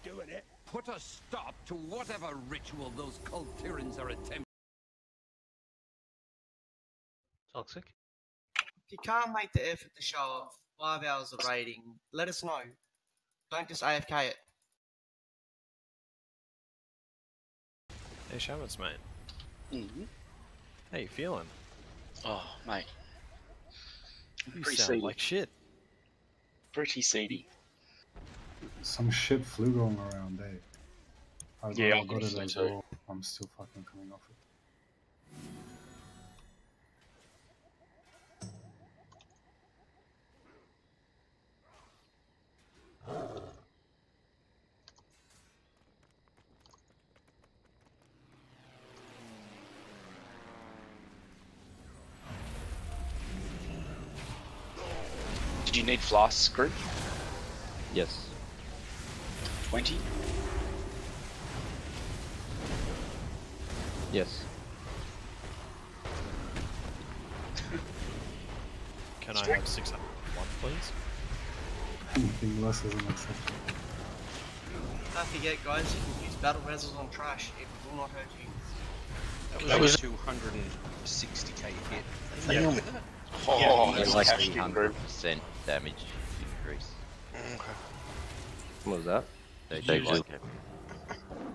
doing it. Put a stop to whatever ritual those cult tyrants are attempting. Toxic. If you can't make the effort to show off 5 hours of raiding, let us know. Don't just AFK it. Hey, Shamans, mate. Mm-hmm. How you feeling? Oh, mate. You Pretty sound seedy. like shit. Pretty seedy. Some shit flu going around, eh? I Yeah, got it honestly as too. well. I'm still fucking coming off it. Did you need flasks, group? Yes. 20? Yes. Can I have 601, please? Anything less isn't acceptable. Don't forget, guys, you can use battle reses on trash. It will not hurt you. That was 260k hit. Yeah. Oh, Yeah, it's like like cashed in, group. 300% damage increase. Okay. What was that? They Did you like just- it.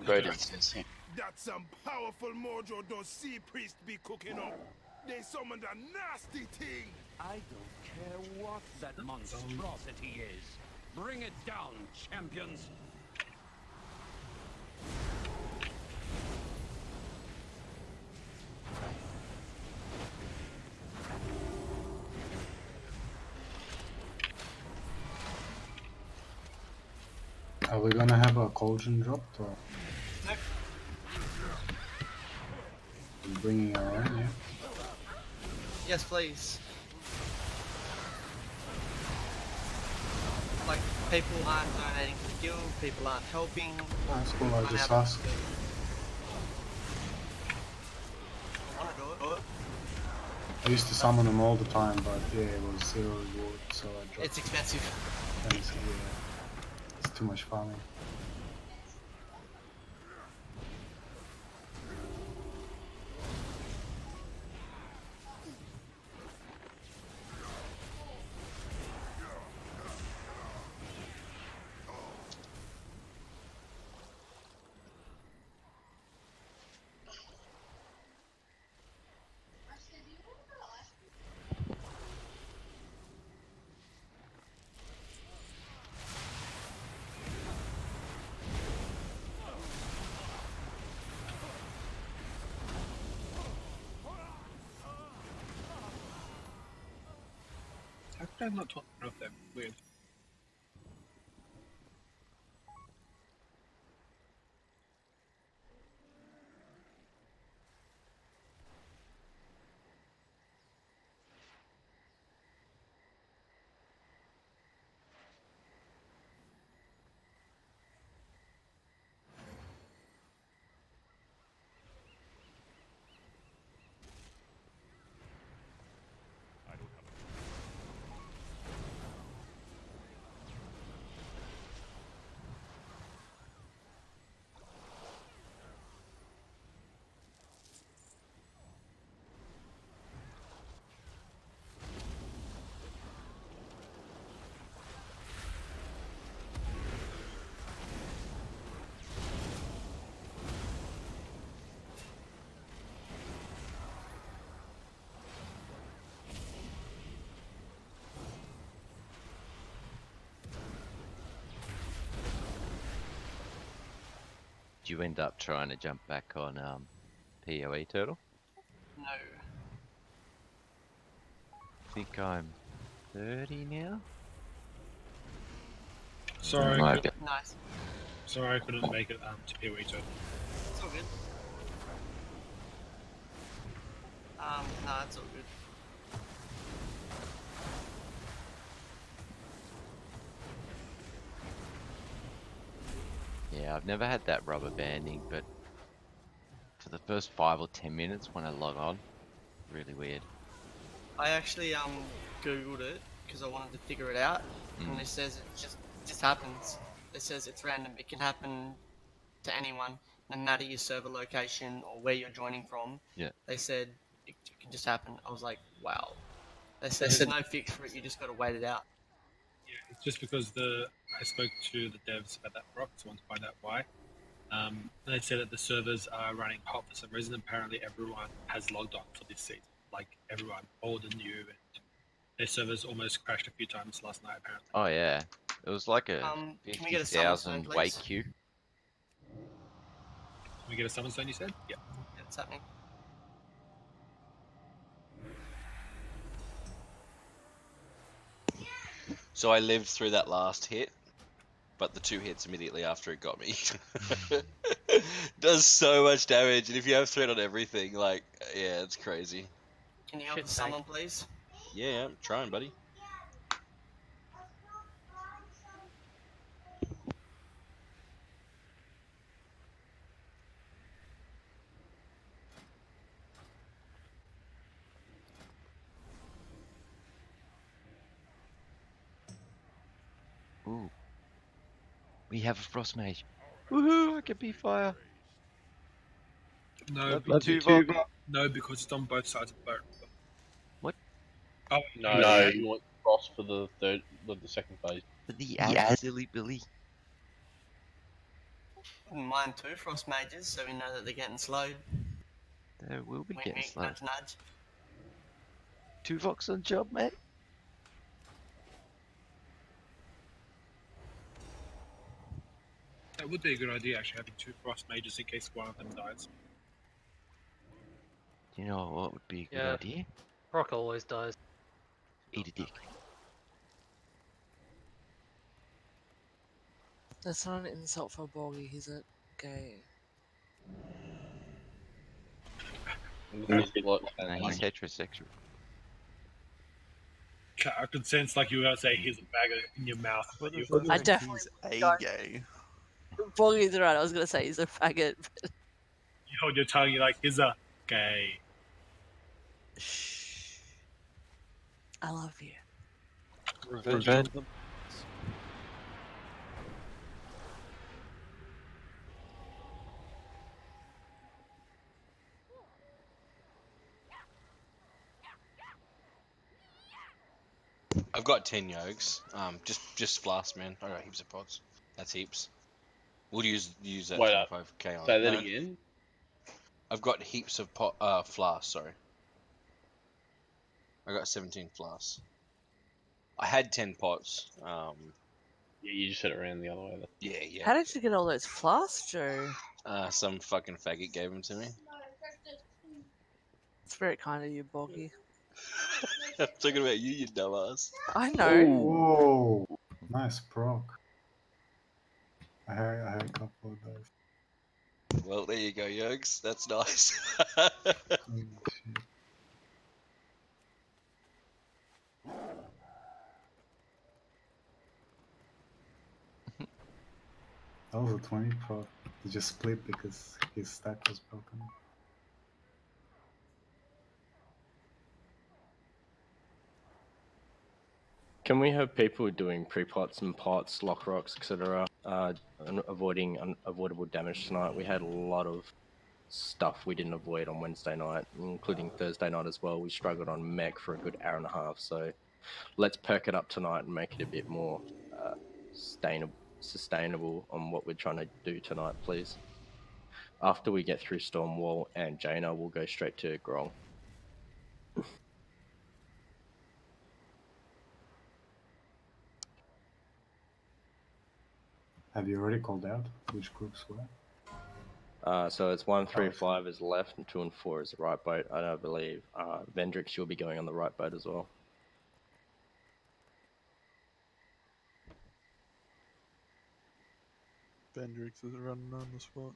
Good, it says here. That's some powerful mojo those sea priests be cooking up. They summoned a nasty thing. I don't care what that monstrosity is. Bring it down, champions. Are we gonna have a cauldron dropped or Nope. we bringing our own? Yeah. Yes, please. Like, people aren't donating to the guild, people aren't helping. That's cool. I I'm just out of asked. the guild. I wanna do it. I used to summon them all the time, but yeah, it was 0 reward, so I dropped. It's expensive. And it's, yeah, it's too much farming. How could I not talk about that? Weird. Did you end up trying to jump back on PoE Turtle? No. I think I'm 30 now. Sorry, Might I be. couldn't, Nice. sorry I couldn't make it to PoE Turtle. It's all good. No, it's all good. Yeah, I've never had that rubber banding, but for the first 5 or 10 minutes when I log on, really weird. I actually googled it because I wanted to figure it out, and it says it just happens. It says it's random. It can happen to anyone, no matter your server location or where you're joining from. Yeah. They said it can just happen. I was like, wow. They said there's no fix for it. You just got to wait it out. Yeah, it's just because I spoke to the devs about that proc, so I want to find out why. They said that the servers are running hot for some reason. Apparently, everyone has logged on for this season. Like everyone, old and new, and their servers almost crashed a few times last night. Apparently. Oh yeah, it was like a Can we get a summon stone, 50,000 wait please? queue. Can we get a summon stone? You said? Yeah. Yeah, it's happening. So I lived through that last hit, but the 2 hits immediately after it got me. Does so much damage, and if you have threat on everything, like, yeah, it's crazy. Can you help Shit, us summon, please? Yeah, I'm trying, buddy. Ooh. We have a frost mage. Woohoo! I can be fire. No, Love you, because, Tuvok. no, because it's on both sides of the boat. What? Oh No, you want Frost for the second phase. For the silly Billy. Wouldn't mind 2 frost mages, so we know that they're getting slowed. They will be Wink, getting wink, slow. nudge, nudge. Tuvok's on job, mate. That would be a good idea, actually, having 2 frost mages in case one of them dies. You know what would be a good Yeah. idea? Brock always dies. Eat a dick. That's not an insult for Boggy, he's a gay. No, he's heterosexual. I could sense like you were going to say, here's a bag in your mouth. But you I definitely gay. Boggy's right, I was gonna say he's a faggot. You hold your tongue, you're like, here's a gay. Shh. I love you. Revenge. I've got 10 yokes. Just flask, man. I got heaps of pots. That's heaps. We'll use that Wait 25k on. Say that again. I've got heaps of flasks. Sorry. I got 17 flasks. I had 10 pots. Yeah, you just said it around the other way. Yeah. How did you get all those flasks, Joe? Some fucking faggot gave them to me. It's very kind of you, Boggy. I'm talking about you dumbass. I know. Whoa, nice proc. I had a couple of those. Well, there you go, Yergs. That's nice. Holy shit. That was a 20 proc. He just split because his stack was broken. Can we have people doing pre-pots and pots, lock rocks, etc., and avoiding unavoidable damage tonight? We had a lot of stuff we didn't avoid on Wednesday night, including Thursday night as well. We struggled on mech for a good hour and a half, so let's perk it up tonight and make it a bit more sustainable on what we're trying to do tonight, please. After we get through Stormwall and Jaina, we'll go straight to Grong. Have you already called out which groups were? So it's 1, 3, 5 is left, and 2 and 4 is the right boat. I don't believe Vendrix, you'll be going on the right boat as well. Vendrix is running on the spot.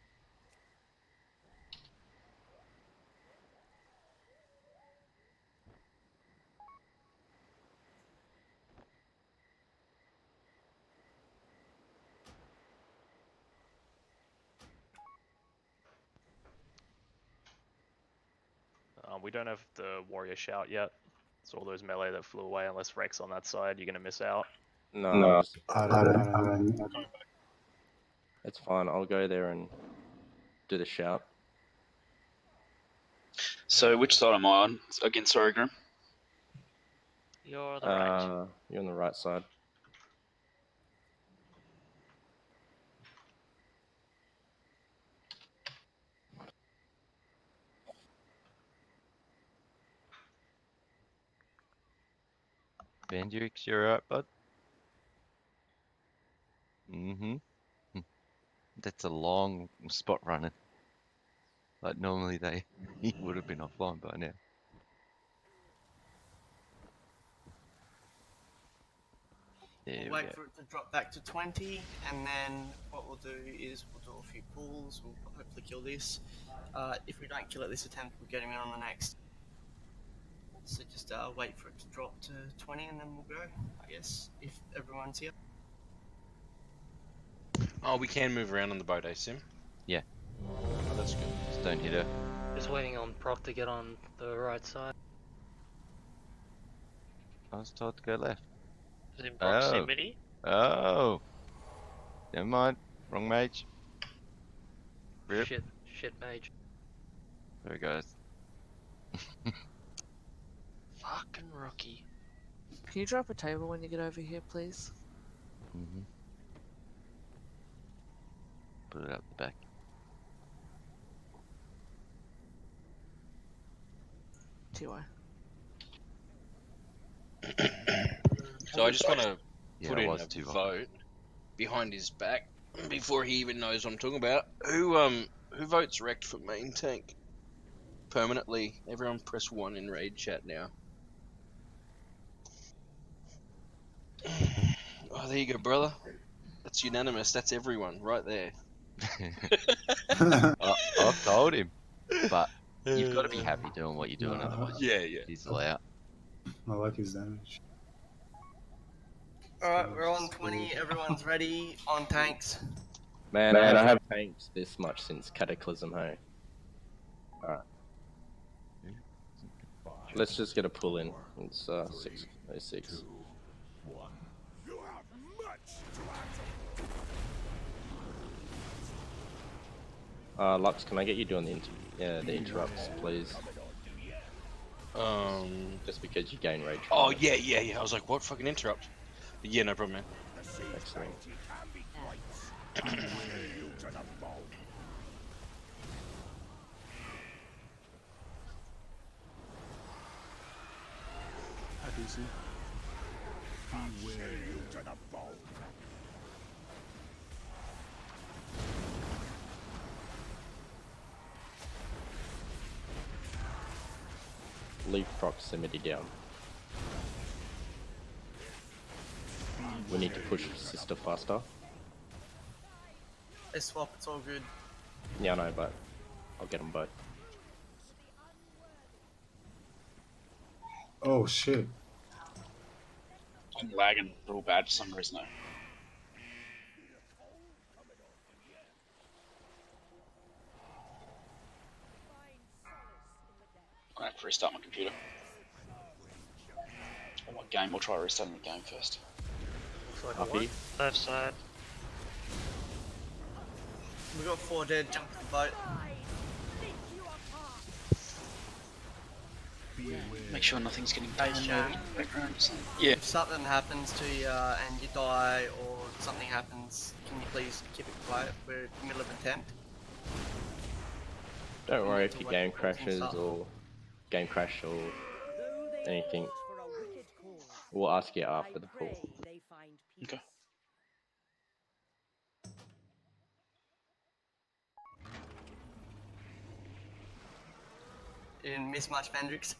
We don't have the warrior shout yet. So all those melee that flew away, unless Rex on that side, you're gonna miss out. No. I don't know. It's fine. I'll go there and do the shout. So which side am I on? Again, sorry, Grim. You're the right. You're on the right side. Bandurix, you're right, bud. Mm-hmm. That's a long spot running. Like normally he would have been offline by now. There We'll we wait go. for it to drop back to 20, and then what we'll do is we'll do a few pulls. We'll hopefully kill this. If we don't kill it this attempt, we'll get him in on the next. So just wait for it to drop to 20, and then we'll go, I guess, if everyone's here. Oh, we can move around on the boat, eh, Sim? Yeah. Oh, that's good. Just don't hit her. Just waiting on Proc to get on the right side. I was told to go left. Is in proximity. Oh. Never mind. Wrong mage. Rip. Shit mage. There it goes. Fucking rookie. Can you drop a table when you get over here, please? Mm-hmm. Put it up the back. TY. So I just want to put in a too vote behind his back before he even knows what I'm talking about. Who votes wrecked for main tank permanently? Everyone press 1 in raid chat now. Oh, there you go, brother. That's unanimous. That's everyone right there. I've told him, but you've got to be happy doing what you're doing, otherwise Yeah. he's out. I like his damage. Alright, we're on 20. Everyone's ready. On tanks. Man, I have tanked this much since Cataclysm, hey? Alright. Let's just get a pull in. It's 6:06. Lux, can I get you doing the interrupts, please? Just because you gain rage. Oh, yeah. I was like, what fucking interrupt? But yeah, no problem, man. Excellent. Leave proximity down. We need to push sister faster. They swap, it's all good. Yeah, I know, but I'll get them both. Oh shit. I'm lagging real bad for some reason though. I'm gonna have to restart my computer. Or what game? We'll try restarting the game first. Looks like one. Left side. We got 4 dead, jump to the boat. Make sure nothing's getting Hey, down Shan. in the background or something. Yeah. If something happens to you and you die or something happens, can you please keep it quiet? We're in the middle of a attempt. Don't worry if your game crashes or game crash or anything. We'll ask you after the call. Okay. You didn't miss much, Vendrix.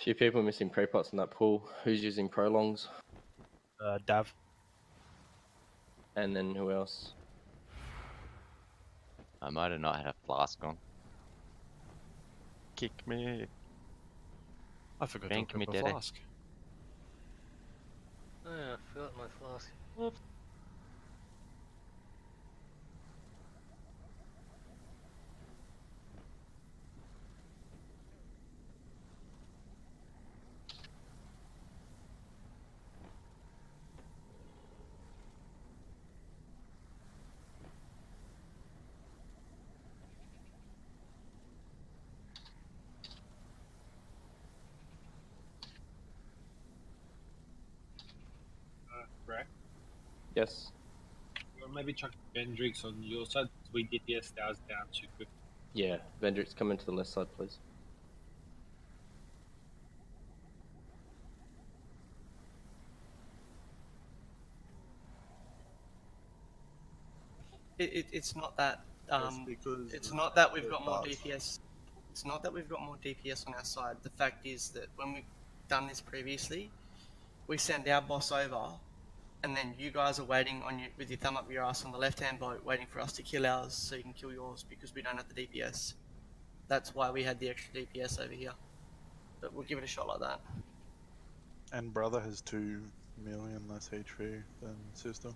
Few people missing pre-pots in that pool. Who's using prolongs? Dav. And then who else? I might have not had a flask on. Kick me. I forgot Bank to me, equip a daddy. flask. Oh, yeah, I forgot my flask. Whoops. Correct. Yes. Or maybe chuck Vendrix on your side. We DPS ours down too quick. Yeah, Vendrix, come into the left side, please. It's not that. because It's not that we've got more DPS. It's not that we've got more DPS on our side. The fact is that when we've done this previously, we send our boss over, and then you guys are waiting on you with your thumb up your ass on the left-hand boat, waiting for us to kill ours so you can kill yours because we don't have the DPS. That's why we had the extra DPS over here. But we'll give it a shot like that. And brother has 2 million less HP than sister.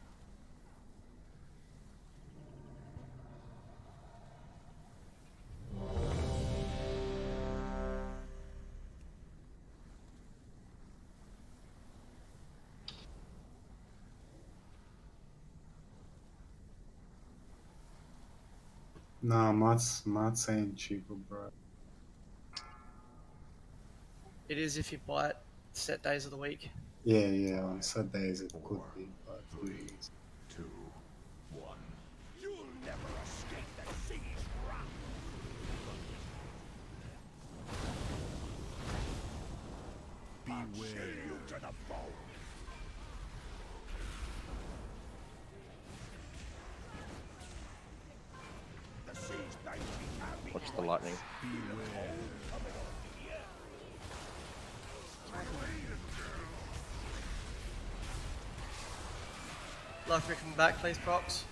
Nah, Matt's saying cheaper, bro. It is if you buy it set days of the week. Yeah, on set days it could be, but 3, 2, 1. You'll never escape the siege wrath. Beware you to the bone. The siege knight can't be Watch the lightning. Life coming back, please, procs.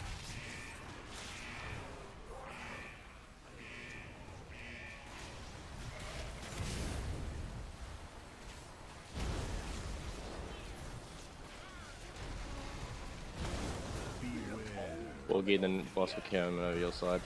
Boogie, then boss will come over your side.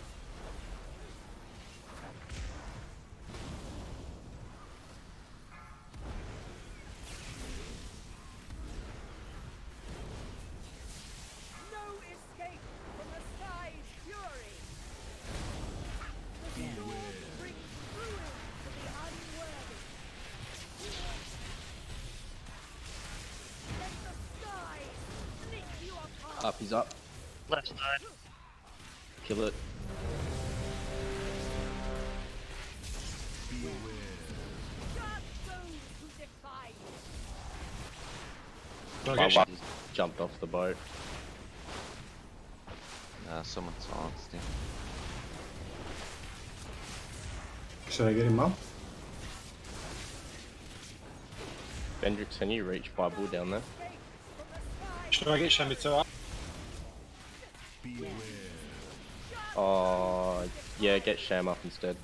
Up, he's up. Left side. Kill it. My one jumped off the boat. Someone silenced him. should I get him up? Vendrix, can you reach Bible down there? Should I get Shamitsu up? Yeah, get Sham up instead.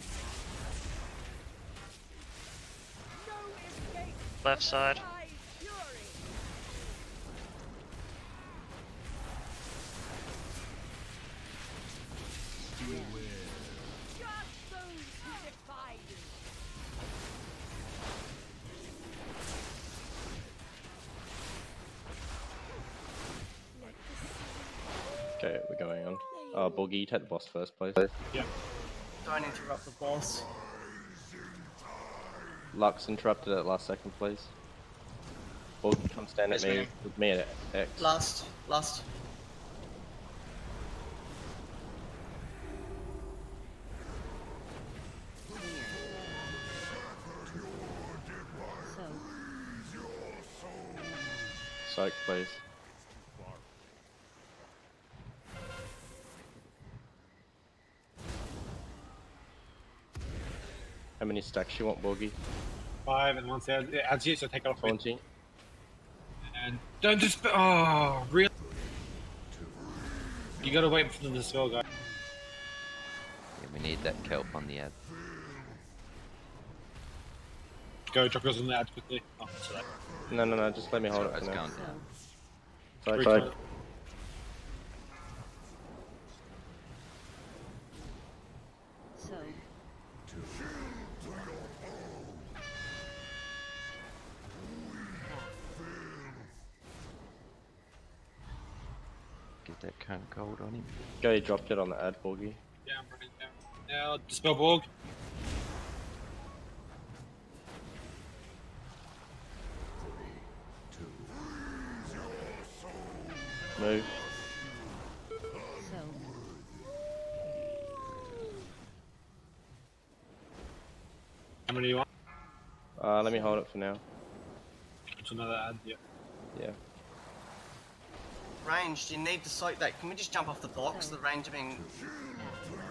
Left side. Okay, we're going on. Boogie, you take the boss first, please. Yeah. Don't interrupt the boss. Lux interrupted at last second, please. Boogie, come stand at me with me at X. Last. Soak, please. How many stacks you want, Boogie? 5, and once it adds you, so take it off. Taunting. And don't just. Oh, really? You gotta wait for them to spell, guys. Yeah, we need that kelp on the ad. Go, drop yours on the ad quickly. Oh, sorry. No, just let me hold It's it for now. going down. Sorry. Get that kind of gold on him. Go, you dropped it on the ad, Borgie. Yeah, I'm running down. Now, dispel Borg. Move. How many do you want? Let me hold it for now. It's another ad, yeah. Yeah. Ranged, you need to soak that. Can we just jump off the box? The range, I mean...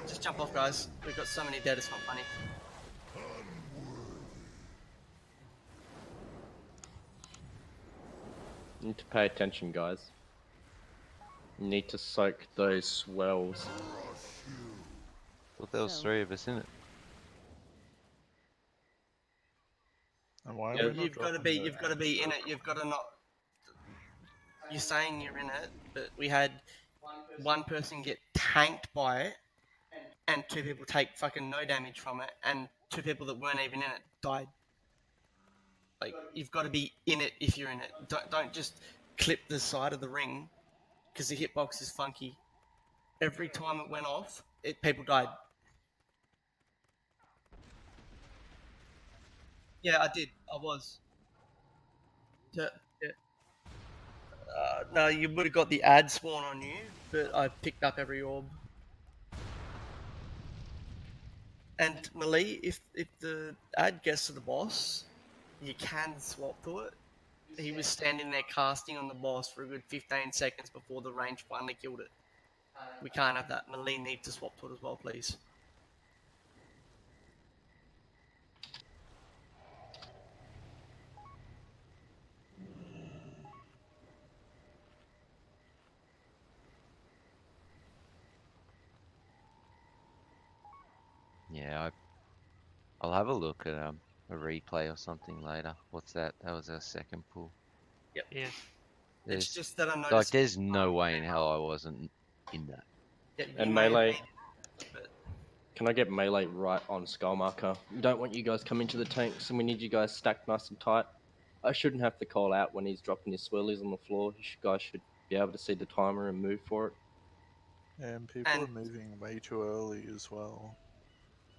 Just jump off, guys. We've got so many dead, it's not funny. You need to pay attention, guys. You need to soak those swells. Thought there was 3 of us in it. And why Yeah, you've got to be in it. You've got to not. You're saying you're in it, but we had one person get tanked by it, and 2 people take fucking no damage from it, and 2 people that weren't even in it died. Like, you've got to be in it if you're in it. Don't just clip the side of the ring, because the hitbox is funky. Every time it went off, people died. Yeah, I did. I was. Yeah. No, you would have got the ad spawn on you, but I picked up every orb. And Melee, if the ad gets to the boss, you can swap to it. He was standing there casting on the boss for a good 15 seconds before the range finally killed it. We can't have that. Melee needs to swap to it as well, please. Yeah, I'll have a look at a replay or something later. What's that? That was our second pull. Yep. Yeah. It's just that I noticed. Like, there's no way in hell I wasn't in that. Yeah, And melee. Can I get melee right on skull marker? We don't want you guys coming to the tanks, and we need you guys stacked nice and tight. I shouldn't have to call out when he's dropping his swirlies on the floor. You guys should be able to see the timer and move for it. And people are moving way too early as well.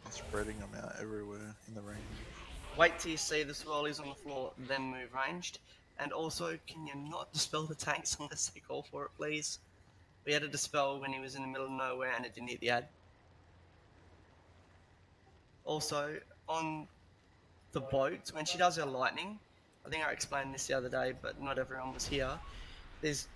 And spreading them out everywhere in the range. Wait till you see the swirlies on the floor, then move ranged. And also, can you not dispel the tanks unless they call for it, please? We had a dispel when he was in the middle of nowhere and it didn't hit the ad. Also, on the boats, when she does her lightning, I think I explained this the other day, but not everyone was here. There's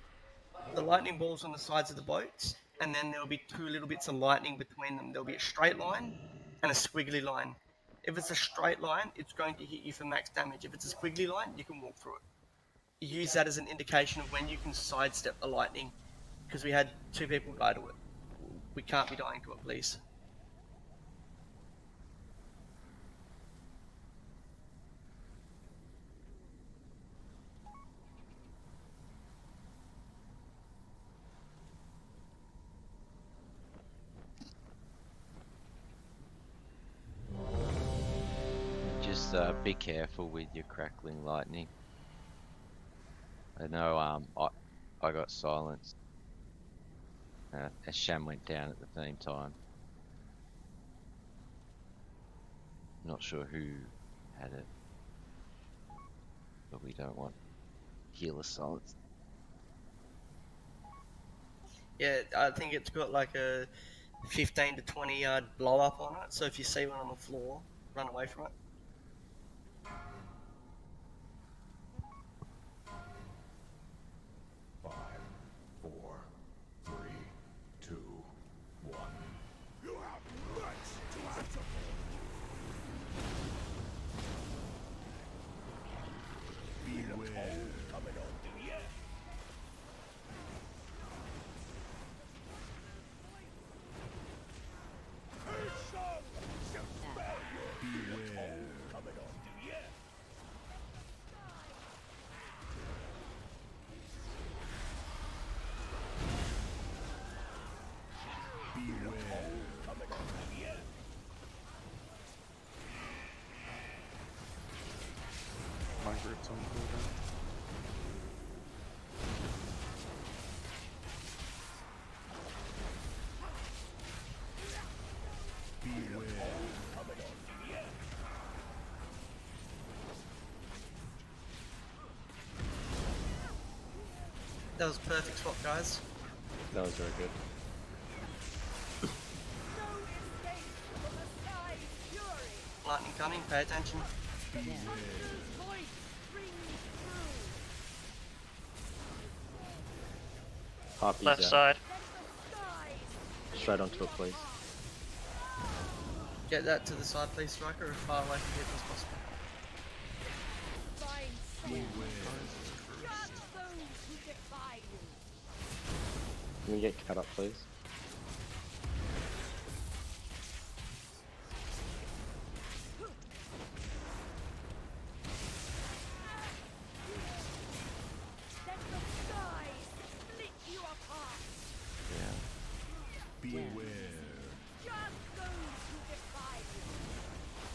the lightning balls on the sides of the boats, and then there'll be 2 little bits of lightning between them. There'll be a straight line and a squiggly line. If it's a straight line, it's going to hit you for max damage. If it's a squiggly line, you can walk through it. Use that as an indication of when you can sidestep the lightning, because we had 2 people die to it. We can't be dying to it, please. Just be careful with your crackling lightning. I know I got silenced. As Sham went down at the same time. Not sure who had it, but we don't want healer silence. Yeah, I think it's got like a 15 to 20 yard blow up on it, so if you see one on the floor, run away from it. Groups on cooldown. That was perfect swap, guys. That was very good. Lightning coming, pay attention. Harpy's Left out. side. Straight onto it, please. Get that to the side, please, Striker, as far away from people as possible. Can we get cut up, please?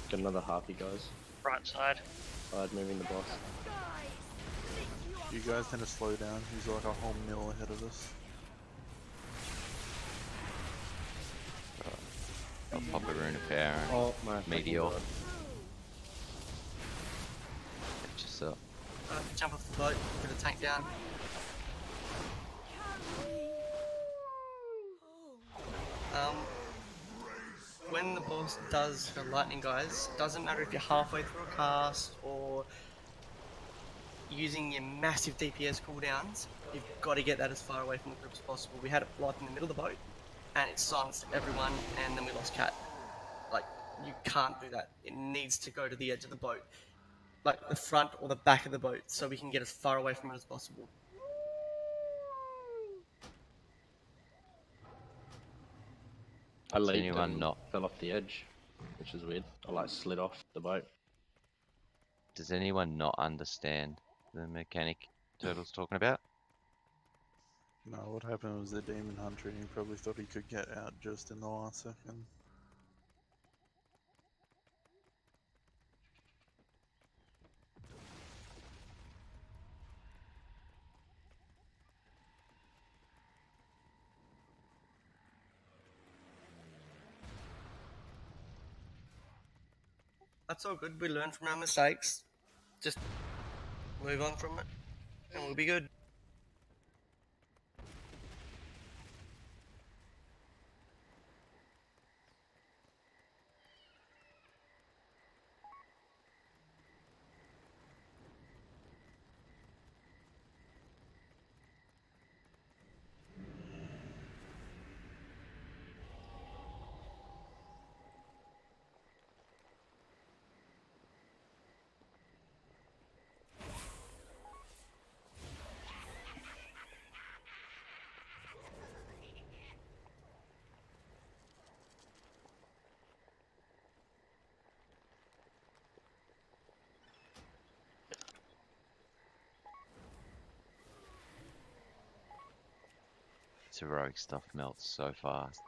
Get another harpy, guys. Right side. Side, moving the boss. You guys need to slow down. He's like a whole mil ahead of us. I'll pop a rune of power and Oh my meteor. God. Catch us up. Jump off the boat, put a tank down. When the boss does the lightning, guys, doesn't matter if you're halfway through a cast or using your massive DPS cooldowns, you've got to get that as far away from the group as possible. We had it like in the middle of the boat, and it silenced everyone, and then we lost Cat. Like, you can't do that. It needs to go to the edge of the boat, like the front or the back of the boat, so we can get as far away from it as possible. I Does leaped anyone and not? fell off the edge, which is weird. I like slid off the boat. Does anyone not understand the mechanic Turtle's talking about? No, what happened was the Demon Hunter and he probably thought he could get out just in the last second. That's all good. We learn from our mistakes. Just move on from it, and we'll be good. This heroic stuff melts so fast.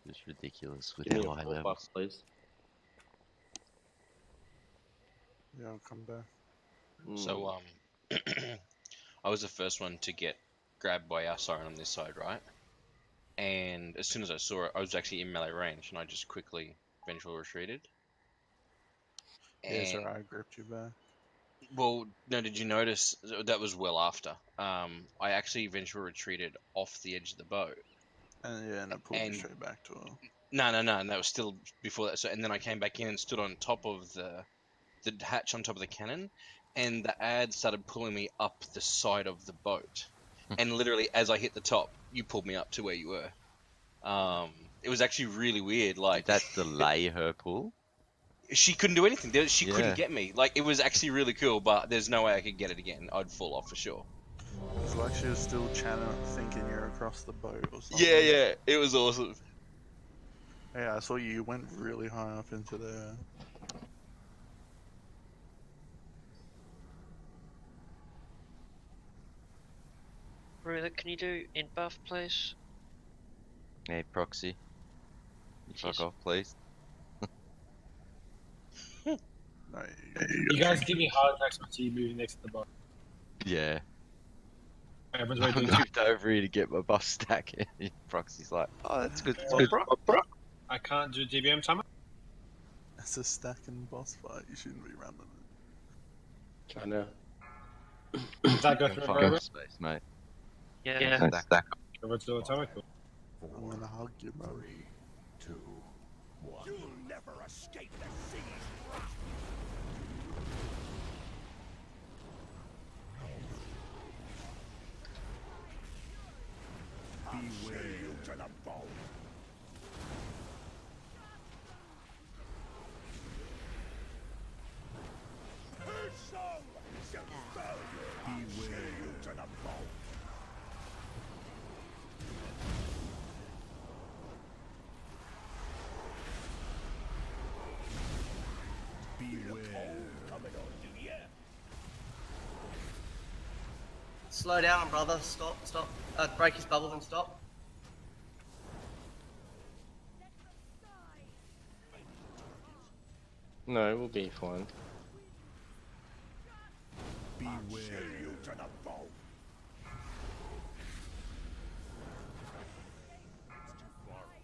It's ridiculous with Give me how a high full levels. buff, please. Yeah, I'll come back. So, I was the first one to get grabbed by our siren on this side, right? And as soon as I saw it, I was actually in melee range, and I just quickly vengeful retreated. Yeah, so And I gripped you back. well, no, did you notice that was well after? I actually vengeful retreated off the edge of the boat. And I pulled you And straight back to her. no, and that was still before that. So, and then I came back in and stood on top of the hatch on top of the cannon, and the ad started pulling me up the side of the boat. And literally, as I hit the top, you pulled me up to where you were. It was actually really weird. Like, Did that delay her pull? she couldn't do anything. She Yeah. couldn't get me. Like, it was actually really cool, but there's no way I could get it again. I'd fall off for sure. It's like she was still thinking you're across the boat or something. Yeah, it was awesome. Yeah, I saw you went really high up into there. Ruler, can you do in buff, please? Hey, proxy. You fuck Cheers. off, please. No, you You guys give me heart attacks when you moving next to the boss. Yeah. Everyone's I ready to moved over here to get my buff stack, and Proxy's like, "Oh, that's good, bro." I can't do GBM timer. It's a stacking boss fight. You shouldn't be running it. I know. Does that go Go through find forever? space, mate. Yeah. Stack. Everyone's doing timer. Cool. I'm gonna hug you, bro. 3, 2, 1. You'll never escape the sea's wrath. Beware you to the bone. Beware you to the bone. Beware. Coming on, do ya? Slow down, brother. Stop. Break his bubble and stop. No, we'll be fine. Beware you to the bone. It's too far away.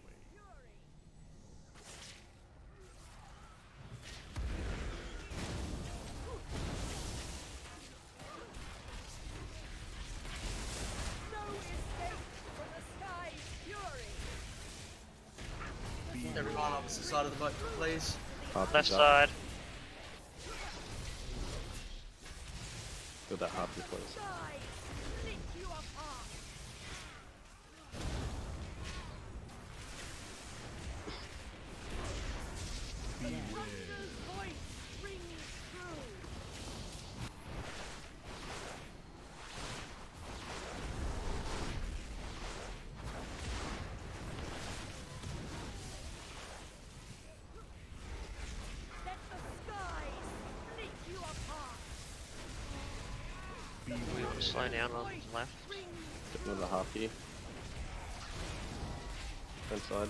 Everyone opposite side of the boat, please. Left side. Got that harpy, please. Slow down on the left. Get another harpy. Front side.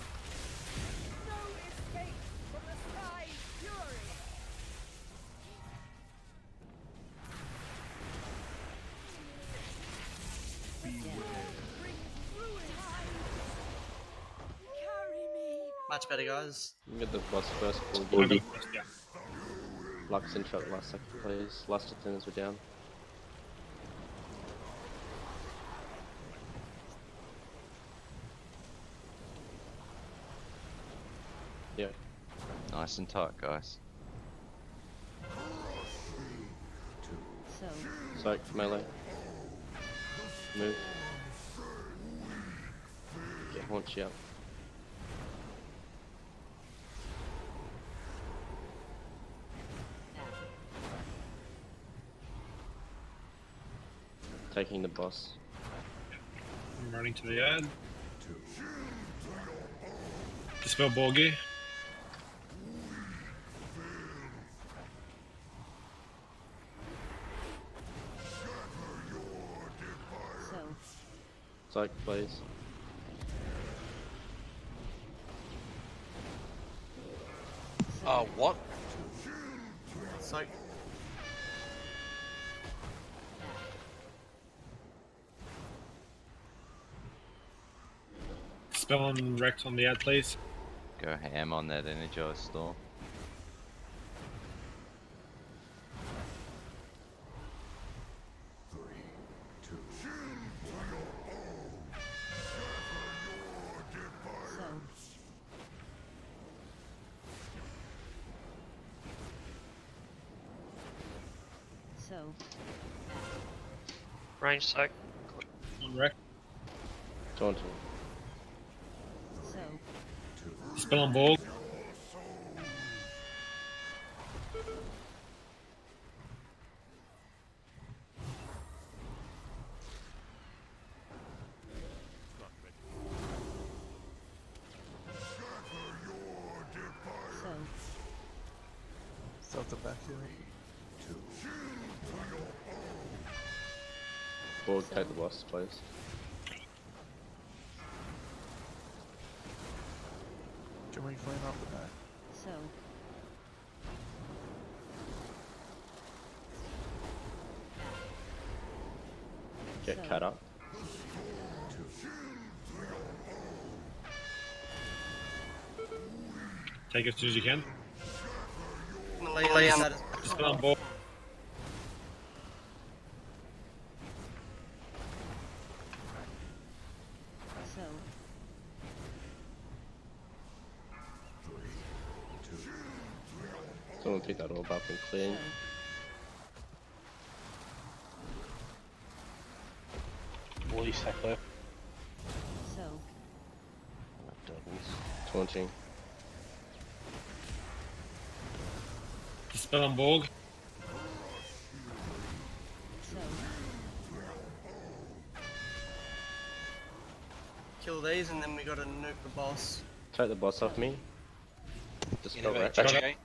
Much better, guys. You get the boss first before we get Lux in shot last second, please. Last defenders were down. Yeah. Nice and tight, guys. Soak, melee. Move. Get haunchy up. Taking the boss. I'm running to the ad. Dispel Borgie. Soak, please. What? Soak. Spell on Rex on the ad, please. Go ham on that energized storm. Range soak. On Rex. Taunting. Spell on Borg. Start the back here. Borg, take the boss, please. Can we clean up the back? Get cut up. Take it as soon as you can. Malay, Just put on board. Someone pick that orb up and clear. Woolly stack left. Taunting. Spell on Borg. Kill these and then we gotta nuke the boss. Take the boss off me. Dispel Innovate, Wreck. JJ.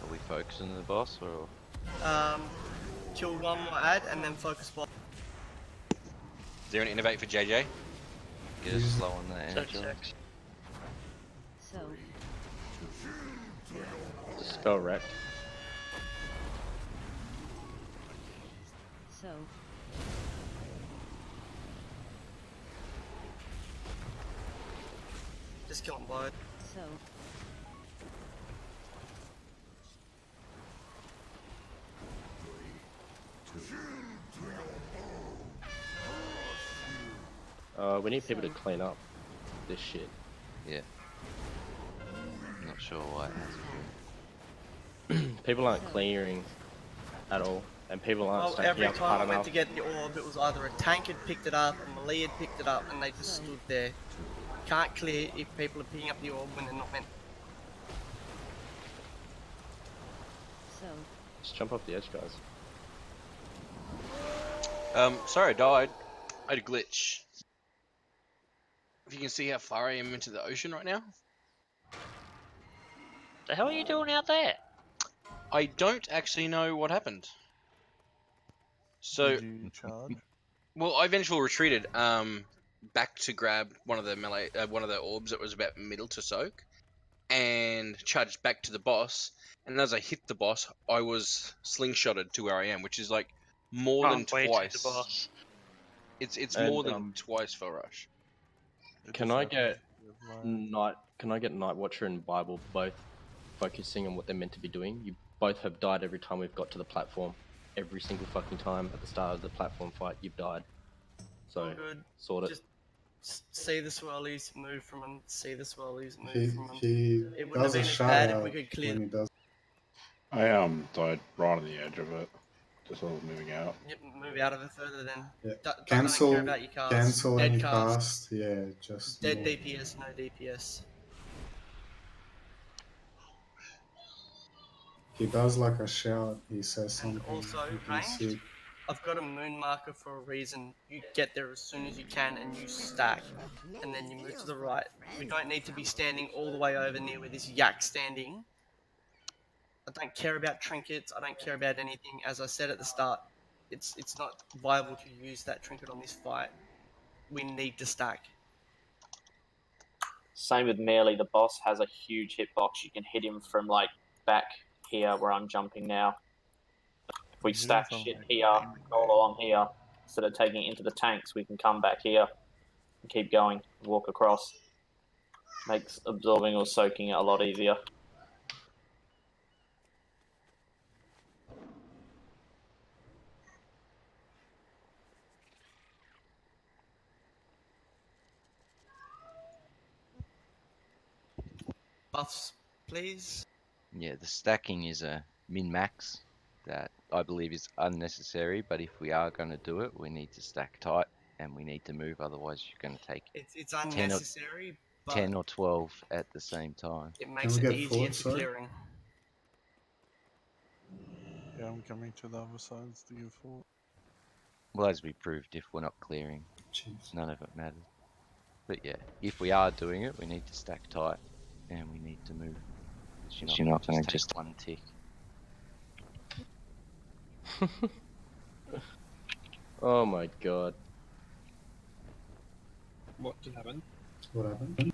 Are we focusing on the boss or? Kill one more ad and then focus boss. Is there an innovate for JJ? Get us slow on that energy. Dispel Wreck. Just kill them both. We need people to clean up this shit. Yeah. Not sure why it hasn't. People aren't clearing at all, and people aren't stacking Every up time hard I went enough. to get the orb, it was either a tank had picked it up, a melee had picked it up, and they just stood there. Can't clear if people are picking up the orb when they're not meant. Just jump off the edge, guys. Sorry, I died. I had a glitch. If you can see how far I am into the ocean right now. The hell are you doing out there? I don't actually know what happened. So, Did you charge? well, I eventually retreated back to grab one of the melee, one of the orbs that was about middle to soak, and charged back to the boss. And as I hit the boss, I was slingshotted to where I am, which is like more than Halfway to twice. the boss. It's And, more than twice for Rush. Can I get Night Watcher and Bible both focusing on what they're meant to be doing? You both have died every time we've got to the platform. Every single fucking time at the start of the platform fight, you've died. So, Good. sort it. Just see the swirlies, move from them. See the swirlies, move He, from them. he It wouldn't have does been a as shout bad if out we could clear when he does. I died right on the edge of it. Just while I was moving out. Yep, move out of it further then. Yeah. Don't Cancel, care about your cast. cancel Dead any cast. cast. Yeah, just Dead move. DPS, no DPS. He does like a shout. He says something. Also, you can see. ranged, I've got a moon marker for a reason. You get there as soon as you can and you stack. And then you move to the right. We don't need to be standing all the way over near where this yak standing. I don't care about trinkets, I don't care about anything. As I said at the start, it's not viable to use that trinket on this fight. We need to stack. Same with melee. The boss has a huge hitbox. You can hit him from like back here where I'm jumping now. If we stack shit here, go along here, instead of taking it into the tanks, we can come back here and keep going, walk across. Makes absorbing or soaking it a lot easier. Buffs, please. Yeah, the stacking is a min-max that I believe is unnecessary, but if we are going to do it, we need to stack tight and we need to move, otherwise you're going to take It's unnecessary, 10 or 12 at the same time. it makes it easier to clearing. Yeah, I'm coming to the other sides to give fort. Well, as we proved, if we're not clearing, none of it matters. But yeah, if we are doing it, we need to stack tight and we need to move. You're not going to just one tick. Oh my god. What just happened? What happened?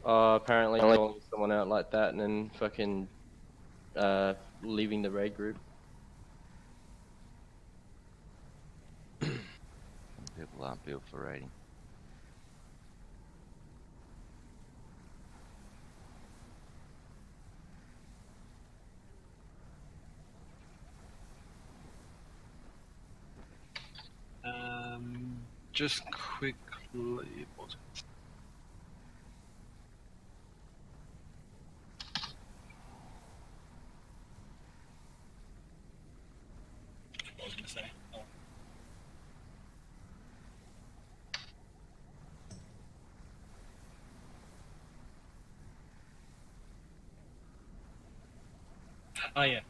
Apparently calling someone out like that and then fucking leaving the raid group. People aren't built for raiding. Just quickly. What was I gonna say? Oh. Oh yeah.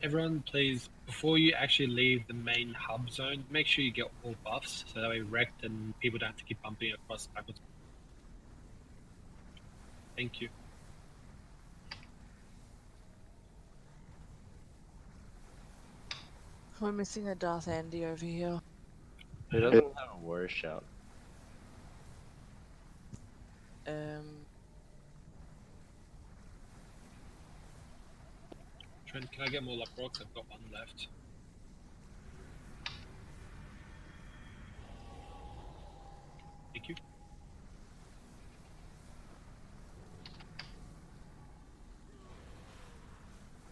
Everyone, please, before you actually leave the main hub zone, make sure you get all buffs, so that way wrecked and people don't have to keep bumping across backwards. Thank you. We're missing a Darth Andy over here. Who doesn't have a warrior shout? Trent, can I get more luck rocks? I've got one left. Thank you.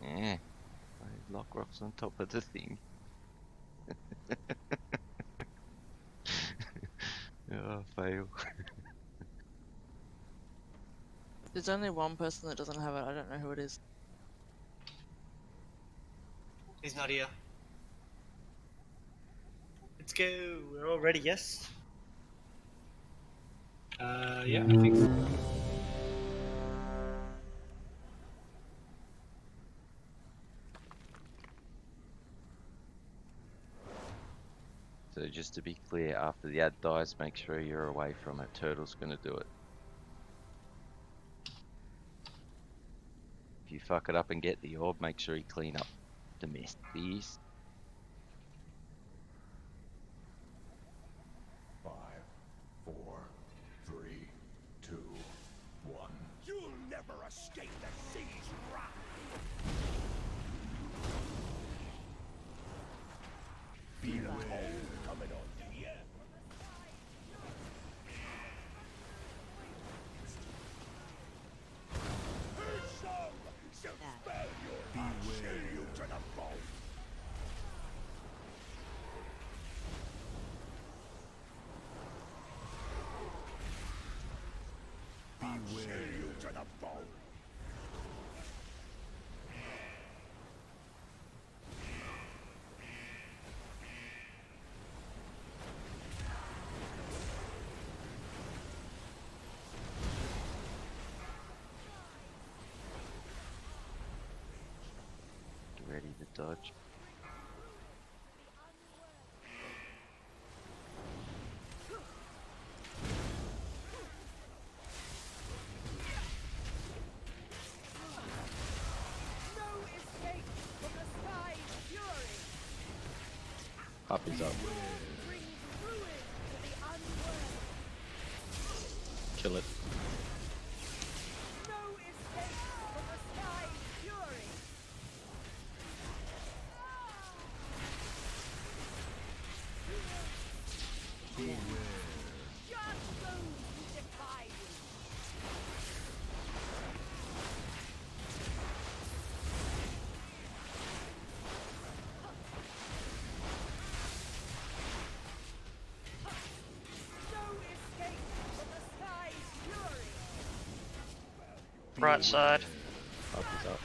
Yeah. Lock rocks on top of the thing. Oh, fail. There's only one person that doesn't have it. I don't know who it is. He's not here. Let's go. We're all ready, yes? Yeah, I think so. So just to be clear, after the ad dies, make sure you're away from it. Turtle's gonna do it. If you fuck it up and get the orb, make sure you clean up the mess, please. 5, 4, 3, 2, 1. You'll never escape the sea's wrath. Beware coming on the end. Beware you to the bone. Beware you to the bone. Get ready to dodge. Puppy's up. Kill it. Right side. Puppy's up.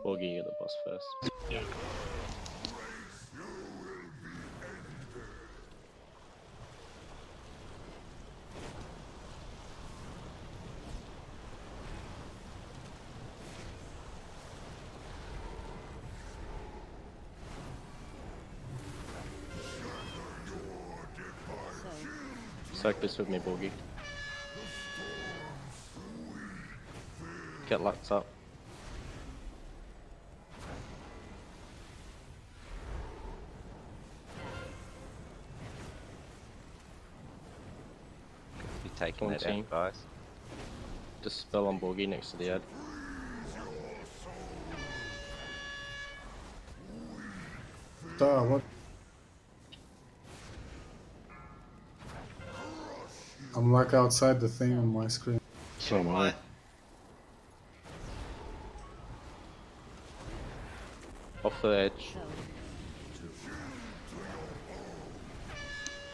Bogey, the boss first. Yeah. Soak this with me, Borgie. Get Lux up. You're taking that out, guys. Just spell on Borgie next to the ad. Duh, what? I'm like outside the thing on my screen. So am I. Off the edge.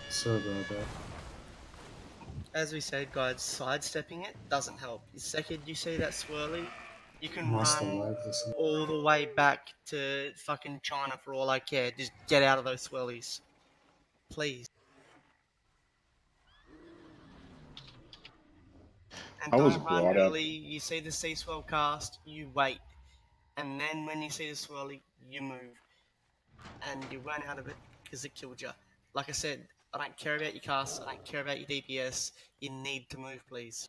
Sorry about that. As we said, guys, sidestepping it doesn't help. The second you see that swirly, you can Must have run liked this. all the way back to fucking China for all I care. Just get out of those swirlies. Please. And I was don't run brought up. early. You see the sea swell cast, you wait. And then when you see the swirly, you move. And you run out of it because it killed you. Like I said, I don't care about your cast, I don't care about your DPS. You need to move, please.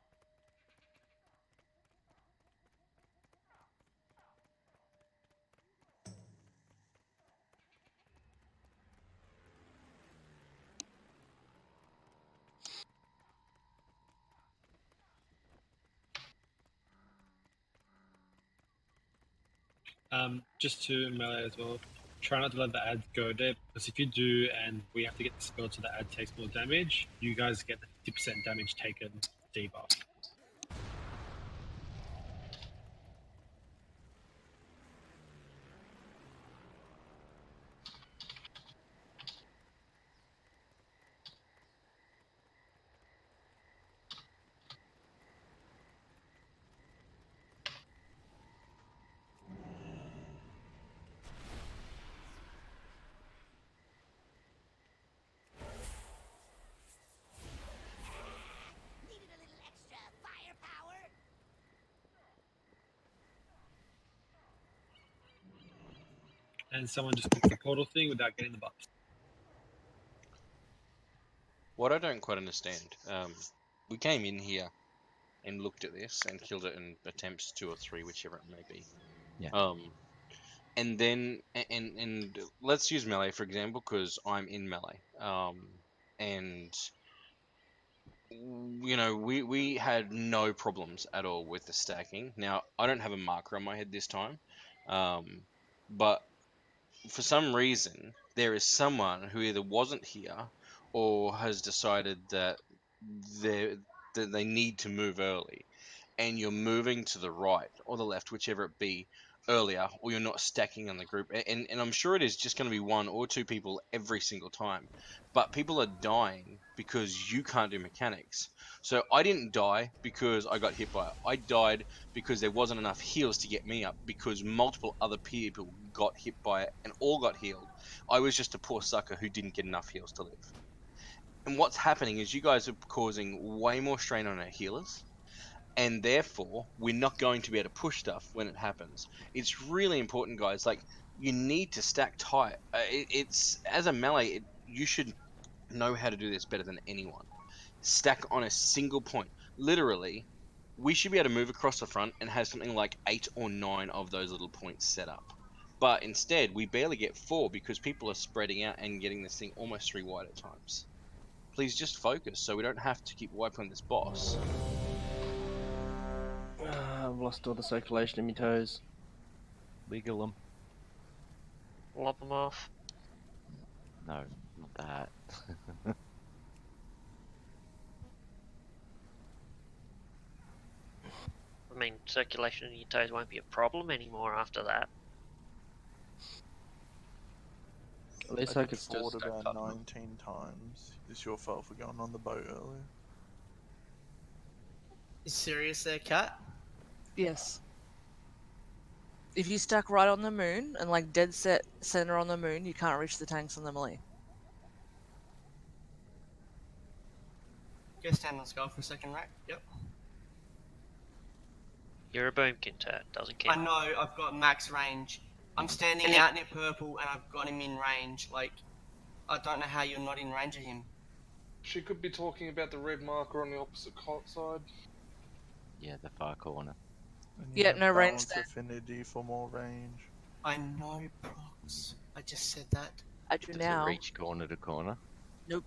Just to melee as well, try not to let the ad go there, because if you do and we have to get the spell so the ad takes more damage, you guys get the 50% damage taken debuff. And someone just clicks the portal thing without getting the buffs. What I don't quite understand, we came in here and looked at this and killed it in attempts 2 or 3, whichever it may be. Yeah. And then and let's use melee for example, because I'm in melee. And you know, we had no problems at all with the stacking. Now I don't have a marker on my head this time, but for some reason there is someone who either wasn't here or has decided that they need to move early, and you're moving to the right or the left, whichever it be, earlier, or you're not stacking on the group. And I'm sure it is just going to be 1 or 2 people every single time, but people are dying because you can't do mechanics. So I didn't die because I got hit by it. I died because there wasn't enough heals to get me up, because multiple other people got hit by it and all got healed. I was just a poor sucker who didn't get enough heals to live. And what's happening is you guys are causing way more strain on our healers, and therefore we're not going to be able to push stuff when it happens. It's really important, guys. Like, you need to stack tight. It's as a melee, you should know how to do this better than anyone. Stack on a single point. Literally, we should be able to move across the front and have something like 8 or 9 of those little points set up. But instead, we barely get 4 because people are spreading out and getting this thing almost 3 wide at times. Please just focus so we don't have to keep wiping this boss. I've lost all the circulation in my toes. Wiggle them. Lop them off. No, not that. I mean, circulation in your toes won't be a problem anymore after that. At least I could still fought stack about up. 19 times. It's your fault for going on the boat earlier. You serious there, Cat? Yes. If you stack right on the moon and like dead set center on the moon, you can't reach the tanks on the melee. Go stand on Skull for a second, right? Yep. You're a boomkin, Tat. Doesn't count. I know, I've got max range. I'm standing out near purple and I've got him in range. Like, I don't know how you're not in range of him. She could be talking about the red marker on the opposite side. Yeah, the far corner. And you Yeah, have no range balance there. affinity for more range. I know, Prox. I just said that. I do Does now. it reach corner to corner? Nope.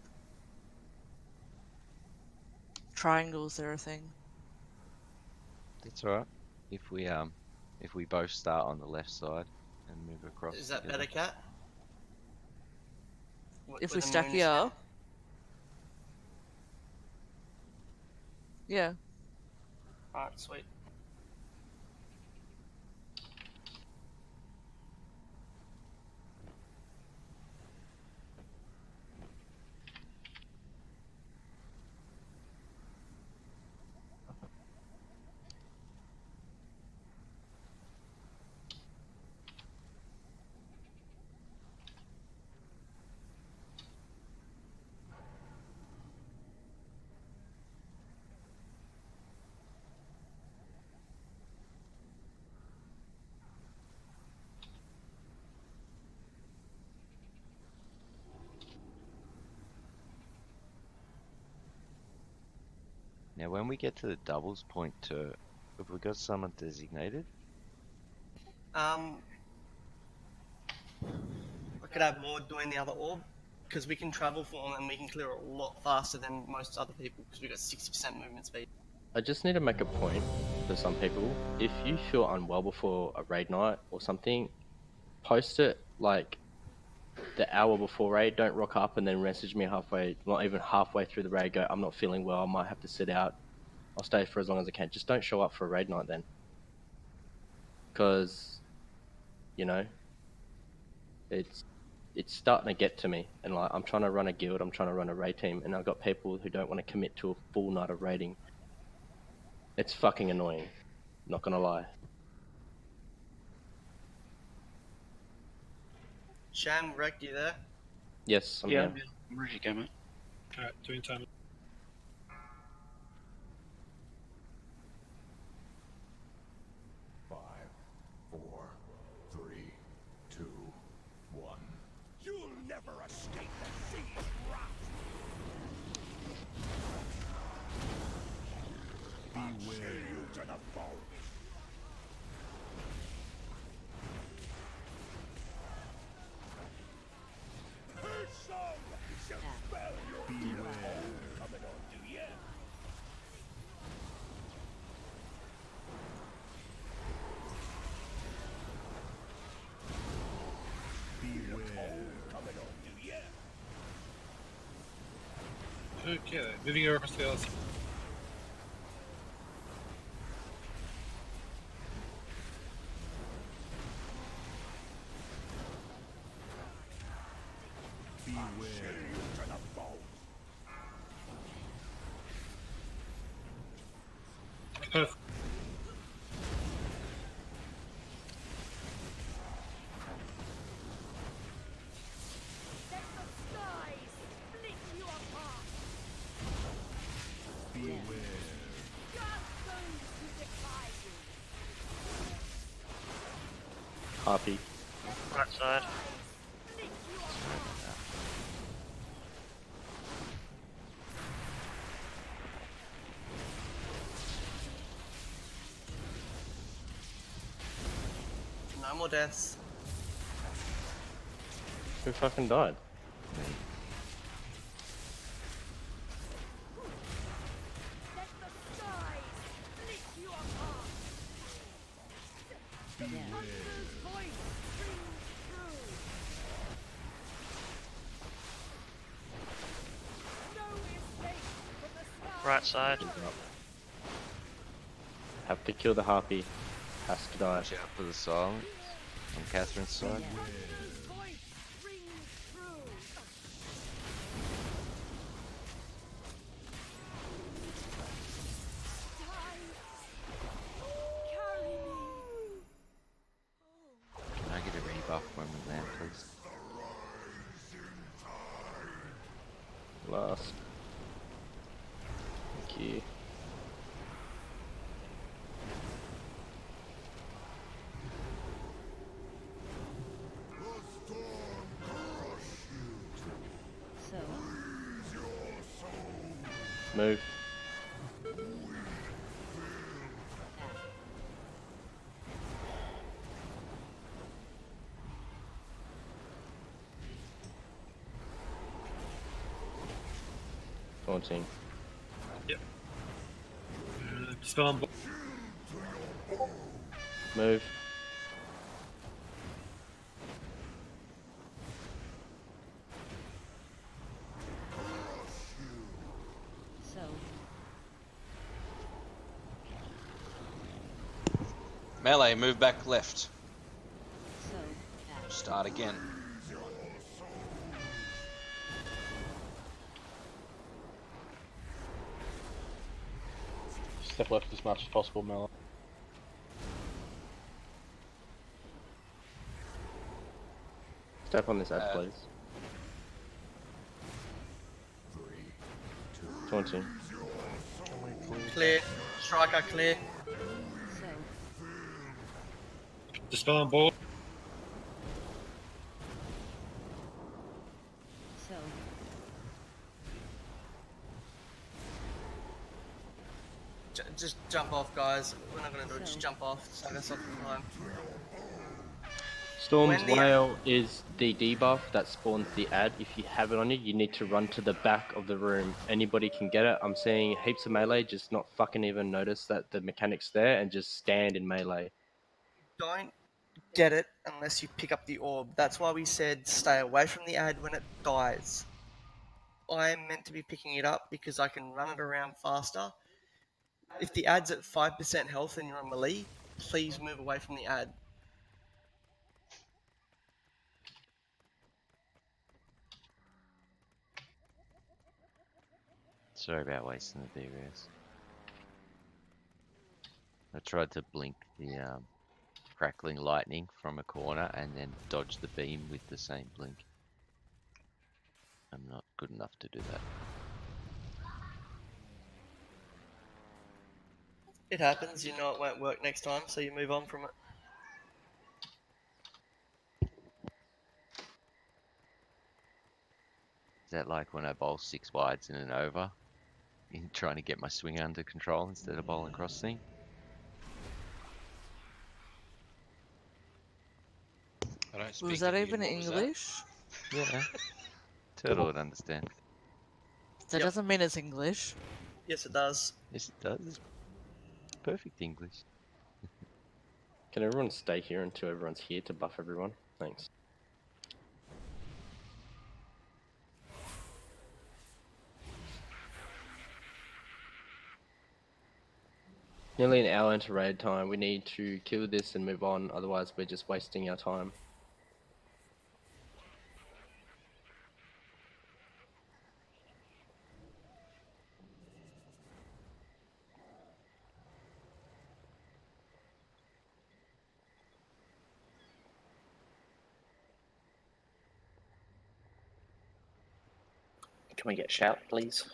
Triangles are a thing. That's alright. If we both start on the left side and move across. Is that together. better, Cat? If Where we the stack moon is here. now? Yeah. Alright, sweet. Now, when we get to the doubles point too, have we got someone designated? I could have Lord doing the other orb, because we can travel for them and we can clear it a lot faster than most other people, because we've got 60% movement speed. I just need to make a point for some people. If you feel unwell before a raid night or something, post it like the hour before raid. Don't rock up and then message me halfway, not even halfway through the raid. Go, I'm not feeling well. I might have to sit out. I'll stay for as long as I can. Just don't show up for a raid night then, because you know it's starting to get to me. And like I'm trying to run a guild, I'm trying to run a raid team, and I've got people who don't want to commit to a full night of raiding. It's fucking annoying. Not gonna lie. Sham, Rek, you there? Yes, I'm Yeah, here. I'm ready to go, mate. Alright, doing time. You'll never escape the sea's wrath. Beware you to the foe. Her song shall spell your beware. Coming on, do ya? Okay, moving over to the other side. Perfect. Harpy. Right side. No more deaths. Who fucking died? Right side. Have to kill the harpy. Has to die. Watch out for the silence on Catherine's side. Can I get a rebuff when we land, please? Last. Thank you. Move. Taunting. Yep. Spell on board. Move. So, Melee, move back left. so, Start again. Step left as much as possible, Mel. Step on this ad, please. Taunting. Clear. Striker, clear. Dispel on board. so, Just jump off, guys. We're not gonna do it. Just jump off. Save us off the time. Storm's When the- Wail is the debuff that spawns the ad. If you have it on you, you need to run to the back of the room. Anybody can get it. I'm seeing heaps of melee, just not fucking even notice that the mechanic's there and just stand in melee. Don't get it unless you pick up the orb. That's why we said stay away from the ad when it dies. I'm meant to be picking it up because I can run it around faster. If the ad's at 5% health and you're on melee, please move away from the ad. Sorry about wasting the BBS. I tried to blink the crackling lightning from a corner and then dodge the beam with the same blink. I'm not good enough to do that. It happens, you know it won't work next time, so you move on from it. Is that like when I bowl 6 wides in an over? In trying to get my swing under control instead of bowling cross seam? I don't speak Was that of you. even What was that? English? Yeah. Turtle would understand. That doesn't mean it's English. Yes, it does. Yes, it does. Perfect English. Can everyone stay here until everyone's here to buff everyone? Thanks. Nearly an hour into raid time. We need to kill this and move on, otherwise we're just wasting our time. Can we get shout, please?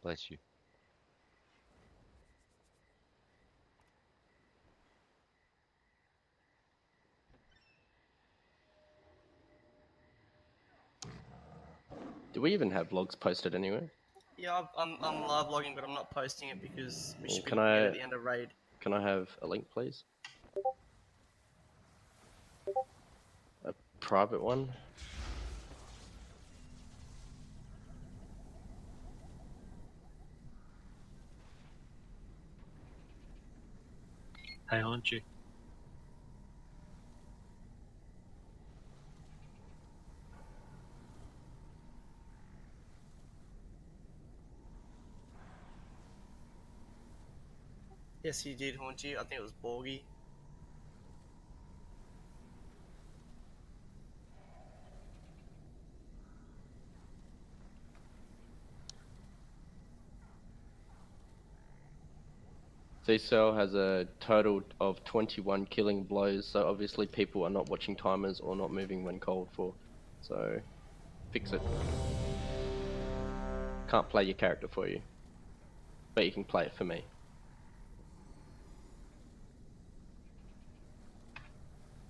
Bless you. Do we even have logs posted anywhere? Yeah, I'm live logging, but I'm not posting it because we Well, should be can looking at it I- at the end of raid. Can I have a link, please? A private one? Hey, aren't you? Yes, he did haunt you. I think it was Borgie. C-Cell has a total of 21 killing blows, so obviously people are not watching timers or not moving when called for. So, fix it. Can't play your character for you, but you can play it for me.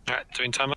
Alright, doing timer.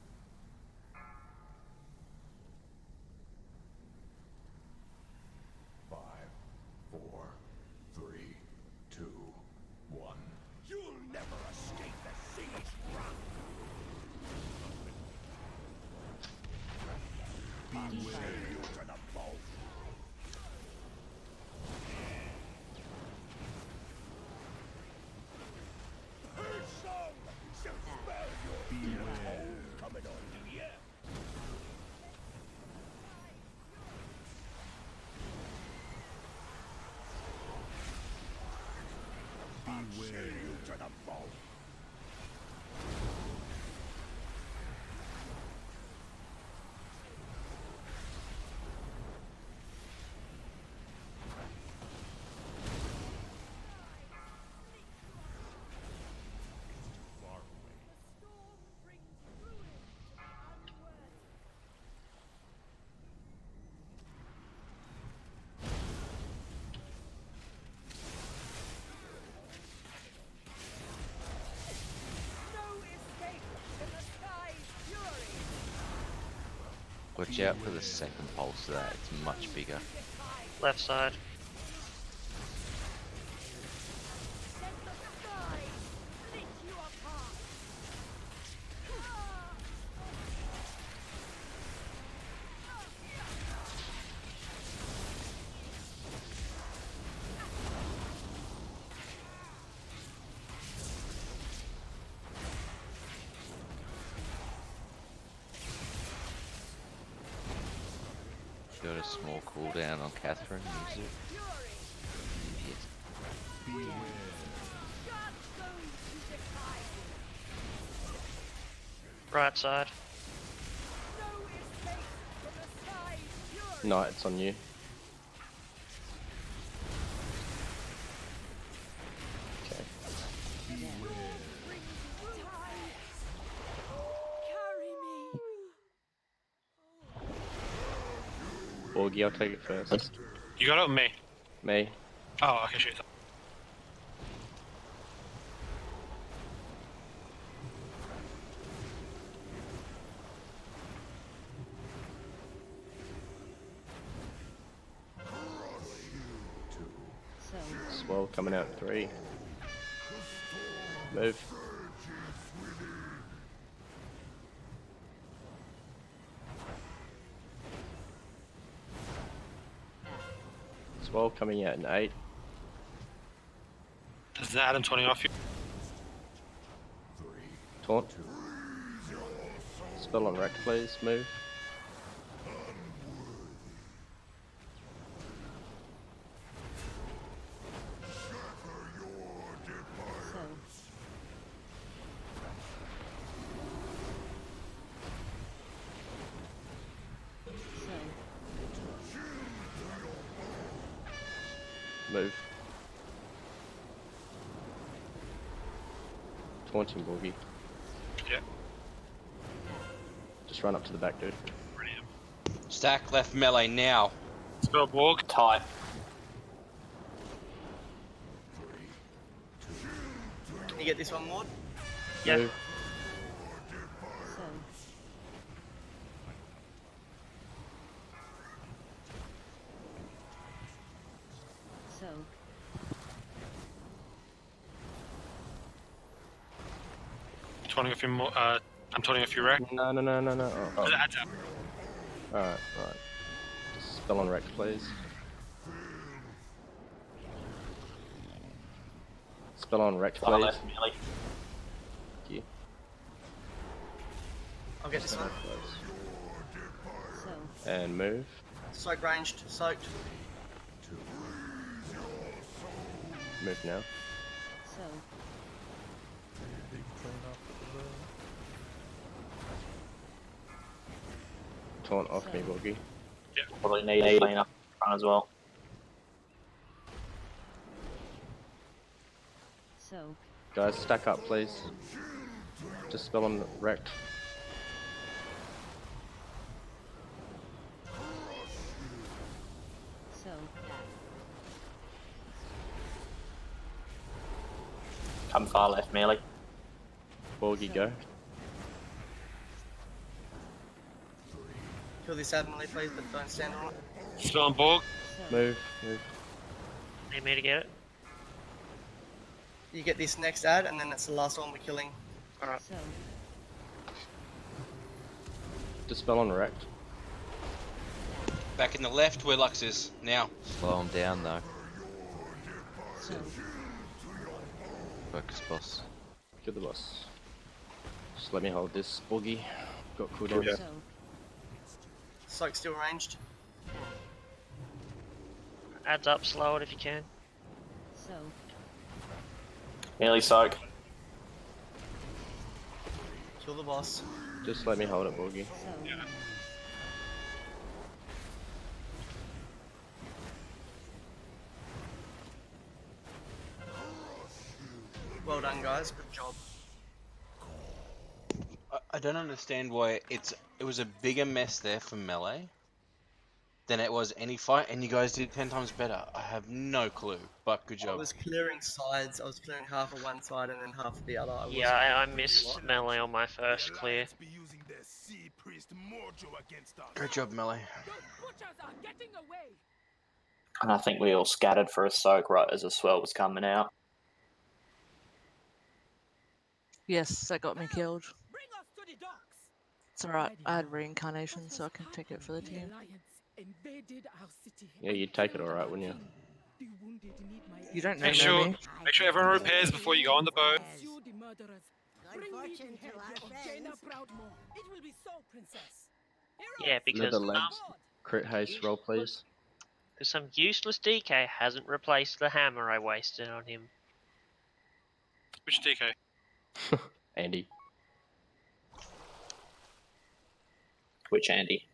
Watch out for the second pulse of that, it's much bigger. Left side. Got a small cooldown on Catherine, use it. Idiot. Right side. No, it's on you. Okay. Borgie, I'll take it first. You got it or me? Me. Oh, okay, shoot. Swell coming out 3. Move. Swell coming out in 8. Does that Adam 20 off you? Taunt. Spell on Wreck, please. Move. Move. Taunting Borgie. Yeah. Just run up to the back, dude. Brilliant. Stack left melee now. Spell Borg. Tight. Can you get this one, Maud? Yeah. Move. So. Taunting off your I'm taunting off your wreck. No. Oh. Adds up. Alright. Just spell on Wreck, please. Spell on Wreck, Far please. left melee. Thank you. I'll get this one. So. And move. Soak ranged, soaked. Move now. So. Big clean up at the Taunt off me, Borgie. Probably need a clean up front as well. So. Guys, stack up, please. Dispel on wrecked. So Come far left, melee. Borgie, go. Kill this ad melee, please, but don't stand on it. Spell on Borg. Move, move. Need me to get it? You get this next ad, and then that's the last one we're killing. Alright. So Dispel on wrecked. Back in the left where Lux is now. Slow him down though. so Focus, boss. Kill the boss. Just let me hold this boogie. Got cooldown. So Soak still ranged. Adds up, slow it if you can. so Melee soak. Kill the boss. Just let me hold it, boogie. so Well done, guys. Good job. I don't understand why it was a bigger mess there for melee than it was any fight, and you guys did 10 times better. I have no clue, but good I job. was clearing sides. I was clearing half of one side and then half of the other. Yeah, I missed melee on my first clear. Be using their sea priest mojo against us. Good job, melee. And I think we all scattered for a soak right as the swell was coming out. Yes, that got me killed. It's alright, I had reincarnation, so I can take it for the team. Yeah, you'd take it alright, wouldn't you? You don't know Make sure, me. make sure everyone repairs before you go on the boat. Yeah, because Leather legs. Crit haste roll, please. some useless DK hasn't replaced the hammer I wasted on him. Which DK? Andy. Which Andy?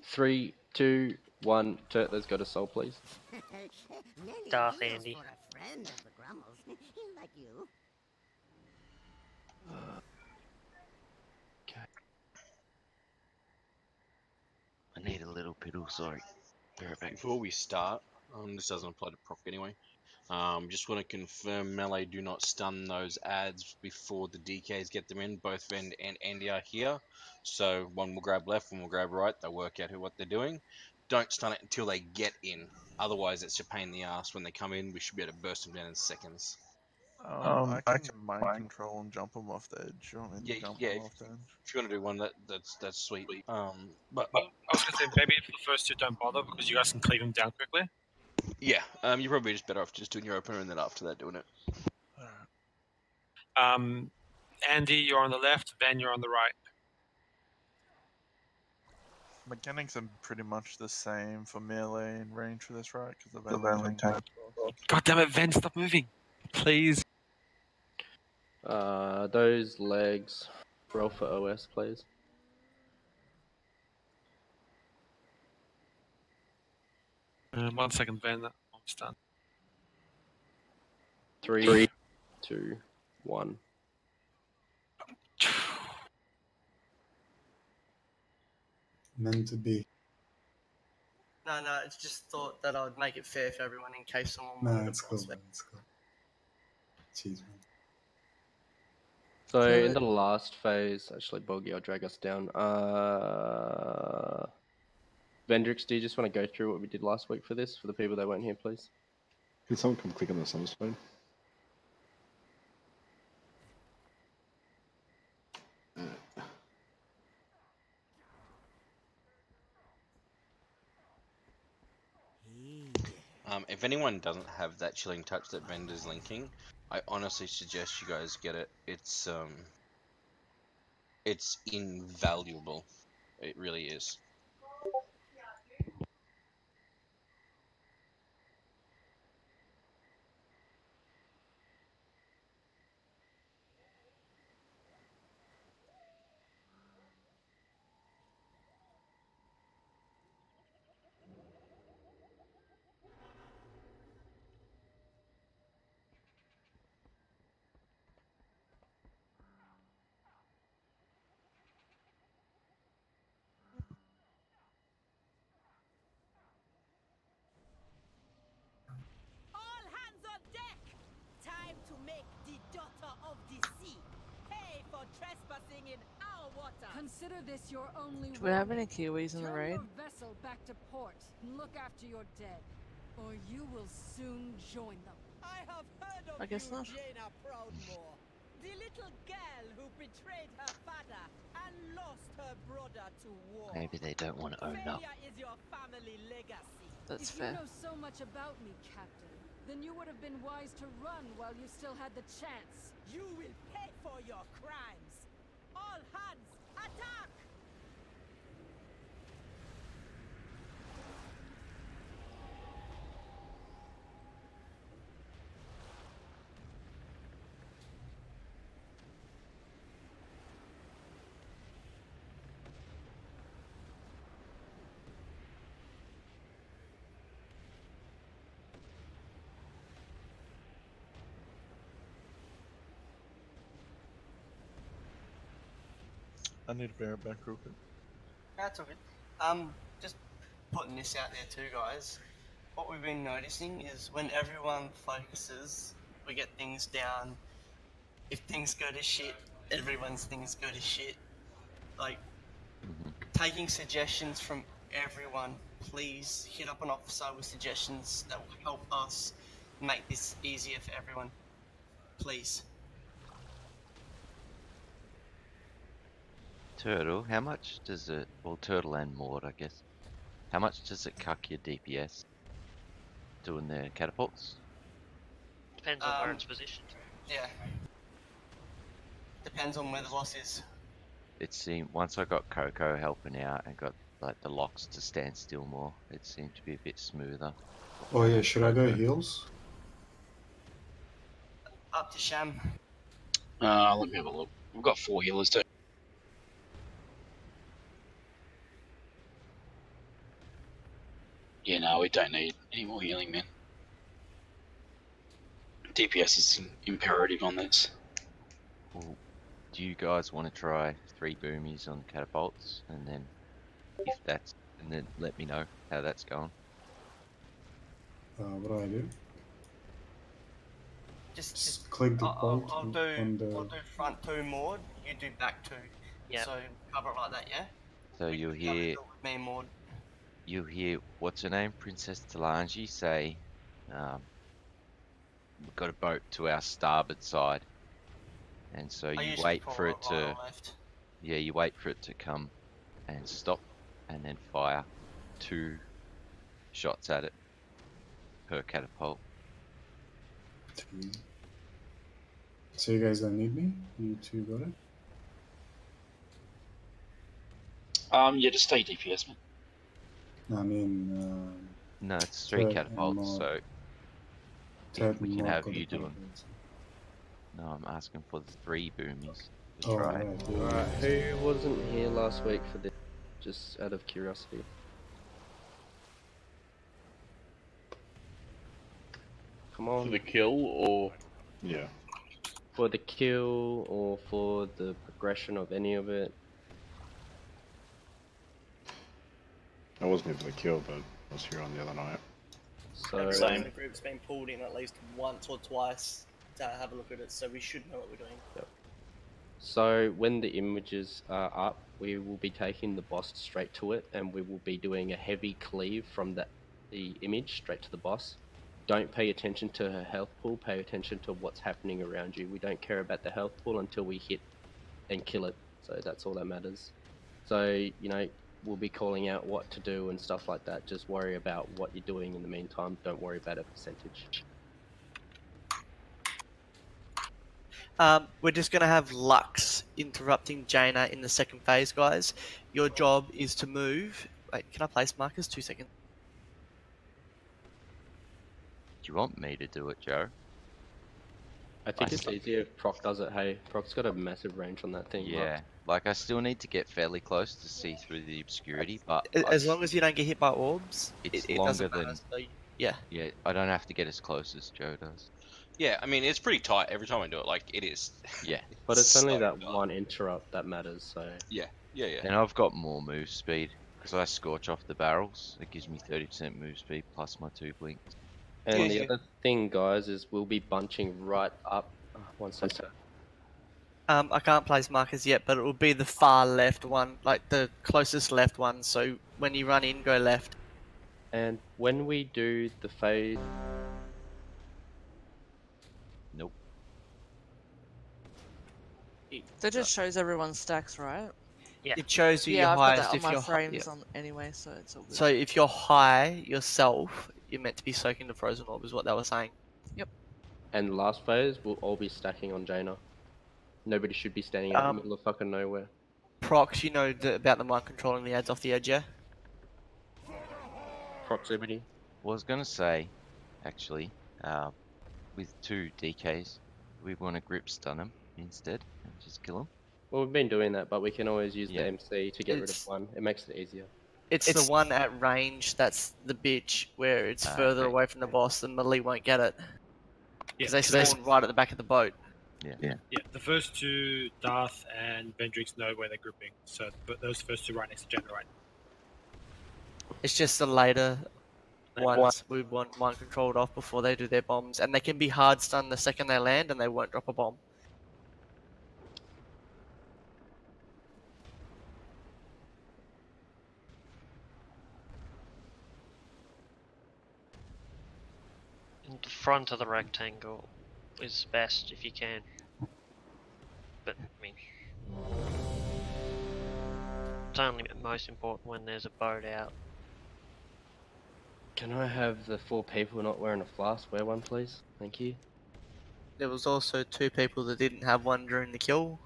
3, 2, 1. Let's go to soul, please. Darth Andy. I need a little piddle, sorry. Before we start, this doesn't apply to proc anyway. Just want to confirm melee do not stun those ads before the DKs get them in. Both Vend and Andy are here, so one will grab left, one will grab right. They'll work out what they're doing. Don't stun it until they get in. Otherwise, it's a pain in the ass when they come in. We should be able to burst them down in seconds. I can mind control and jump them off the edge. You want me to jump them off the edge? If you want to do one, that's sweet. But I was gonna say maybe for the first two don't bother because you guys can cleave them down quickly. yeah, you're probably just better off just doing your opener and then after that doing it. Andy, you're on the left. Ben, you're on the right. Mechanics are pretty much the same for melee and range for this, right? Because they've only tanked. God damn it, Ben, stop moving, please. Those legs. Roll for OS, please. One second, Ben. Almost done. 3, 2, 1. Meant to be. No, it's just thought that I'd make it fair for everyone in case someone No, wanted it's to cool, prospect. man. It's cool. Jeez, man. So in the last phase, actually, Bogey, I'll drag us down. Vendrix, do you just want to go through what we did last week for this, for the people that weren't here, please? Can someone come click on the sunstone? If anyone doesn't have that chilling touch that Vendor's linking, I honestly suggest you guys get it. It's invaluable. It really is. Consider this your only Do we have warning. any Kiwis in the Turn raid? your vessel back to port and look after your dead, or you will soon join them. I have heard of I guess you, not. Jaina Proudmoore. The little girl who betrayed her father and lost her brother to war. Maybe they don't want to own up. Failure is your family legacy. That's If fair. you know so much about me, Captain, then you would have been wise to run while you still had the chance. You will pay for your crimes. All hands, attack! I need to bear it back real quick. That's all good. Just putting this out there too, guys. What we've been noticing is when everyone focuses, we get things down. If things go to shit, everyone's things go to shit. Like, taking suggestions from everyone. Please hit up an officer with suggestions that will help us make this easier for everyone. Please. Turtle, how much does it, well, Turtle and Maud, I guess, how much does it cuck your DPS doing their catapults? Depends on where it's positioned. Yeah. Depends on where the boss is. It seemed, once I got Coco helping out and got like the locks to stand still more, it seemed to be a bit smoother. Oh yeah, should I go heals? Up to Sham. Let me have a look. We've got 4 healers too. Yeah, no, we don't need any more healing, man. DPS is imperative on this. Well, do you guys want to try 3 boomies on catapults, and then if that's, and then let me know how that's going. What do I do? Just click the I'll bolt do on the... I'll do front 2 Maud, you do back 2. Yeah. So cover it like that, yeah? So you'll hear, Me and Maud. you'll hear, what's her name, Princess Talanji say, we've got a boat to our starboard side, and so you usually wait pull for it right to, or left. yeah, you wait for it to come and stop, and then fire 2 shots at it per catapult. So you guys don't need me? You two got it? Yeah, just stay DPS, man. No, I mean... No, it's 3 Ted catapults, and so Ted we and can Mark have got the you doing. catapults. No, I'm asking for the 3 boomies to Oh, try. right, yeah. Alright, who wasn't here last week for this? Just out of curiosity. Come on. For the kill, or... Yeah. For the kill, or for the progression of any of it. I wasn't here for the kill, but I was here on the other night. So, Everyone in the group's been pulled in at least once or twice to have a look at it, so we should know what we're doing. Yep. So when the images are up, we will be taking the boss straight to it, and we will be doing a heavy cleave from the image straight to the boss. Don't pay attention to her health pool, pay attention to what's happening around you. We don't care about the health pool until we hit and kill it, so that's all that matters. So, you know, we'll be calling out what to do and stuff like that. Just worry about what you're doing in the meantime. Don't worry about a percentage. We're just going to have Lux interrupting Jaina in the second phase, guys. Your job is to move. Wait, can I place markers? 2 seconds. Do you want me to do it, Joe? I think it's easier if Proc does it. Hey, Proc's got a massive range on that thing. Yeah, like I still need to get fairly close to see through the obscurity, but As long as you don't get hit by orbs, it's it longer doesn't matter. than. So, yeah. Yeah, I don't have to get as close as Joe does. Yeah, I mean, it's pretty tight every time I do it. Like, it is. Yeah. But it's only so that tight. one interrupt that matters, so... Yeah, yeah, yeah. And I've got more move speed, because I scorch off the barrels. It gives me 30% move speed, plus my 2 blinks. And Yeah, the yeah. other thing, guys, is we'll be bunching right up... one second. I can't place markers yet, but it will be the far left one, like the closest left one. So when you run in, go left. And when we do the phase... Nope. That just shows everyone's stacks, right? Yeah. It shows you Yeah, your I've got highest that on if my you're frames on anyway, so it's all good. So if you're high yourself, you're meant to be soaking the frozen orb, is what they were saying. Yep. And the last phase, we'll all be stacking on Jaina. Nobody should be standing out in the middle of fucking nowhere. Prox, you know about the mind controlling the ads off the edge, yeah? Proximity. Well, I was gonna say, actually, with 2 DKs, we want to grip stun them instead and just kill them. Well, we've been doing that, but we can always use Yeah. the MC to get rid of It's- one. It makes it easier. It's the one at range that's the bitch, where it's further okay. away from the boss, the melee won't get it. Because Yeah, they spawn right at the back of the boat. Yeah. Yeah, the first 2, Darth and Vendrix, know where they're grouping, so but those first 2 right next to Generate. It's just the later ones we want mind controlled off before they do their bombs. And they can be hard stunned the second they land and they won't drop a bomb. In the front of the rectangle is best if you can. But, I mean... It's only most important when there's a boat out. Can I have the 4 people not wearing a flask wear one, please? Thank you. There was also 2 people that didn't have one during the kill.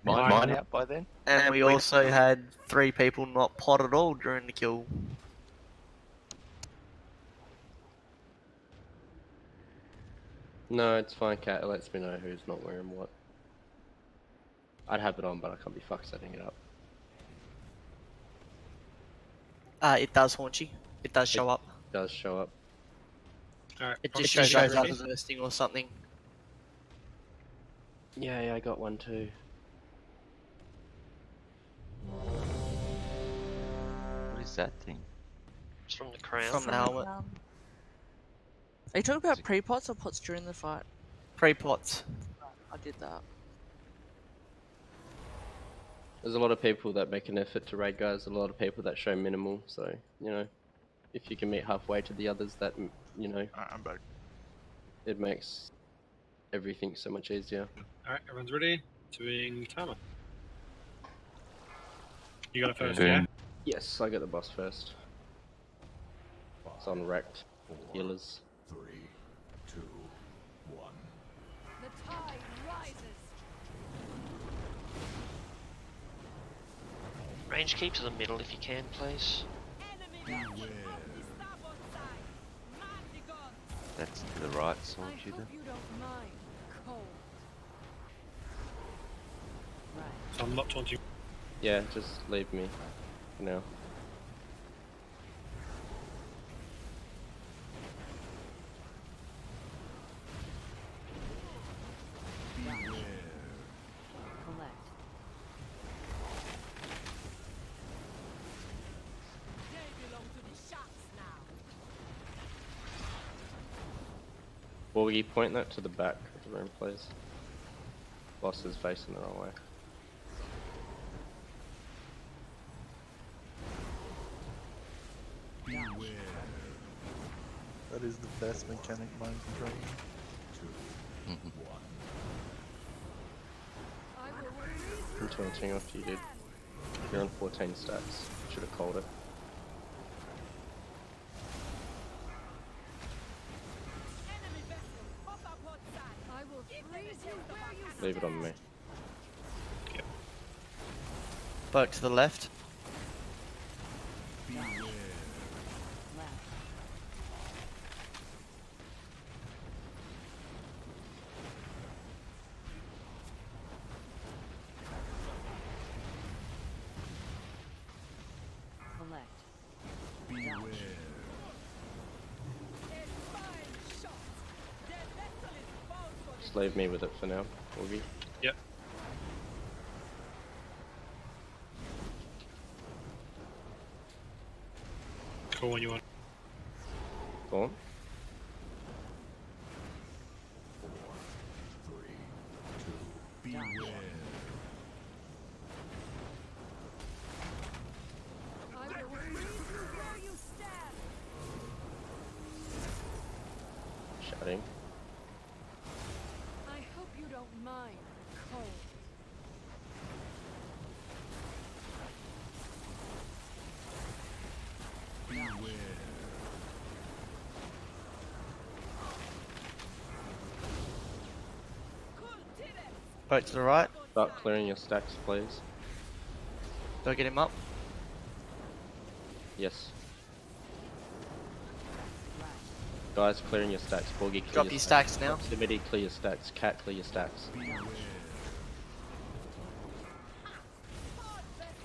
Mine out by then? And we also had 3 people not pot at all during the kill. No, it's fine, Cat. It lets me know who's not wearing what. I'd have it on, but I can't be fucked setting it up. It does haunt you. It does show up. It does show up. Alright, It just shows up as bursting or something. Yeah, I got one too. What is that thing? It's from the crown. From the helmet. Are you talking about pre-pots or pots during the fight? Pre-pots. I did that. There's a lot of people that make an effort to raid guys, a lot of people that show minimal, so, you know, if you can meet halfway to the others that, you know, I'm back. It makes everything so much easier. Alright, everyone's ready? Doing timer. You got it first, Boom. yeah? Yes, I got the boss first. It's on wrecked. Healers. 3, 2, 1. The tide rises. Range keep to the middle if you can, please. That's to the right, Sword I Shooter. hope you don't mind cold. So I'm not taunting. Yeah, just leave me for now. Will you point that to the back of the room, please? Boss is facing the wrong way. That is the best mechanic mind control. 2, 1. I'm taunting after you did. You're on 14 stacks. Should have called it. I will freeze you where you Leave it on me. Boat to the left. Just leave me with it for now, Augie. Yep. Cool when you want. Go on. 4, 3, I will freeze you where you stand. Shouting. I hope you don't mind the cold. Boat to the right. Start clearing your stacks, please. Do I get him up? Yes. Guys, clearing your stacks. Borgie, clear Drop your stacks now. Proximity, clear your stacks. Cat, clear your stacks.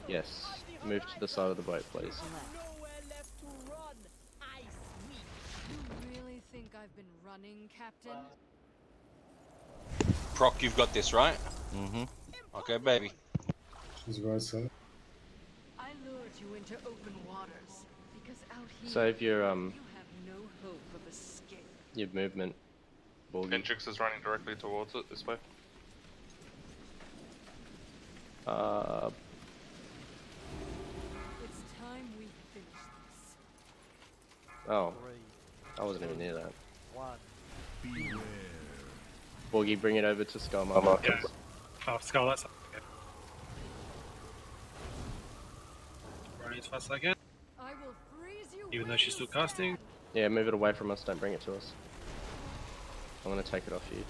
Yes. Move to the side of the boat, please. You really think I've been running, Captain? Proc, you've got this, right? Mm-hmm. Okay, baby. She's right side. I lured you into open waters because out here Save your you have no hope of escape. your movement, Borgie. Hendrix is running directly towards it this way. It's time we finish this. Oh. I wasn't even near that. 1. Borgie, bring it over to Skullmarker. Yeah. Oh, Skull, that's okay. Running as fast as I can. I will freeze you Even though where she's you still casting. Yeah, move it away from us, don't bring it to us. I'm gonna take it off you.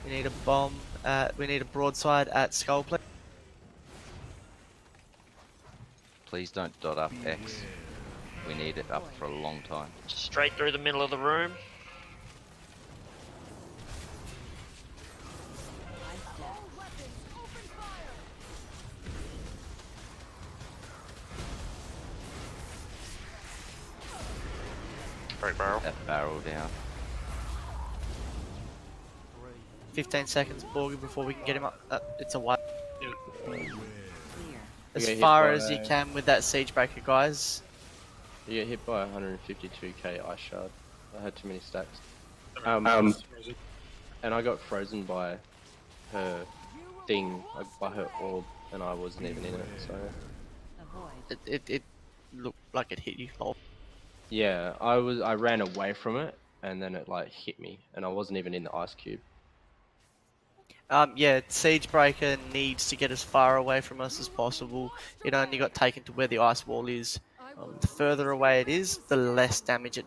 We need a bomb. We need a broadside at Skull, please. Please don't dot up X. We need it up for a long time. Straight through the middle of the room. Right barrel. That barrel down. 15 seconds, Borgie, before we can get him up. It's a white. As You get hit far by as you can with that siege breaker, guys. You get hit by 152k ice shard. I had too many stacks. And I got frozen by her thing, like by her orb, and I wasn't even in it. So It looked like it hit you. Oh. yeah, I ran away from it, and then it like hit me, and I wasn't even in the ice cube. Yeah, siege breaker needs to get as far away from us as possible. It only got taken to where the ice wall is. The further away it is, the less damage it.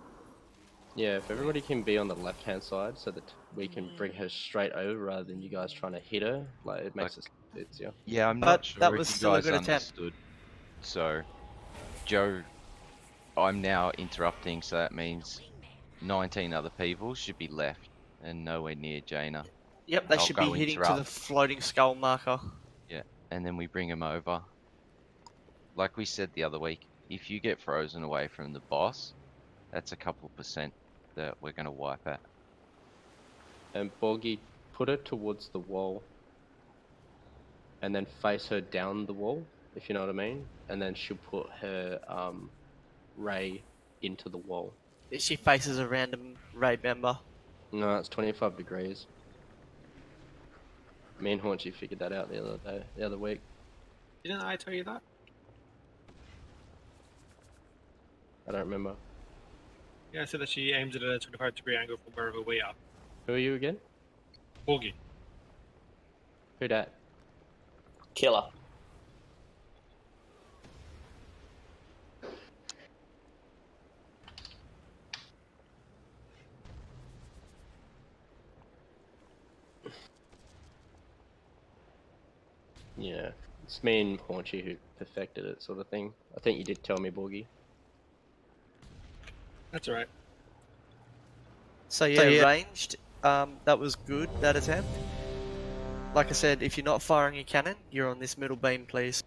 Yeah, if everybody can be on the left hand side so that we can bring her straight over rather than you guys trying to hit her, like it makes it easier. Yeah, I'm But not sure that if was you still a guys good attempt. understood. So, Joe, I'm now interrupting, so that means 19 other people should be left and nowhere near Jaina. Yep, they I'll should be go hitting to interrupt. the floating skull marker. Yeah, and then we bring them over. Like we said the other week, if you get frozen away from the boss, that's a couple % that we're going to wipe at. And Borgie, put her towards the wall, and then face her down the wall, if you know what I mean. And then she'll put her ray into the wall. She faces a random raid member. No, it's 25 degrees. Me and Haunchy figured that out the other week. Didn't I tell you that? I don't remember. Yeah, I said that she aims at a 25-degree angle from wherever we are. Who are you again? Borgie. Who dat? Killer. Yeah, it's me and Haunchy who perfected it, sort of thing. I think you did tell me, Borgie. That's alright. So yeah, ranged. That was good, that attempt. Like I said, if you're not firing your cannon, you're on this middle beam, please.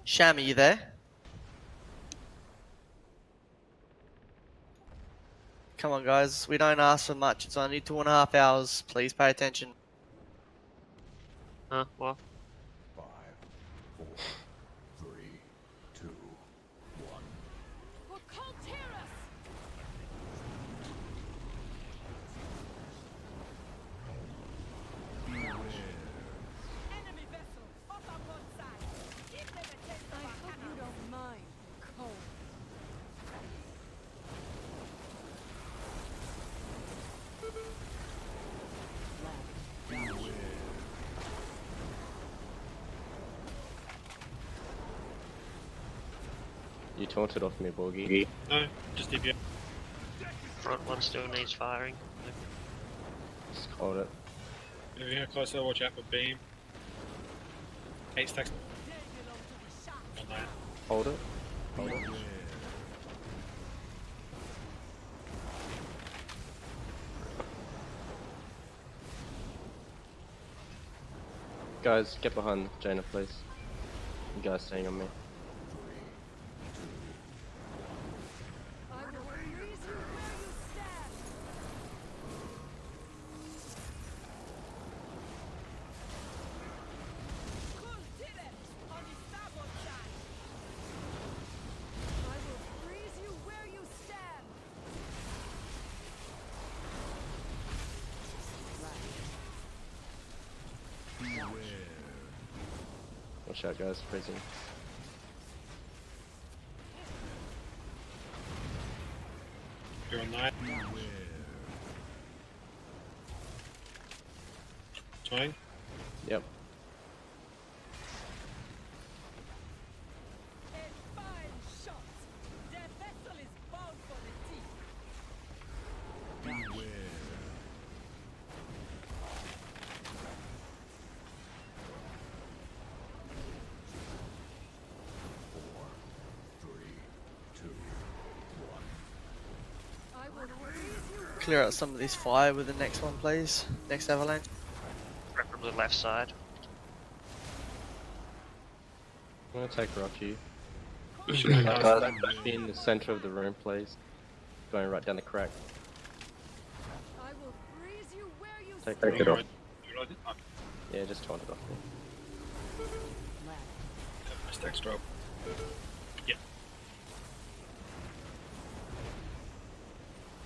Sham, are you there? Come on, guys. We don't ask for much. It's only 2.5 hours. Please pay attention. Huh? What? 5, 4, 3, 2, 1. For Colterus! Enemy vessel, up on side. Give them a taste of I our hope you cannons. don't mind, Cole. You taunted off me, Borgie. No, just DPS. Front one still needs firing. Just hold it. Moving here closer, watch out for beam. 8 stacks. On that. Hold it. Hold it. Guys, get behind Jaina, please. You guys staying on me. I will freeze you where you stand. On the starboard side. I will freeze you where you stand. Watch out, guys. Freezing. You're on 9. 20. Yep. A fine shot. Their vessel is bound for the deep. I will freeze you. Clear out some of this fire with the next one, please. Next avalanche. Preferably left side. I'm gonna take Rocky. Guys, Be in the center of the room, please. Going right down the crack. I will freeze you where you Take stand. it off. You ready? Yeah, just taunt it off me. My stacks drop. Yeah.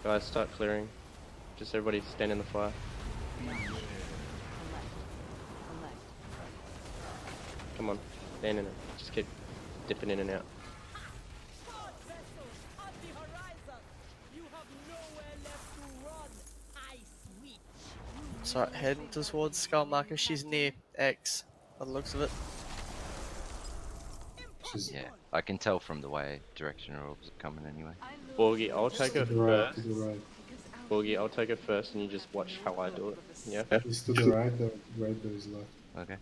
Guys, start clearing. Just everybody stand in the fire. Come on, stand in it. Just keep dipping in and out. Ford vessel on the horizon. You have nowhere left to run. I switch. So heading towards Skull Marker. She's near X. By the looks of it. Yeah, I can tell from the way direction orbs are coming anyway. Borgie, I'll take it To the right, first. to the right. Borgie, I'll take it first and you just watch how I do it. Yeah? It's to the right, the right there is left. Okay.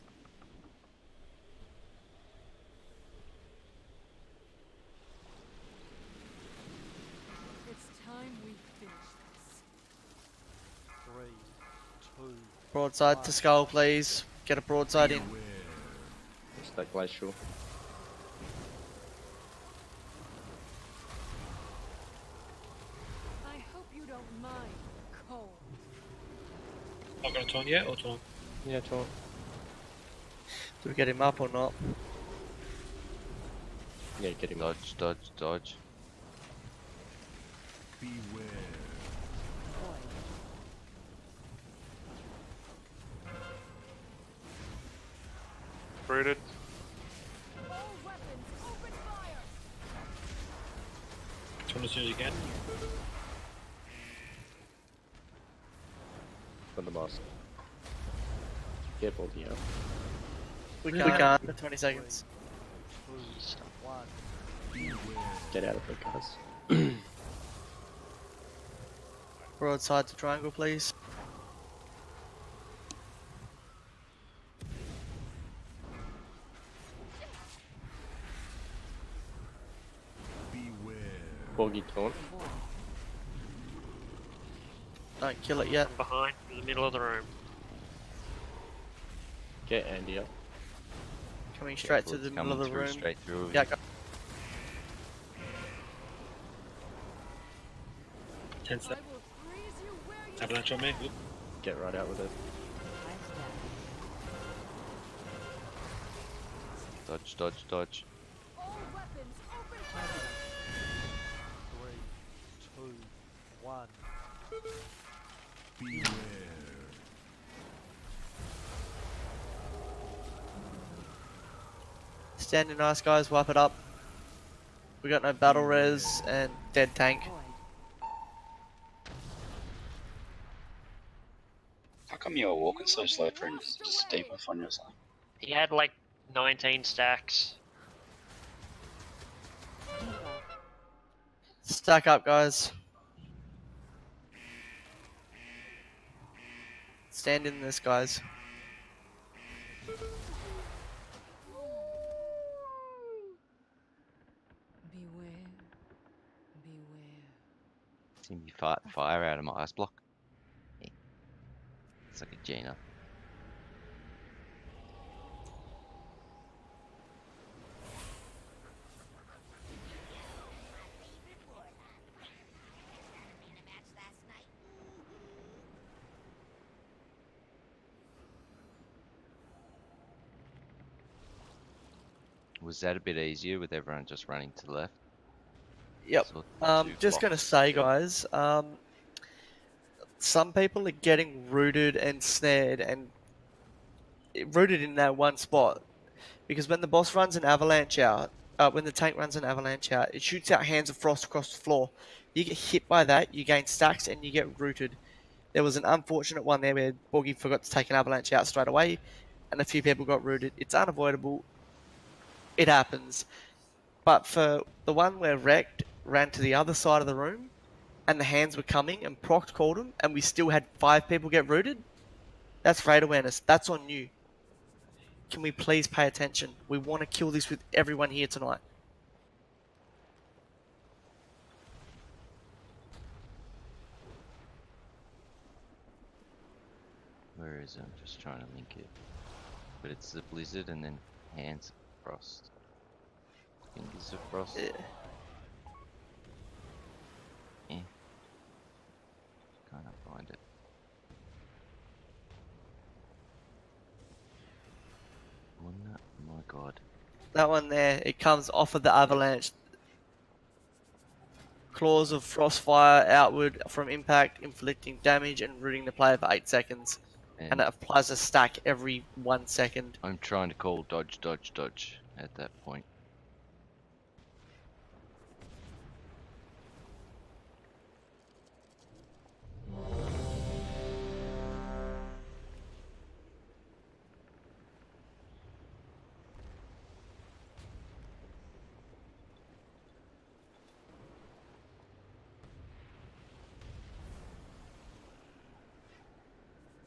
It's time we finish this. 3, 2. Broadside to Skull, please. Get a broadside in. It's that glacial. I hope you don't mind, Cole. Not gonna taunt yet or taunt? Yeah, taunt. Do we get him up or not? Yeah, get him. Dodge, dodge, dodge. Beware. Rooted. All weapons, open fire. Taunt as soon as you can. For the boss. Get Borgie up. We can't for 20 seconds. 2, 1. Get out of it, guys. Broadside to triangle, please. Beware. Borgie taunt. Don't kill it yet. From behind, in the middle of the room. Get Andy up. Coming straight to It's the middle of coming the room. Straight through. Yeah, go. 10 steps. Avalanche on me. Oop. Get right out with it. Dodge, dodge, dodge. 3, 2, 1. Beware. Standing nice, guys. Wipe it up. We got no battle res and dead tank. How come you're walking so slow, friend? Just a debuff on yourself. He had like 19 stacks. Stack up, guys. Stand in this, guys. Beware. Beware. See me fight fire out of my ice block. Yeah. It's like a Jaina. Was that a bit easier with everyone just running to the left? Yep. So Just gonna say, guys, some people are getting rooted and snared and rooted in that one spot because when the boss runs an avalanche out, when the tank runs an avalanche out, it shoots out hands of frost across the floor. You get hit by that, you gain stacks, and you get rooted. There was an unfortunate one there where Borgie forgot to take an avalanche out straight away, and a few people got rooted. It's unavoidable. It happens. But for the one where Wrecked ran to the other side of the room, and the hands were coming, and Proct called him, and we still had 5 people get rooted, that's raid awareness. That's on you. Can we please pay attention? We want to kill this with everyone here tonight. Where is it? I'm just trying to link it. But it's the blizzard and then hands of frost. Fingers of frost. Yeah. Yeah. Can't find it. Oh my god. That one there, it comes off of the avalanche. Claws of frostfire outward from impact, inflicting damage and rooting the player for 8 seconds. And it applies a stack every 1 second. I'm trying to call dodge, dodge, dodge at that point.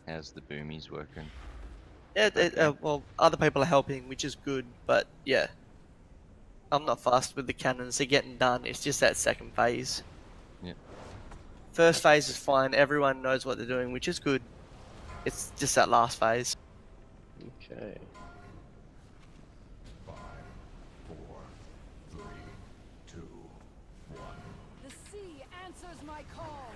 How's the boomies working? Yeah, well, other people are helping, which is good, but yeah. I'm not fast with the cannons, they're getting done, it's just that second phase. Yeah. First phase is fine, everyone knows what they're doing, which is good. It's just that last phase. Okay. 5, 4, 3, 2, 1. The sea answers my call.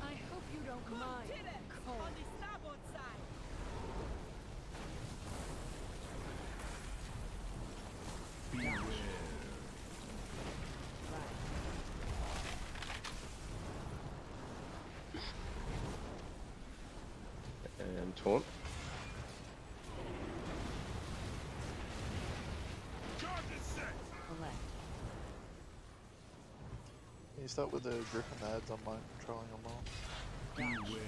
I hope you don't mind. Cold. On the starboard side. Beware. And taunt. Is that with the Griffin ads on mine controlling them all? Beware.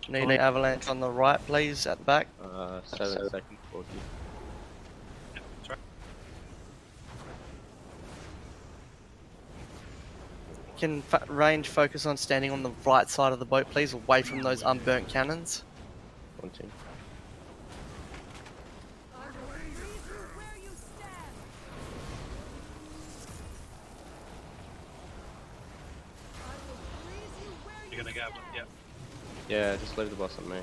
Need an avalanche on the right, please, at the back. 7 seconds for you. That's right. Can range focus on standing on the right side of the boat, please, away from those unburnt cannons. 1 team. You're gonna go, yeah. Yeah, just leave the boss on me.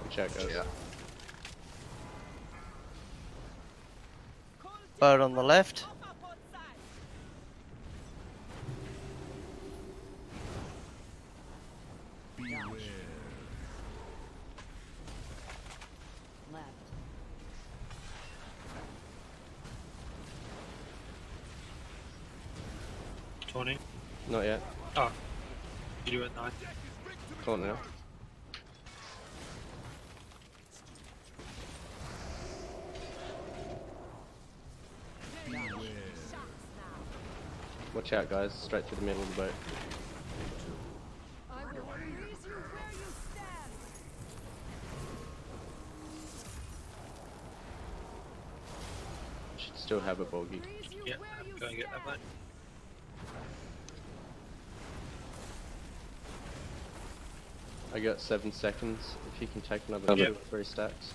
Watch out, guys. Bird on the left. Left. Tony. Not yet. Oh, you do it 9. Come on now. Watch out, guys. Straight through the middle of the boat. I will freeze you where you stand. Should still have a bogey. Yeah, go and get that one. I got 7 seconds. If you can take another 2 or 3 stacks.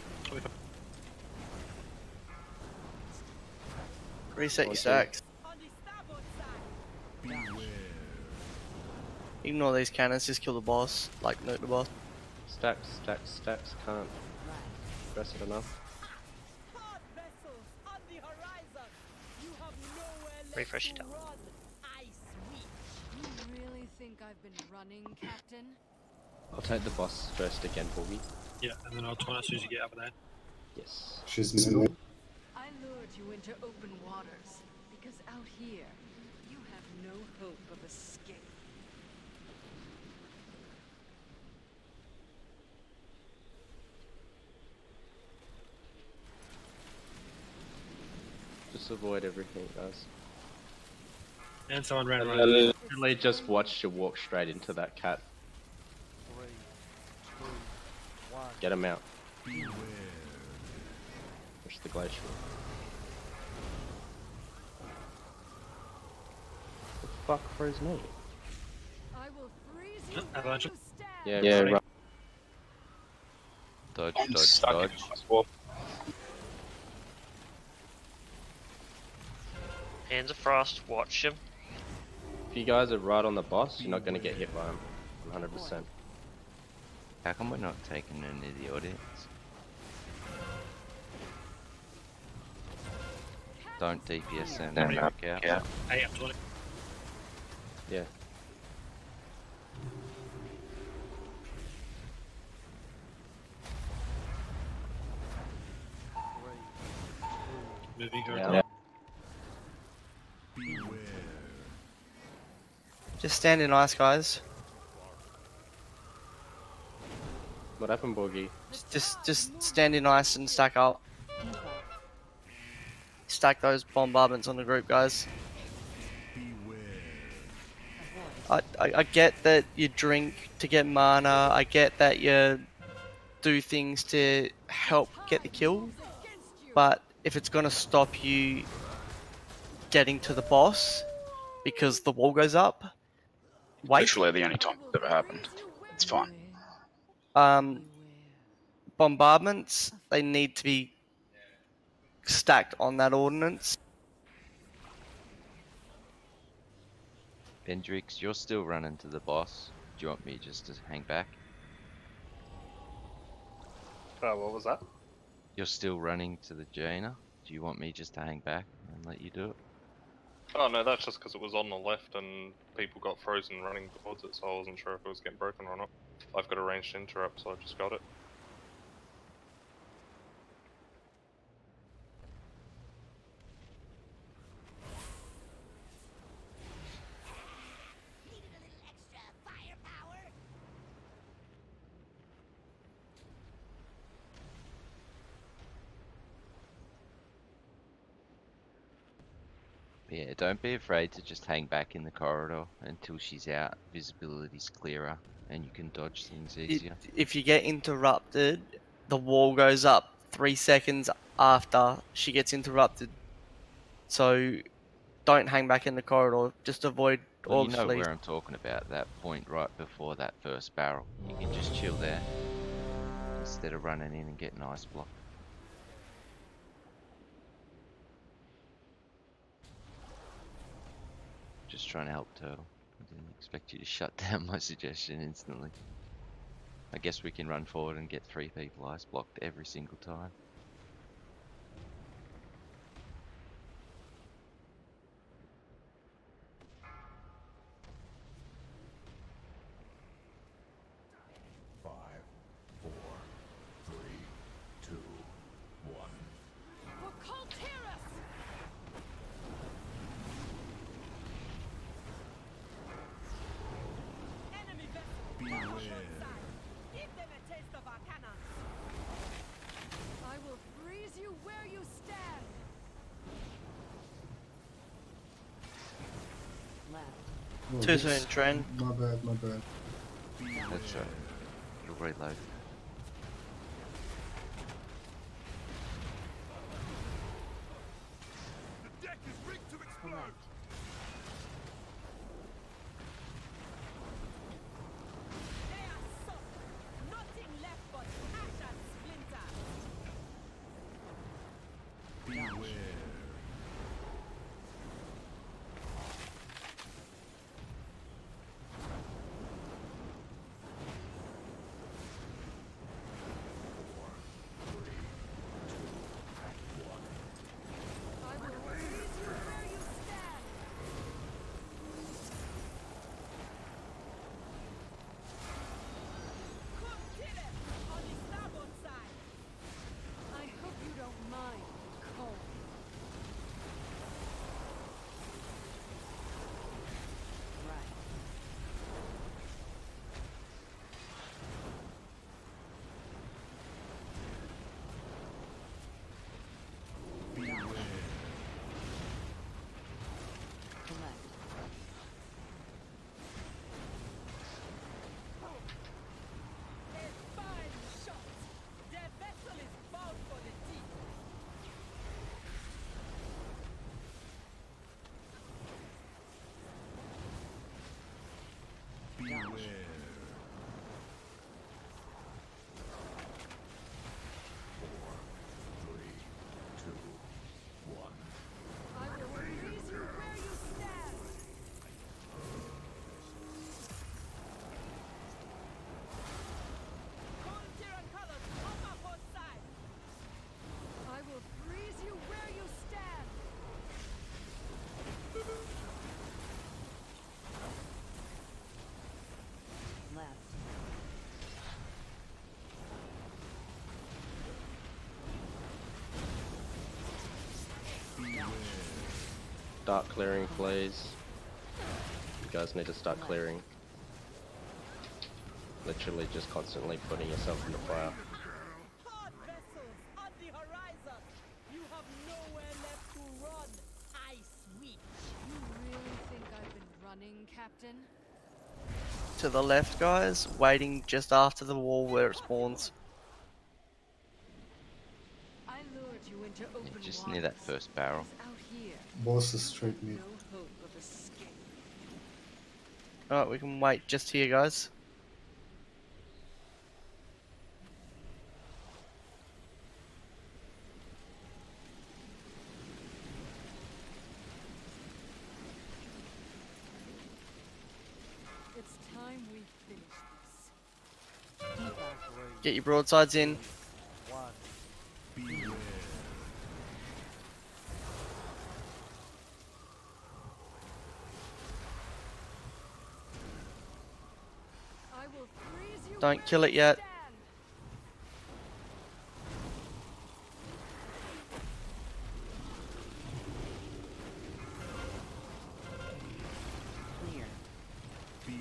Reset your stacks. Ignore these cannons, just kill the boss. Like, nuke the boss. Stacks, stacks, stacks. Can't press it enough. Refresh it up. You really think I've been running, Captain? I'll take the boss first again, Bogey. Yeah, and then I'll turn as soon as you get up there. Yes. She's middle. I lured you into open waters because out here you have no hope of escape. Just avoid everything, guys. And someone ran around. Literally just watched you walk straight into that cat. 3, 2, 1. Get him out. Push the glacier. The fuck froze me? I will freeze you Avalanche. Yeah, right. Dodge, I'm dodge, stuck in dodge. the swamp. Hands of Frost, watch him. If you guys are right on the boss, you're not going to get hit by him. 100%. How come we're not taking any of the audience? Don't DPS and No, knock no, out. yeah. Hey, up 20. Yeah. Moving her. Yeah. Just stand in ice, guys. What happened, Bogey? Just stand in ice and stack up. Stack those bombardments on the group, guys. I get that you drink to get mana. I get that you do things to help get the kill. But if it's gonna stop you getting to the boss because the wall goes up, wait. Literally the only time it's ever happened. It's fine. Bombardments, they need to be stacked on that ordnance. Bendrix, you're still running to the boss. Do you want me just to hang back? What was that? You're still running to the Jaina. Do you want me just to hang back and let you do it? Oh no, that's just because it was on the left and people got frozen running towards it, so I wasn't sure if it was getting broken or not. I've got a ranged interrupt, so I just got it. Yeah, don't be afraid to just hang back in the corridor until she's out. Visibility's clearer and you can dodge things easier. If you get interrupted, the wall goes up 3 seconds after she gets interrupted. So don't hang back in the corridor. Just avoid Well, all you the know fleas. where I'm talking about, that point right before that first barrel. You can just chill there instead of running in and getting ice blocked. just trying to help Turtle. I didn't expect you to shut down my suggestion instantly. I guess we can run forward and get 3 people ice blocked every single time. Five, four, three, two, one. Enemy vessel. Beware. Give them a taste of our cannons. I will freeze you where you stand. Oh, Too this- soon, Tren. My bad, my bad. That's right. It'll reload. The deck is rigged to explode. They are sunk. Nothing left but ash and splinters. Beware. I will freeze you where you stand. Come kill them on the starboard side. I hope you don't mind, Cole. A fine shot. Their vessel is bound for the deep. Beware. Four, three, two, one. I will freeze you where you stand. Cold Tyran colors on our both sides. I will freeze you where you stand. Start clearing, please. You guys need to start clearing. Literally just constantly putting yourself in the fire. Hard vessels on the horizon. You have nowhere left to run. I sweep. You really think I've been running, Captain? To the left, guys, waiting just after the wall where it spawns. I lured you into open Just waters. near that first barrel. Out here, Boss is straight mid. no hope of escape. Alright, we can wait just here, guys. It's time we finish this. Get your broadsides in. Beware. I will freeze you Don't where kill it you yet. stand. Beware.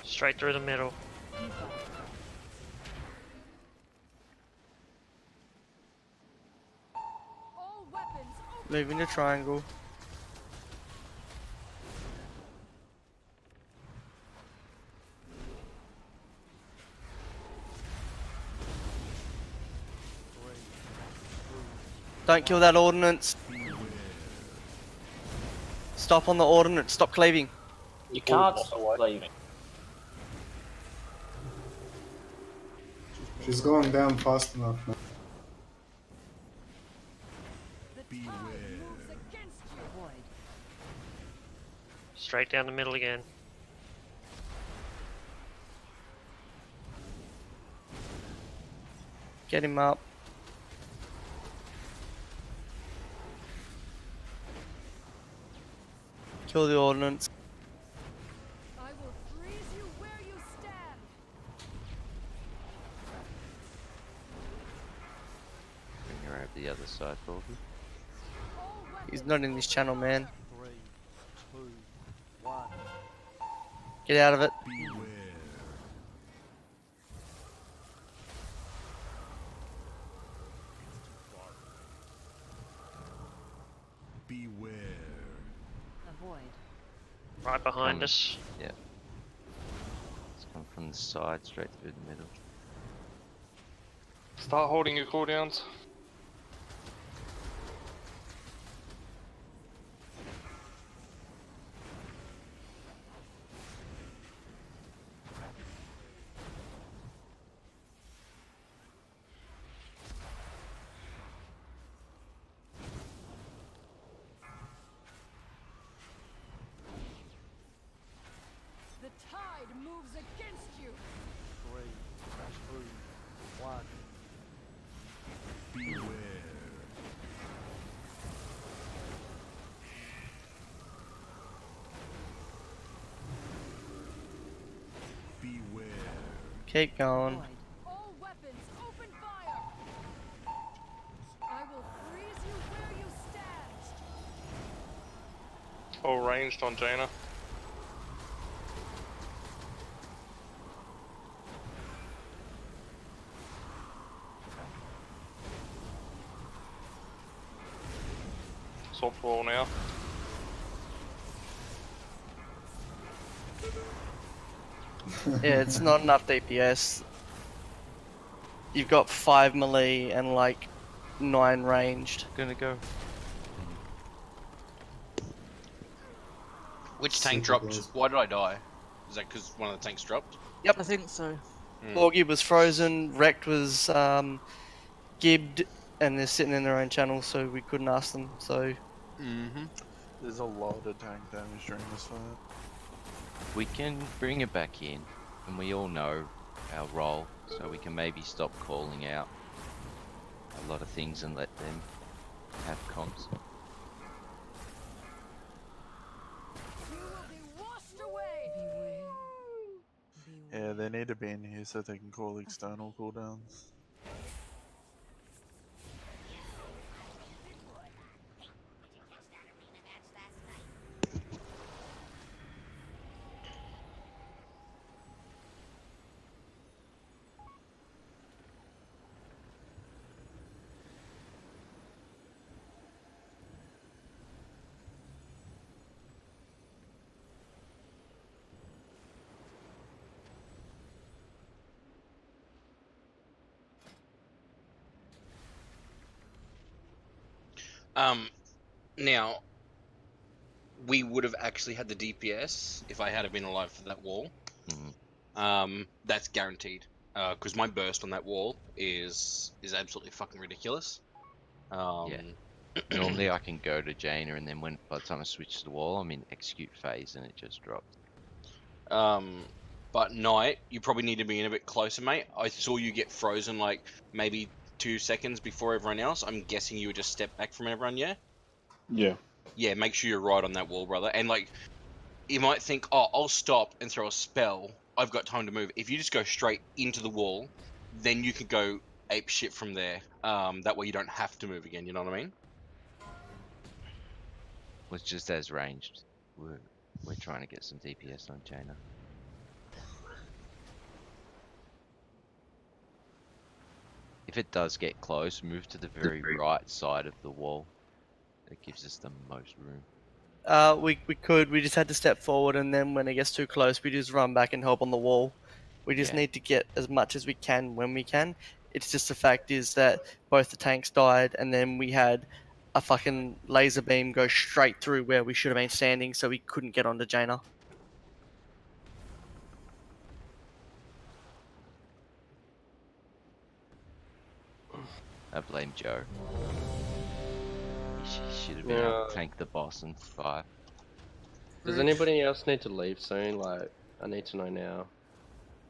Straight through the middle. All weapons open. Moving to triangle. Don't kill that ordnance. Stop on the ordnance. Stop cleaving. You can't stop leaving. She's going down fast enough now. The tide moves against you. Avoid. Straight down the middle again. Get him up. Kill the ordnance. I will freeze you where you stand. Bring her over the other side, Borgie. He's not in this channel, man. 3, 2, 1. Get out of it. Beware. Beware. Avoid. Right behind us. Yeah. It's come from the side, straight through the middle. Start holding your cooldowns. The tide moves against you. 3, 2, 1. Beware. Beware. Keep going. All weapons, open fire. I will freeze you where you stand. All ranged on Jaina. Soft wall now. Yeah, it's not enough DPS. You've got 5 melee and like 9 ranged. Gonna go. Which tank dropped? Why did I die? Is that because one of the tanks dropped? Yep. I think so. Borgie was frozen, Wrecked was gibbed, and they're sitting in their own channel, so we couldn't ask them. So There's a lot of tank damage during this fight. We can bring it back in, and we all know our role, so we can maybe stop calling out a lot of things and let them have comms. You will be washed away. Yeah, they need to be in here so they can call external cooldowns. Now, we would have actually had the DPS if I had been alive for that wall. That's guaranteed. Because my burst on that wall is absolutely fucking ridiculous. Yeah. Normally I can go to Jaina, and then by the time I switch to the wall, I'm in execute phase, and it just dropped. But Knight, you probably need to be in a bit closer, mate. I saw you get frozen like maybe 2 seconds before everyone else. I'm guessing you would just step back from everyone, yeah? Yeah. Yeah, make sure you're right on that wall, brother. And like, you might think, oh, I'll stop and throw a spell. I've got time to move. If you just go straight into the wall, then you can go ape shit from there. That way you don't have to move again, you know what I mean? Was just as ranged. We're trying to get some DPS on Jaina. If it does get close, move to the very right side of the wall. It gives us the most room. we could. We just had to step forward, and then when it gets too close, we just run back and help on the wall. We just need to get as much as we can when we can. It's just the fact is that both the tanks died, and then we had a fucking laser beam go straight through where we should have been standing, so we couldn't get onto Jaina. I blame Joe. He should have been able to tank the boss and survive. Does anybody else need to leave soon? Like, I need to know now.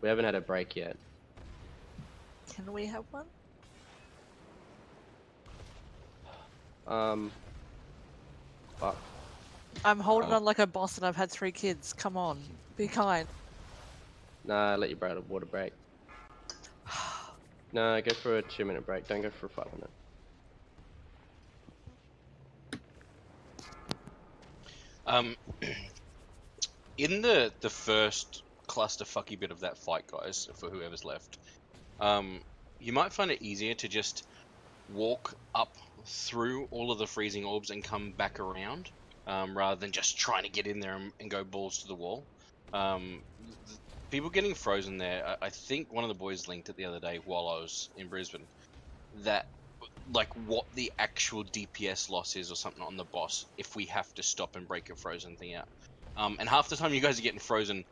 We haven't had a break yet. Can we have one? Fuck. I'm holding on like a boss and I've had 3 kids. Come on, be kind. Nah, let your water break. No, go for a 2-minute break. Don't go for a 5-minute. In the first clusterfucky bit of that fight, guys, for whoever's left, you might find it easier to just walk up through all of the freezing orbs and come back around, rather than just trying to get in there and go balls to the wall. People getting frozen there, I think one of the boys linked it the other day while I was in Brisbane, that like what the actual DPS loss is or something on the boss if we have to stop and break a frozen thing out. And half the time you guys are getting frozen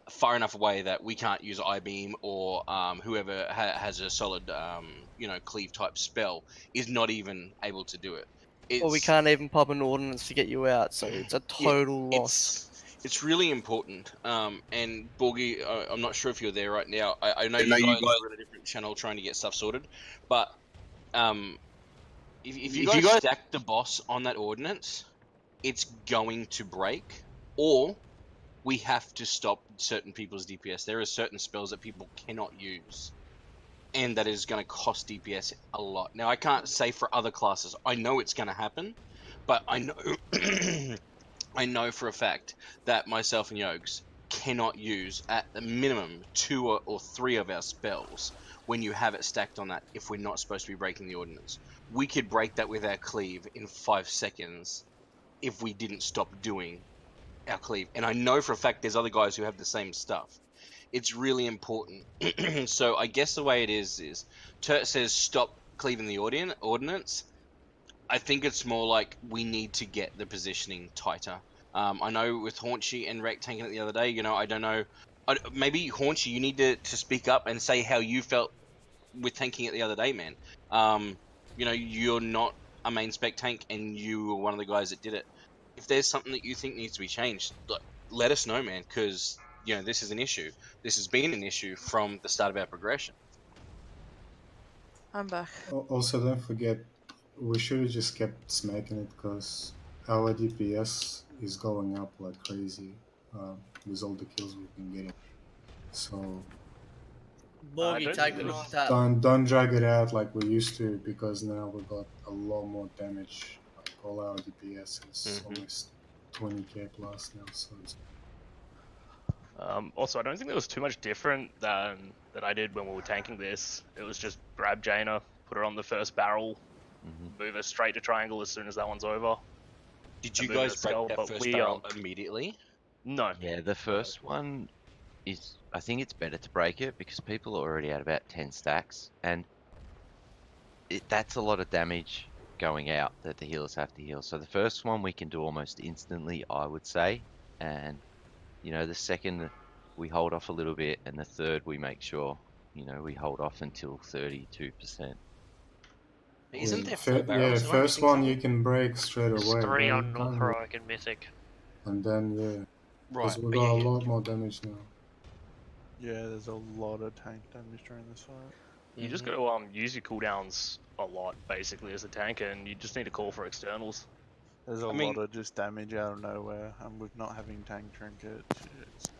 far enough away that we can't use I-beam, or whoever has a solid cleave type spell is not even able to do it. Or we can't even pop an ordnance to get you out, so it's a total loss. It's really important. And Borgie, I'm not sure if you're there right now. I know you guys are on a different channel trying to get stuff sorted, but if you guys stack the boss on that ordnance, it's going to break, or we have to stop certain people's DPS. There are certain spells that people cannot use, and that is going to cost DPS a lot. Now, I can't say for other classes. I know it's going to happen, but I know I know for a fact that myself and Yokes cannot use at the minimum 2 or 3 of our spells when you have it stacked on that if we're not supposed to be breaking the ordnance. We could break that with our cleave in 5 seconds if we didn't stop doing our cleave. And I know for a fact there's other guys who have the same stuff. It's really important. So I guess the way it is Turt says stop cleaving the ordnance. I think it's more like we need to get the positioning tighter. I know with Haunchy and Rek tanking it the other day, I don't know. Maybe Haunchy, you need to speak up and say how you felt with tanking it the other day, man. You're not a main spec tank and you were one of the guys that did it. If there's something that you think needs to be changed, let us know, man, because this is an issue. This has been an issue from the start of our progression. I'm back. Also, don't forget, we should have just kept smacking it because our DPS is going up like crazy with all the kills we've been getting. So Borgie, take the north tap. don't drag it out like we used to, because now we got a lot more damage. Like all our DPS is almost 20k plus now. So it's... Also, I don't think there was too much different than that I did when we were tanking this. It was just grab Jaina, put her on the first barrel, move her straight to triangle as soon as that one's over. Did you guys break that first barrel immediately? No. Yeah, the first one is... I think it's better to break it because people are already at about 10 stacks, and that's a lot of damage going out that the healers have to heal. So the first one we can do almost instantly, I would say, and the second we hold off a little bit, and the third we make sure we hold off until 32%. Isn't there 4 barrels? Yeah, first one you can break straight There's away. 3 on North Heroic and Mythic. And then Right, because we got a lot more damage now. Yeah, there's a lot of tank damage during this fight. You just got to use your cooldowns a lot, basically, as a tank, and you just need to call for externals. There's a lot of just damage out of nowhere, and with not having tank trinkets.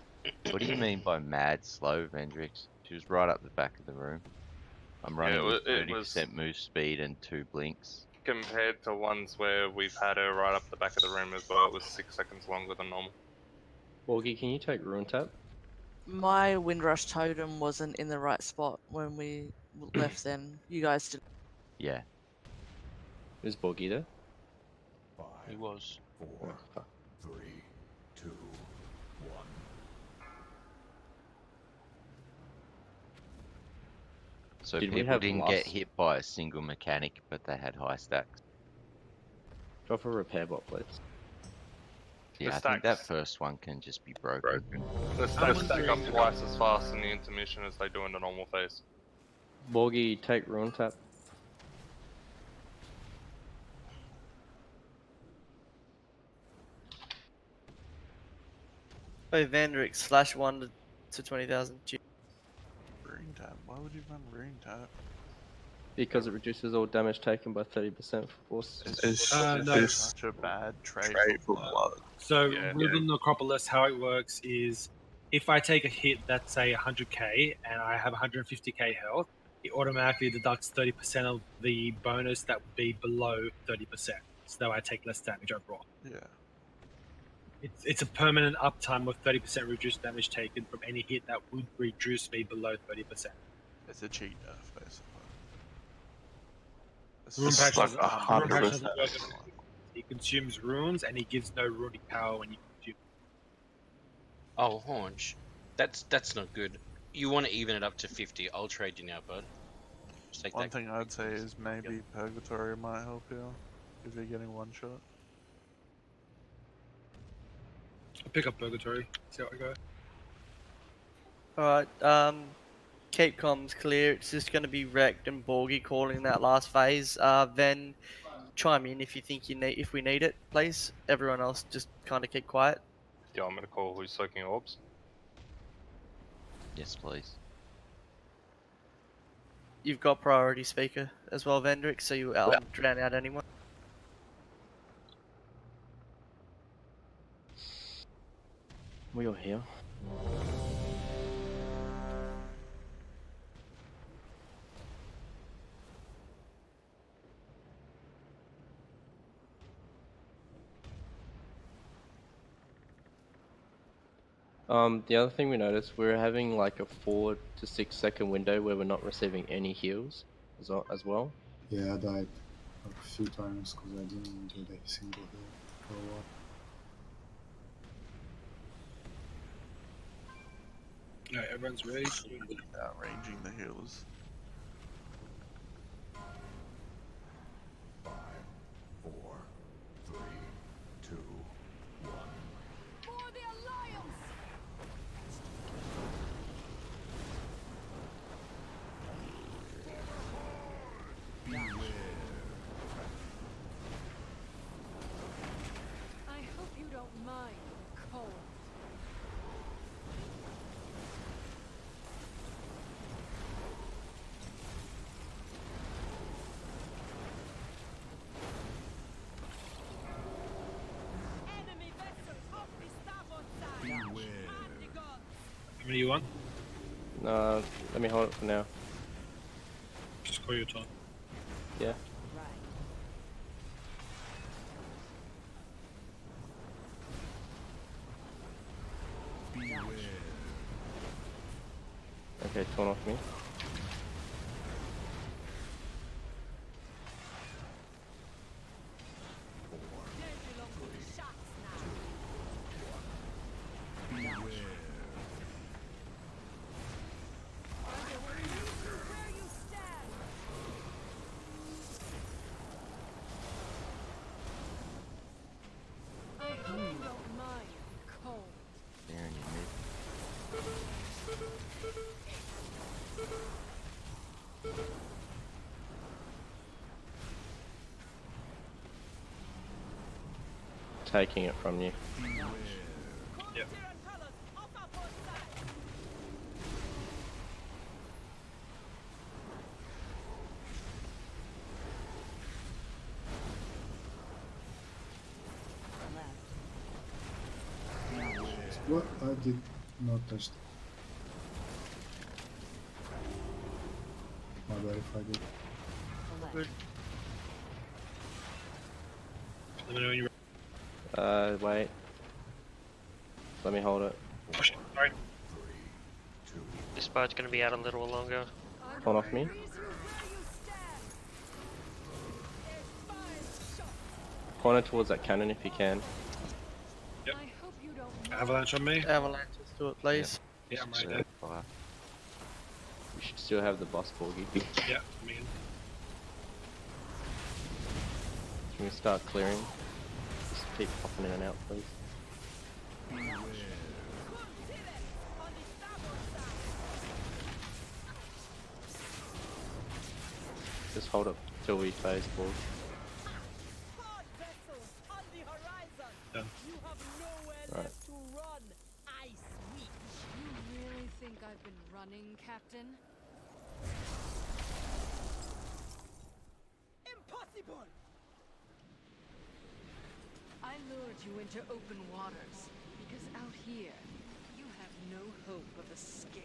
What do you mean by mad slow, Vendrix? She was right up the back of the room. I'm running with 30% move speed and 2 blinks. Compared to ones where we've had her right up the back of the room as well, it was 6 seconds longer than normal. Borgie, can you take Ruin Tap? My Windrush totem wasn't in the right spot when we left then. You guys did. Yeah. Is Borgie there? He was. 4, 3, 2, 1. So Did we people have didn't loss? get hit by a single mechanic, but they had high stacks. Drop a repair bot, please. Yeah, I think that first one can just be broken. The stacks stack up twice as fast in the intermission as they do in the normal phase. Borgie, take Ruin Tap. Oh, Vandrick slash 1 to 20,000. Rune tap. Why would you run rune tap? Because it reduces all damage taken by 30% for force. It's No. such a bad trait for blood. So Yeah. within the Acropolis, how it works is if I take a hit that's say 100k and I have 150k health, it automatically deducts 30% of the bonus that would be below 30%. So I take less damage overall. Yeah. It's a permanent uptime of 30% reduced damage taken from any hit that would reduce me below 30%. It's a cheat nerf, basically. Rune It's patch like doesn't- 100%. Rune patch doesn't work. He consumes runes and he gives no runic power when you consume. Oh, Haunch, that's not good. You want to even it up to 50. I'll trade you now, bud. Just take One that. thing I'd say is maybe Purgatory might help you if you're getting one shot. I'll pick up Purgatory, see how I go. Alright, keep comms clear. It's just going to be Wrecked and Borgie calling that last phase. Then chime in if you think if we need it, please. Everyone else just kind of keep quiet. Yeah, I'm gonna call who's soaking orbs. Yes, please. You've got priority speaker as well, Vendrick, so you drown out anyone. We are here. The other thing we noticed, we're having like a 4 to 6 second window where we're not receiving any heals as well. Yeah, I died a few times because I didn't get a single heal for a while. Alright, everyone's ready. Outranging the healers. 5, 4, 3, 2, 1. For the Alliance! I hope you don't mind the cold. Enemy vessels off the starboard side! On the guns! How many you want? No, let me hold it for now. Just call your time. Yeah. Okay, turn off me. I hope you don't mind the cold. There in your mid. Taking it from you. Yep. What? I did not touch that. My bad if I did. Good. Let me know when you're Wait. Let me hold it. ready. Sorry. This boat's gonna be out a little longer. Turn off me. Point it towards that cannon if you can. Yep. Avalanche on me. Avalanche, let's do it, please. Yeah, I'm right there. Fire. We should still have the boss Borgie. Yeah, I'm in. Can we start clearing? Just keep popping in and out, please. Just hold it till we phase forward. Pod vessels on the horizon! Done. You have nowhere Right. left to run! I think I've been running, Captain? Impossible! I lured you into open waters, because out here, you have no hope of escape.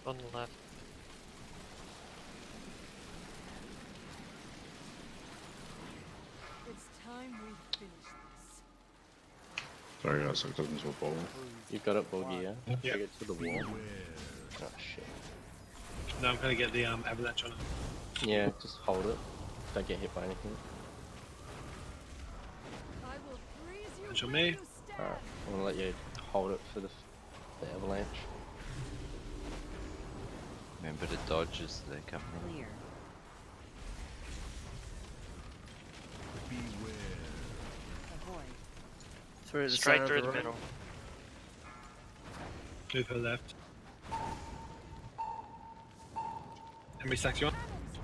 On the left. It's time we finish this. Sorry guys, it doesn't a ball. You've got it, Boggy, yeah? Yeah. Take it to the wall. Oh shit. No, I'm gonna get the avalanche on it. Yeah, just hold it. Don't get hit by anything. I will freeze you Avalanche on where me. you stand. Alright, I'm gonna let you hold it for the avalanche. Remember to dodge as they come in. Clear. Avoid. Through the Straight center through of the room. middle. Move her left. How many stacks you on?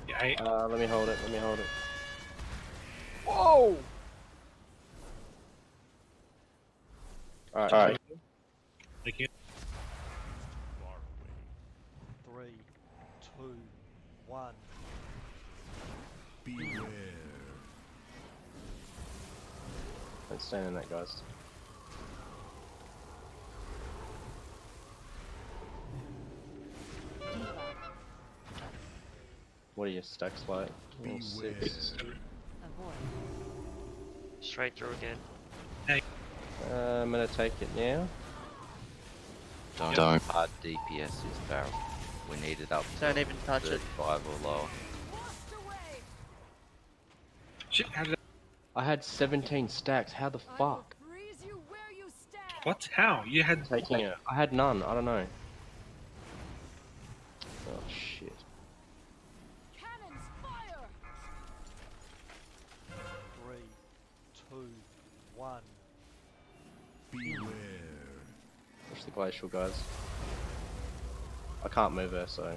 Yeah, 8. Let me hold it, let me hold it. Whoa! Alright, Thank you. 3, 2, 1. don't stand in that, guys. What are your stacks like? Oh, 6. Avoid. Straight through again. I'm gonna take it now. Don't. Hard DPS is barrel. We need it up to Don't even touch it. 35 or lower. Shit, how did I had 17 stacks, how the fuck? Freeze you where you stand. What? How? You had Taking it. I had none, I don't know. Oh shit. Cannons fire. 3, 2, 1. Push the glacial, guys. I can't move her, so.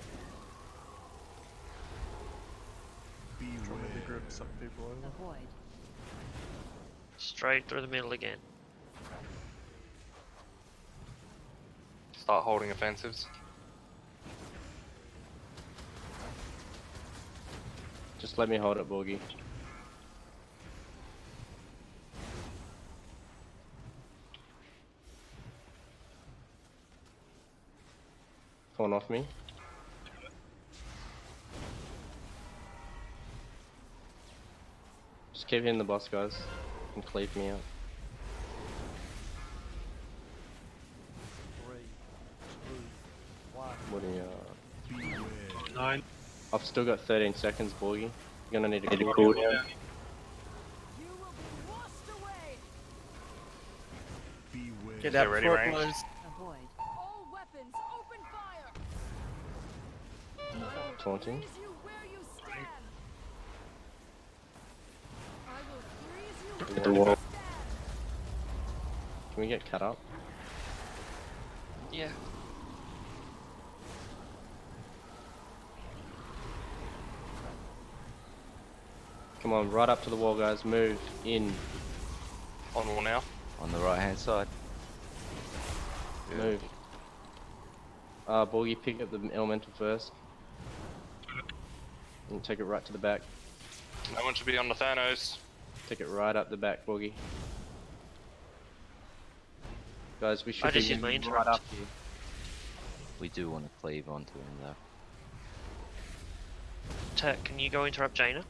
Do you want me to grab some people over? Avoid. Straight through the middle again. Start holding offensives. Just let me hold it, Borgie. Falling off me. Just keep hitting the boss, guys. And cleave me out. 3, 2, 1. What are you? 9. I've still got 13 seconds, Borgie. You're gonna need a cooldown. You will be washed away. Get They're out ready, before it range. blows. Avoid. All weapons open fire. Taunting. Freeze you where you stand. I will freeze you The where wall. you stand. Can we get cut up? Yeah. Come on, right up to the wall, guys. Move in. On wall now. On the right hand side. Move. Borgie, pick up the elemental first. And take it right to the back. No one should be on the Thanos. Take it right up the back, Borgie. Guys, we should I just be used my right interrupt. up here. We do want to cleave onto him though. Tech, can you go interrupt Jaina?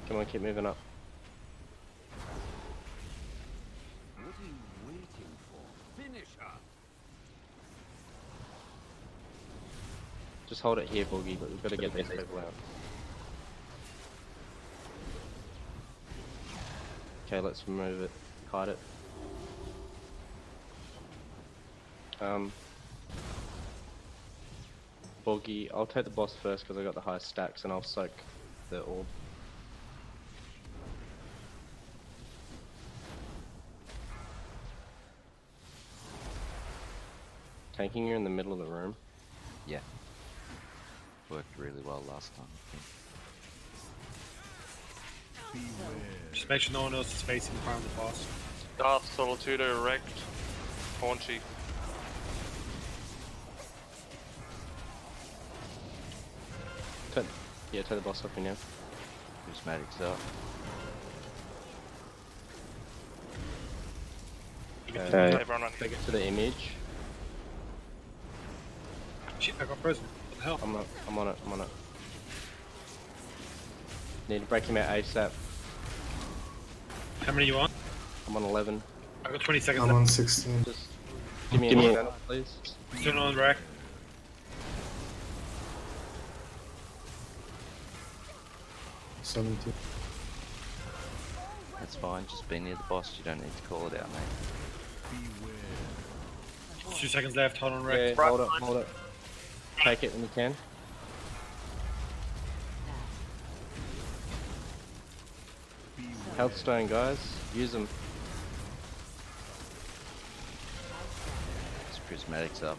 Come on, keep moving up. What are you waiting for? Finish her. Just hold it here, Boogie, but we've got to get these people out. Okay, let's remove it. Hide it. Boogie, I'll take the boss first because I got the highest stacks and I'll soak the orb. Tanking you in the middle of the room. Yeah. Worked really well last time, I think. Just make sure no one else is facing in front of the boss. Darth Solitudo wrecked. Paunchy. Turn the boss off me now. Prismatics up. Okay, Everyone run. take it to the image. Shit, I got frozen. What the hell? I'm on it. Need to break him out ASAP. How many are you on? I'm on 11. I got 20 seconds I'm left. on 16. Just give me a channel, please. Turn on rack. That's fine, just be near the boss, you don't need to call it out, mate. 2 seconds left, hold on rack. Yeah, hold it. Take it when you can. Health stone, guys. Use them. It's prismatics up.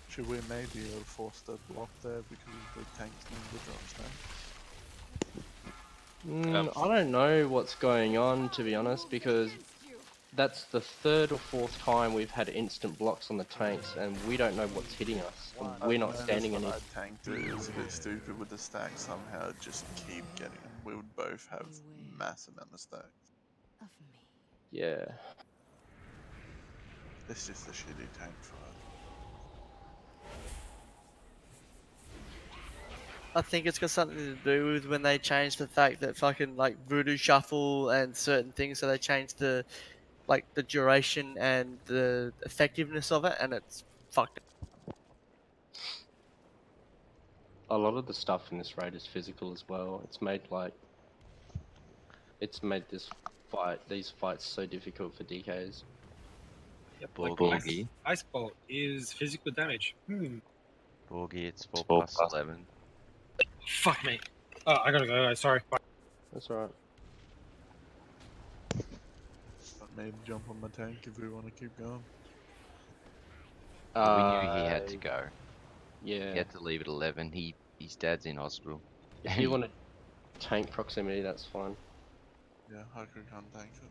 Should we maybe have forced that block there because the tanks need the drop stone? I don't know what's going on, to be honest, because that's the 3rd or 4th time we've had instant blocks on the tanks, and we don't know what's hitting us. And we're not standing in it. That tank is a bit stupid with the stacks. Somehow just keep getting them. We would both have massive amount of stacks. Yeah. It's just a shitty tank for us. I think it's got something to do with when they changed the fact that fucking like Voodoo Shuffle and certain things, so they changed the the duration and the effectiveness of it, and it's fucked. A lot of the stuff in this raid is physical as well. It's made these fights so difficult for DKs. Yep, Borgie. Ice Bolt is physical damage. Borgie, it's 4+11. Fuck me. Oh, I gotta go, sorry. Bye. That's alright. Maybe jump on my tank if we want to keep going. We knew he had to go. Yeah. He had to leave at 11. His dad's in hospital. If you want to tank proximity, that's fine. Yeah, I could come tank it.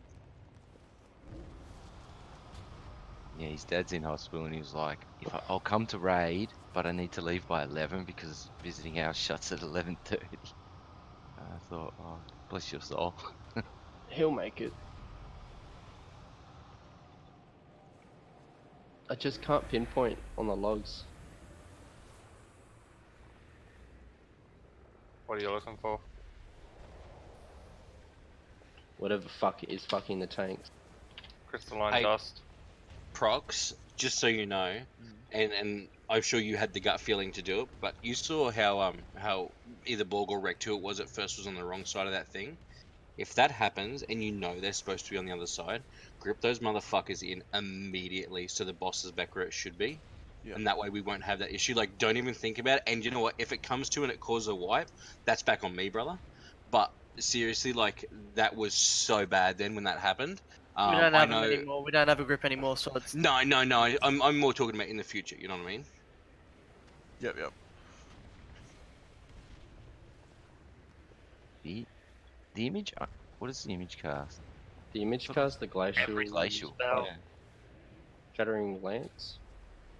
Yeah, his dad's in hospital, and he was like, I'll come to raid, but I need to leave by 11 because visiting hours shuts at 11:30. I thought, oh, bless your soul. He'll make it. I just can't pinpoint on the logs. What are you looking for? Whatever fuck it is fucking the tanks. Crystalline dust. Prox, just so you know, and I'm sure you had the gut feeling to do it, but you saw how either Borg or Rect, who it was at first, was on the wrong side of that thing. If that happens, and you know they're supposed to be on the other side, grip those motherfuckers in immediately so the boss is back where it should be. Yep. And that way we won't have that issue. Like, don't even think about it. And you know what? If it comes to and it causes a wipe, that's back on me, brother. But seriously, like, that was so bad then when that happened. We don't have them anymore. We don't have a grip anymore, so it's... No. I'm more talking about in the future. You know what I mean? Yep. The image. What is the image cast? The image cast, the glacial. Every glacial. Yeah. Shattering lance.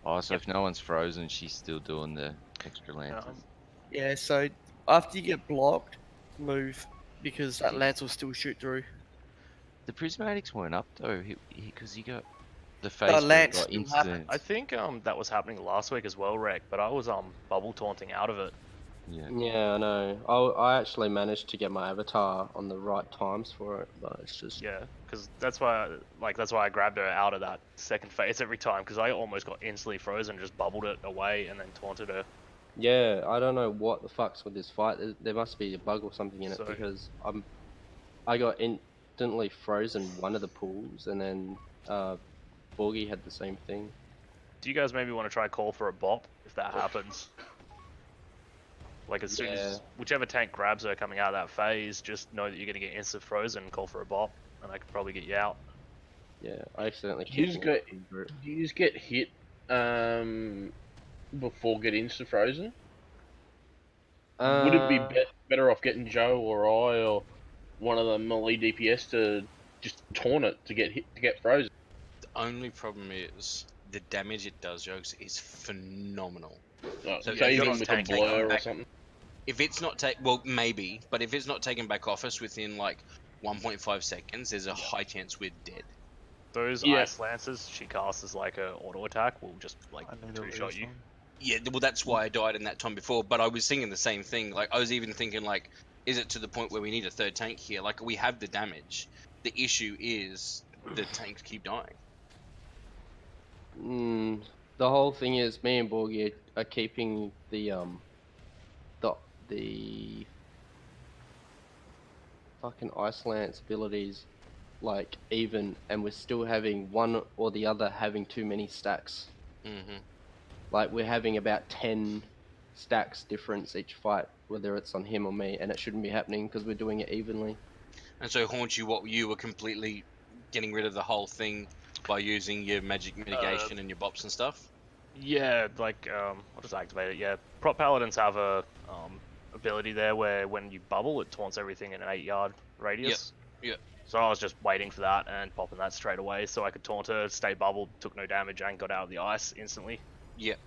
Oh, so if no one's frozen, she's still doing the extra lances. Yeah, so after you get blocked, move, because that lance will still shoot through. The prismatics weren't up though, because he got the The face lance got didn't instant. I think that was happening last week as well, Rek, but I was bubble taunting out of it. Yeah, I know. I actually managed to get my avatar on the right times for it, but it's just... Yeah, because that's why I grabbed her out of that second phase every time, because I almost got instantly frozen, just bubbled it away, and then taunted her. Yeah, I don't know what the fuck's with this fight. There must be a bug or something in it, because I got instantly frozen one of the pools, and then Borgie had the same thing. Do you guys maybe want to try call for a bop if that happens? Like as whichever tank grabs her coming out of that phase, just know that you're going to get instant frozen and call for a bop. and I could probably get you out. Yeah, I accidentally Do you kicked just him. get, do you just get hit before getting insta frozen? Would it be better off getting Joe or I or one of the melee DPS to just taunt it to get hit to get frozen? The only problem is the damage it does, Jokes, is phenomenal. So if even it's with a taken blur or back- something. If it's not well, maybe, but if it's not taken back off us within like 1.5 seconds, there's a high chance we're dead. Those ice lances she casts as like a auto attack will just like two-shot you. Yeah, well, that's why I died in that time before. But I was thinking the same thing. Like, I was even thinking, like, is it to the point where we need a third tank here? Like, we have the damage. The issue is the tanks keep dying. The whole thing is, me and Borgie are keeping the fucking Ice Lance abilities like even, and we're still having one or the other having too many stacks. Mm-hmm. Like we're having about 10 stacks difference each fight, whether it's on him or me, and it shouldn't be happening because we're doing it evenly. And so, Haunt, you were completely getting rid of the whole thing by using your magic mitigation and your bops and stuff? Yeah, like, I'll just activate it, yeah. Prop Paladins have a ability there where when you bubble, it taunts everything in an 8-yard radius. Yep. So I was just waiting for that and popping that straight away so I could taunt her, stay bubbled, took no damage, and got out of the ice instantly. Yep.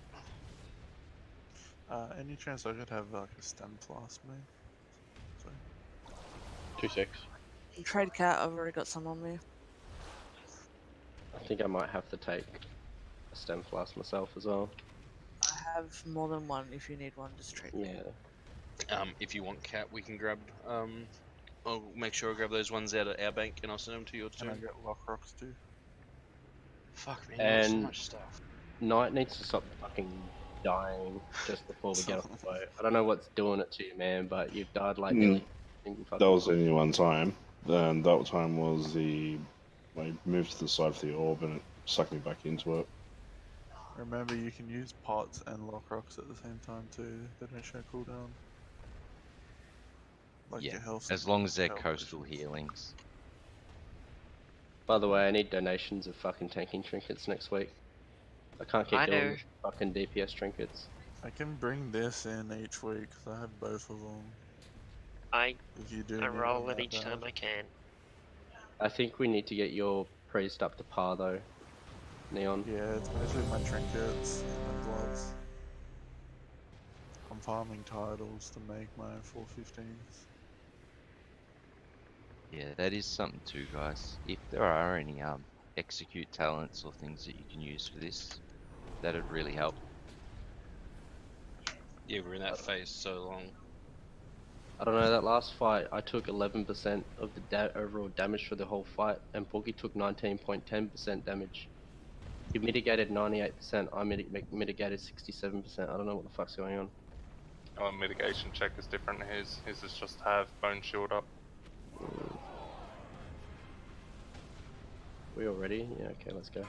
Any chance I could have like a stem flask, mate? Sorry. 2-6. Trade cat, I've already got some on me. I think I might have to take a stem flask myself as well. I have more than one. If you need one, just trade. Yeah. If you want cat, we can grab. I'll make sure I grab those ones out of our bank and I'll send them to you. Can I get lock rocks too? Fuck man, you got so And much stuff. Knight needs to stop fucking dying just before we get off the boat. I don't know what's doing it to you, man, but you've died like nearly. That was only one time. Then that time was I moved to the side of the orb and it sucked me back into it. Remember, you can use pots and lock rocks at the same time too. They don't show cooldown. Like Yeah, your health. as long as they're health coastal healings. By the way, I need donations of fucking tanking trinkets next week. I can't keep doing this fucking DPS trinkets. I can bring this in each week because I have both of them. I need roll them it that each time I can. I think we need to get your priest up to par though, Neon. Yeah, it's mostly my trinkets and my gloves. I'm farming titles to make my 415s. Yeah, that is something too, guys. If there are any execute talents or things that you can use for this, that'd really help. Yeah, we're in that phase so long. I don't know, that last fight I took 11% of the overall damage for the whole fight, and Boogie took 19.10% damage. He mitigated 98%, I mitigated 67%. I don't know what the fuck's going on. Our mitigation check is different to his. His is just have bone shield up. We all ready? Yeah, okay, let's go.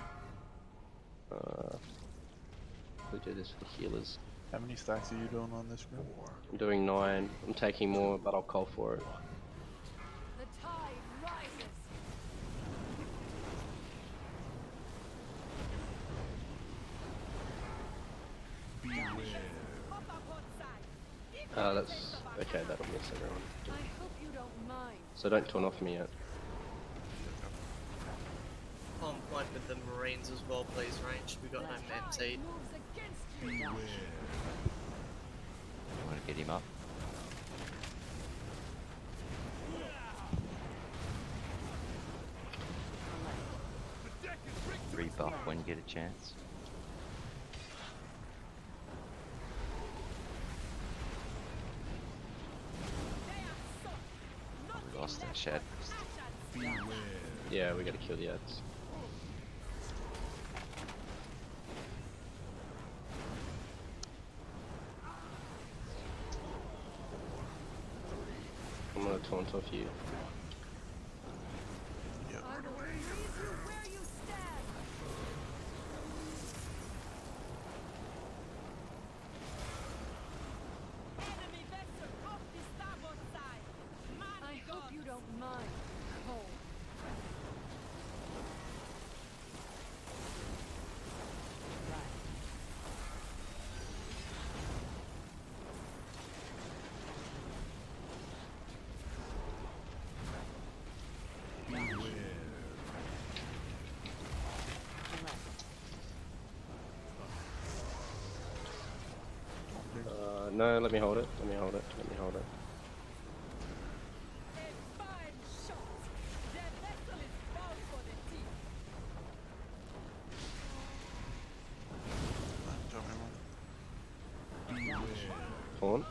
We do this for the healers. How many stacks are you doing on this group? I'm doing 9. I'm taking more, but I'll call for it. The tide rises. That's okay. That'll miss everyone. I hope you don't mind. So don't turn off me yet. On point with the Marines as well, please, range. We got no empty. You want to get him up? Rebuff when you get a chance. We lost that shed. Yeah, we gotta kill the ads. I'm gonna taunt off you. I hope you don't mind, Cole. No, let me hold it. Let me hold it. Let me hold it. Pawn.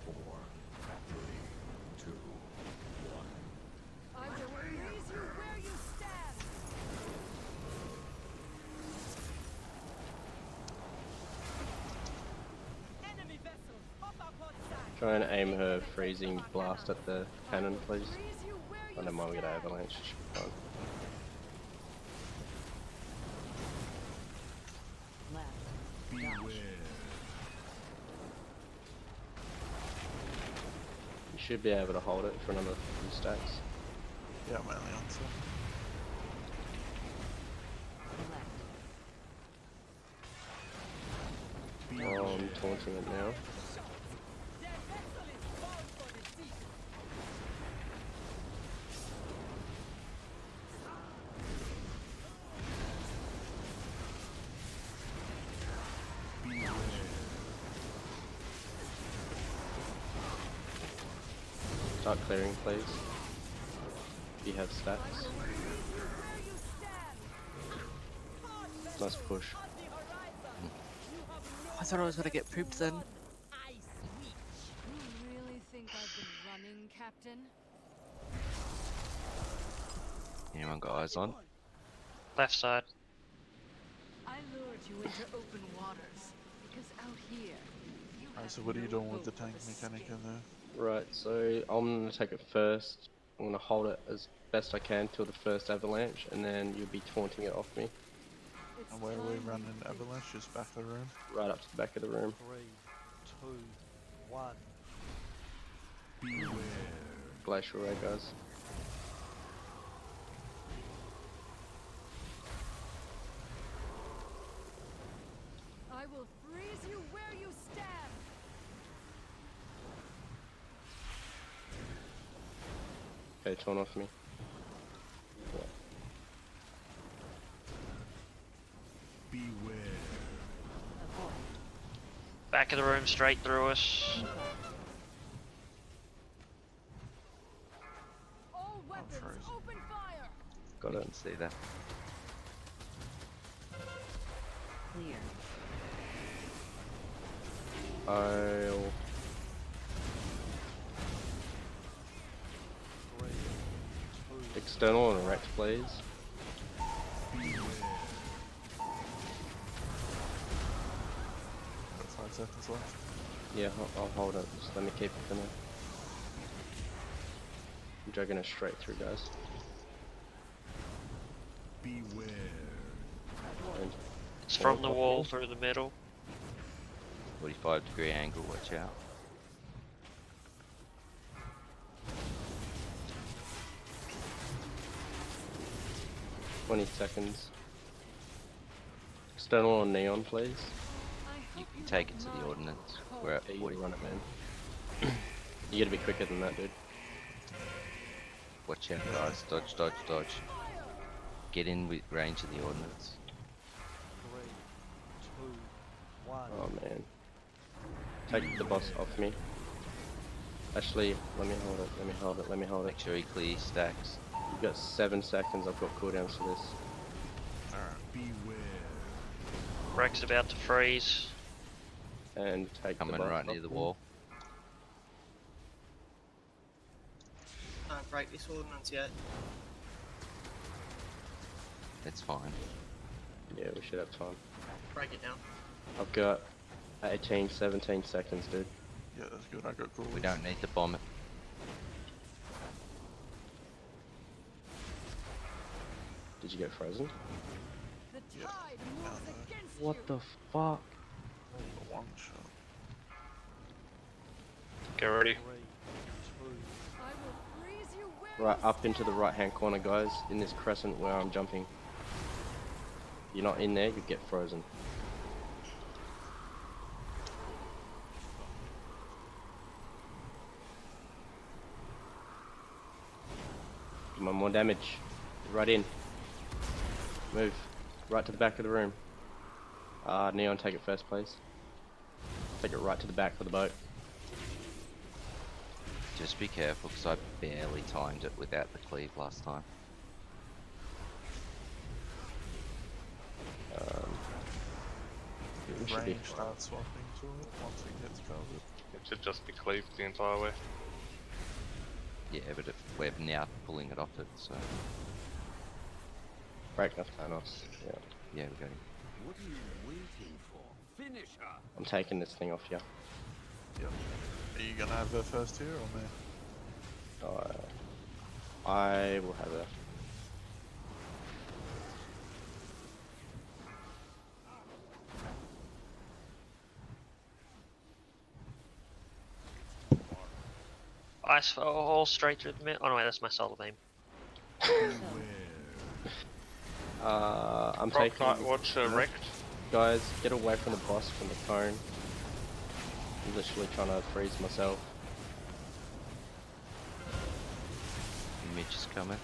4, 3, 2, 1. I will freeze you where you stand. Enemy vessels up upon side. Try and aim her freezing blast at the cannon, please. I don't mind we get an avalanche. It should be fine. You should be able to hold it for another few stacks. Yeah, I'm only on some. Oh, I'm taunting it now. Start clearing, please. If you have stacks. Nice push. I thought I was gonna get pooped then. You really think I've been running, Captain? Anyone got eyes on? Left side. I lured you into open waters because out here you Alright, have so what are you no doing with the hope tank of mechanic escape. in there? Right, so I'm gonna take it first. I'm gonna hold it as best I can till the first avalanche, and then you'll be taunting it off me. And where are we running avalanche? Just back of the room? Right up to the back of the room. 3, 2, 1. Beware. Glacial ray, guys. I will freeze you where you stand. Okay, taunt off me. Beware. Back of the room, straight through us. All weapons, open fire. Got You it. can see that. Clear. I'll... External and erect, please. Got 5 seconds left. Yeah, I'll hold it. Just let me keep it for now. I'm dragging it straight through, guys. Beware. And It's from the wall through the middle. 45-degree angle, watch out. seconds. External on neon, please. You can take it to the ordnance. We're at Yeah, you 40. run it, man. You gotta be quicker than that, dude. Watch out, guys. Dodge, dodge, dodge. Get in with range of the ordnance. 3, 2, 1. Oh man. Take the boss off me. Actually, let me hold it, let me hold it, let me hold it. Make sure you clear your stacks. You've got 7 seconds, I've got cooldowns for this. Beware. Wreck's about to freeze. And take Coming the buff right near off the me. wall. Don't break this ordnance yet. It's fine. Yeah, we should have time. Break it down. I've got 18, 17 seconds, dude. Yeah, that's good. I got cool. We don't need to bomb it. Did you get frozen? The tide moves against What you. the fuck? One shot. Get ready. 3, 2, I will freeze you where Right you up into the right hand corner, guys, in this crescent where I'm jumping. If you're not in there, you get frozen. Come on, more damage. Right in. Move. Right to the back of the room. Neon, take it first, please. Take it right to the back of the boat. Just be careful, because I barely timed it without the cleave last time. If range starts swapping to it once it gets covered. It should just be cleaved the entire way. Yeah, but we're now pulling it off it, so... Break enough Thanos. Yeah. Yeah, we got him. What are you waiting for? Finish her! I'm taking this thing off you. Yep. Are you gonna have her first here or me? I will have her. Ice fall straight through the middle. Oh no, wait, that's my solar beam. I'm Rock taking. Knight Watch wrecked. Guys, get away from the boss, from the cone. I'm literally trying to freeze myself. Mitch is coming.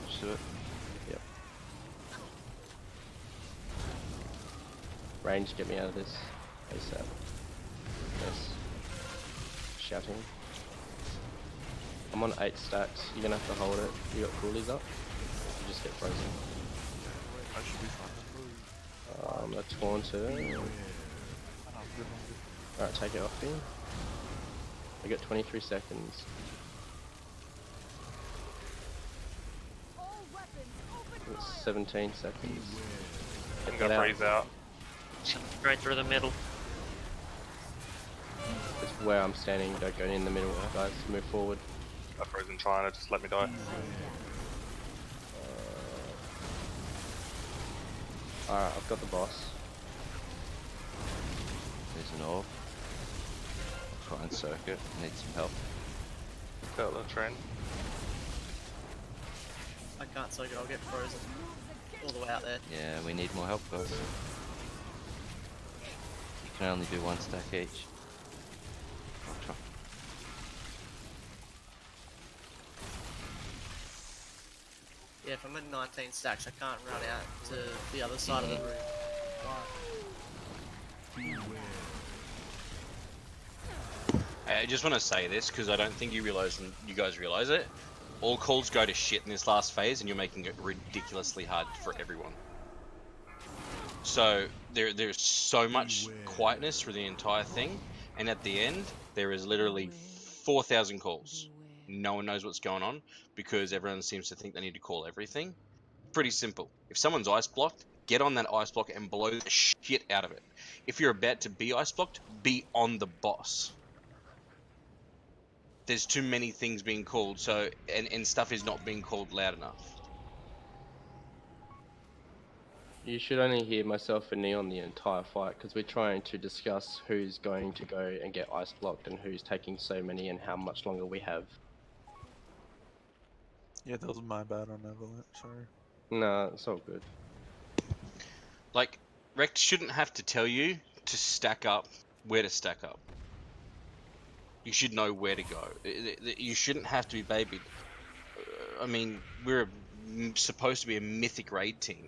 Pursue it. Yep. Range, get me out of this. ASAP. Yes. Shouting. I'm on 8 stacks. You're gonna have to hold it. You got coolies up? You just get frozen. I should be fine. I'm gonna taunt it. Alright, take it off here. I got 23 seconds. It's 17 seconds. I'm gonna freeze out. Right through the middle. It's where I'm standing, don't go in the middle, guys. Move forward. I've frozen China, just let me die. Alright, I've got the boss. There's an orb. I'll try and circuit. Need some help. Got the train. I can't circuit, I'll get frozen. All the way out there. Yeah, we need more help, guys. You can only do 1 stack each. I'll try. Yeah, if I'm at 19 stacks, I can't run out to the other side of the room. I just want to say this because I don't think you guys realize it. All calls go to shit in this last phase, and you're making it ridiculously hard for everyone. So there's so much quietness for the entire thing, and at the end there is literally 4,000 calls. No one knows what's going on because everyone seems to think they need to call everything. Pretty simple. If someone's ice blocked, get on that ice block and blow the shit out of it. If you're about to be ice blocked, be on the boss. There's too many things being called, so and stuff is not being called loud enough. You should only hear myself and Neon the entire fight, because we're trying to discuss who's going to go and get ice blocked and who's taking so many and how much longer we have. Yeah, that was my bad on Avalanche, sorry. No, it's all good. Like, Rex shouldn't have to tell you to stack up, where to stack up. You should know where to go. You shouldn't have to be babied. I mean, we're supposed to be a mythic raid team,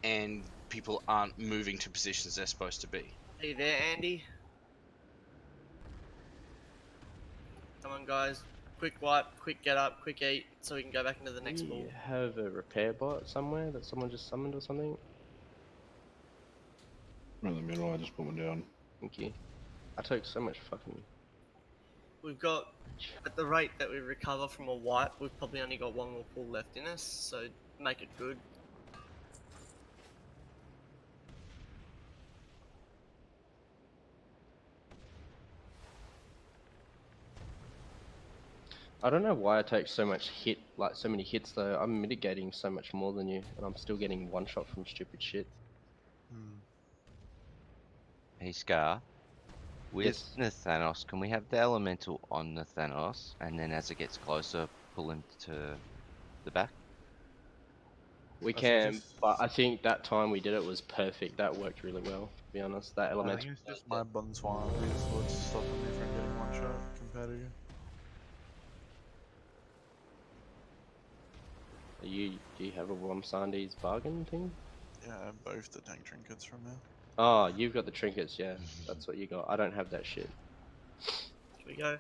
and people aren't moving to positions they're supposed to be. Are you there, Andy? Come on, guys. Quick wipe, quick get up, quick eat, so we can go back into the next pool. You have a repair bot somewhere that someone just summoned or something? I'm in the middle, I just put one down. Thank you. I took so much fucking... We've got, at the rate that we recover from a wipe, we've probably only got 1 more pool left in us, so make it good. I don't know why I take so much hit, like so many hits though. I'm mitigating so much more than you, and I'm still getting one shot from stupid shit. Hey Scar, with Nathanos, can we have the elemental on Nathanos, and then as it gets closer, pull him to the back? We can, but I think that time we did it was perfect. That worked really well, to be honest. That I elemental. think it's just my buttons one is what's stopping me from getting one shot compared to you. Do you have a Womsandi's bargain thing? Yeah, I have both the tank trinkets from now. Oh, you've got the trinkets, yeah. That's what you got. I don't have that shit. Here we go.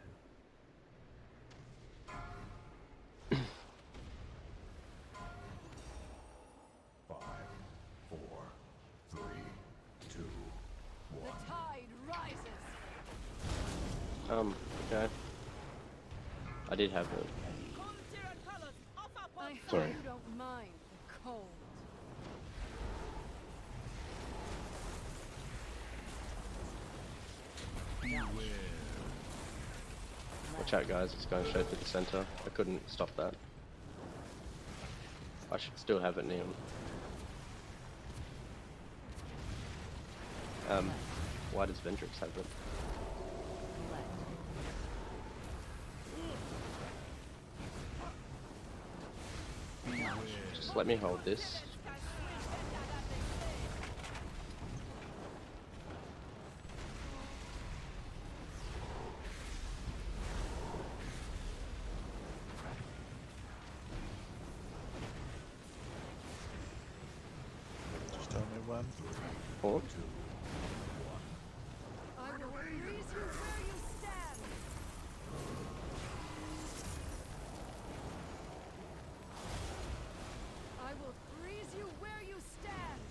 The tide rises. Okay. I did have it. I hope Sorry. you don't mind the cold. Watch out, guys. It's going straight to the center. I couldn't stop that. I should still have it neon. Why does Vendrix have it? Just let me hold this. Just tell me when. Hold. I will freeze you where you stand. I will freeze you where you stand.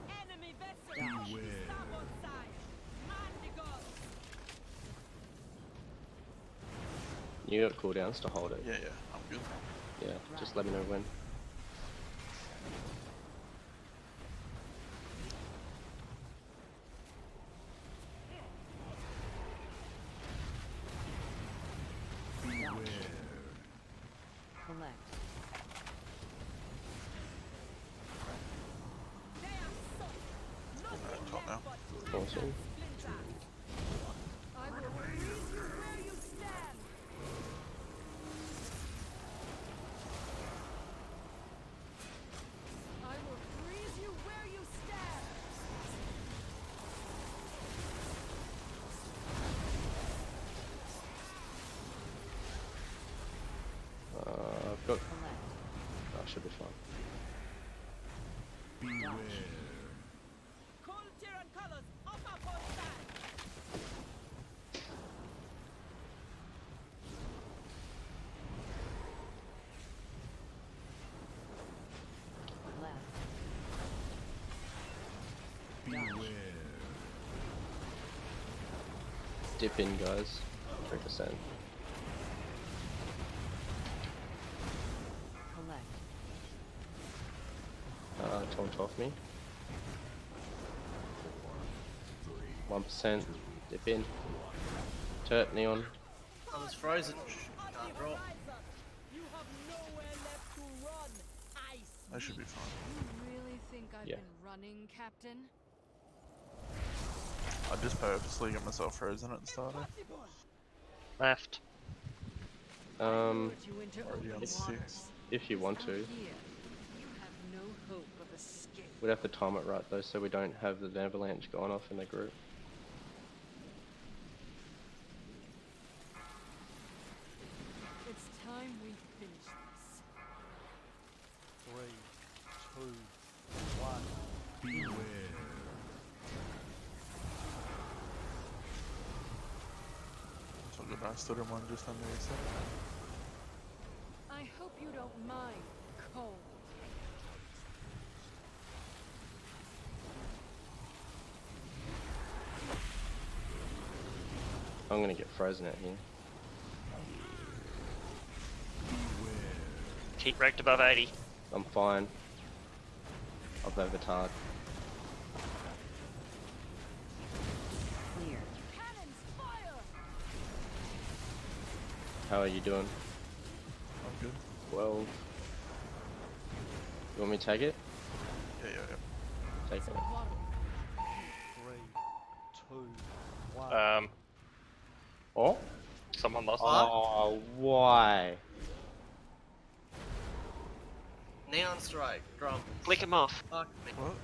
Enemy vessel on the starboard side. Man the goal. You got cooldowns to hold it. Yeah, I'm good. Yeah, just let me know when. Top now. Awesome. I will freeze you where you stand. I will freeze you where you stand. I've got. That should be fine. Cool Tyran colors off our port side. Dip in, guys. 3%. Taunt off me. 1%. Dip in. Turt, neon. I was frozen. Can't drop. You have nowhere left to run. Ice. That should be fine. You really think I've Yeah. been running, Captain? I just purposely got myself frozen at the start. Left. Lured you into Already on open 6. waters. If you want Out to. here, you have no hope of escape. We'd have to time it right though, so we don't have the avalanche going off in the group. It's time we finish this. 3, 2, 1. Beware. So good, I stood in one just underneath it. I hope you don't mind cold. I'm gonna get frozen out here. Keep wrecked above 80. I'm fine. I've overtarred. Clear. Cannons fire! How are you doing? I'm good. 12. You want me to take it? Yeah. Take it. 3, 2, 1. Oh? Someone lost. Oh, why? Neon Strike, Grump. Flick him off. Fuck me. What?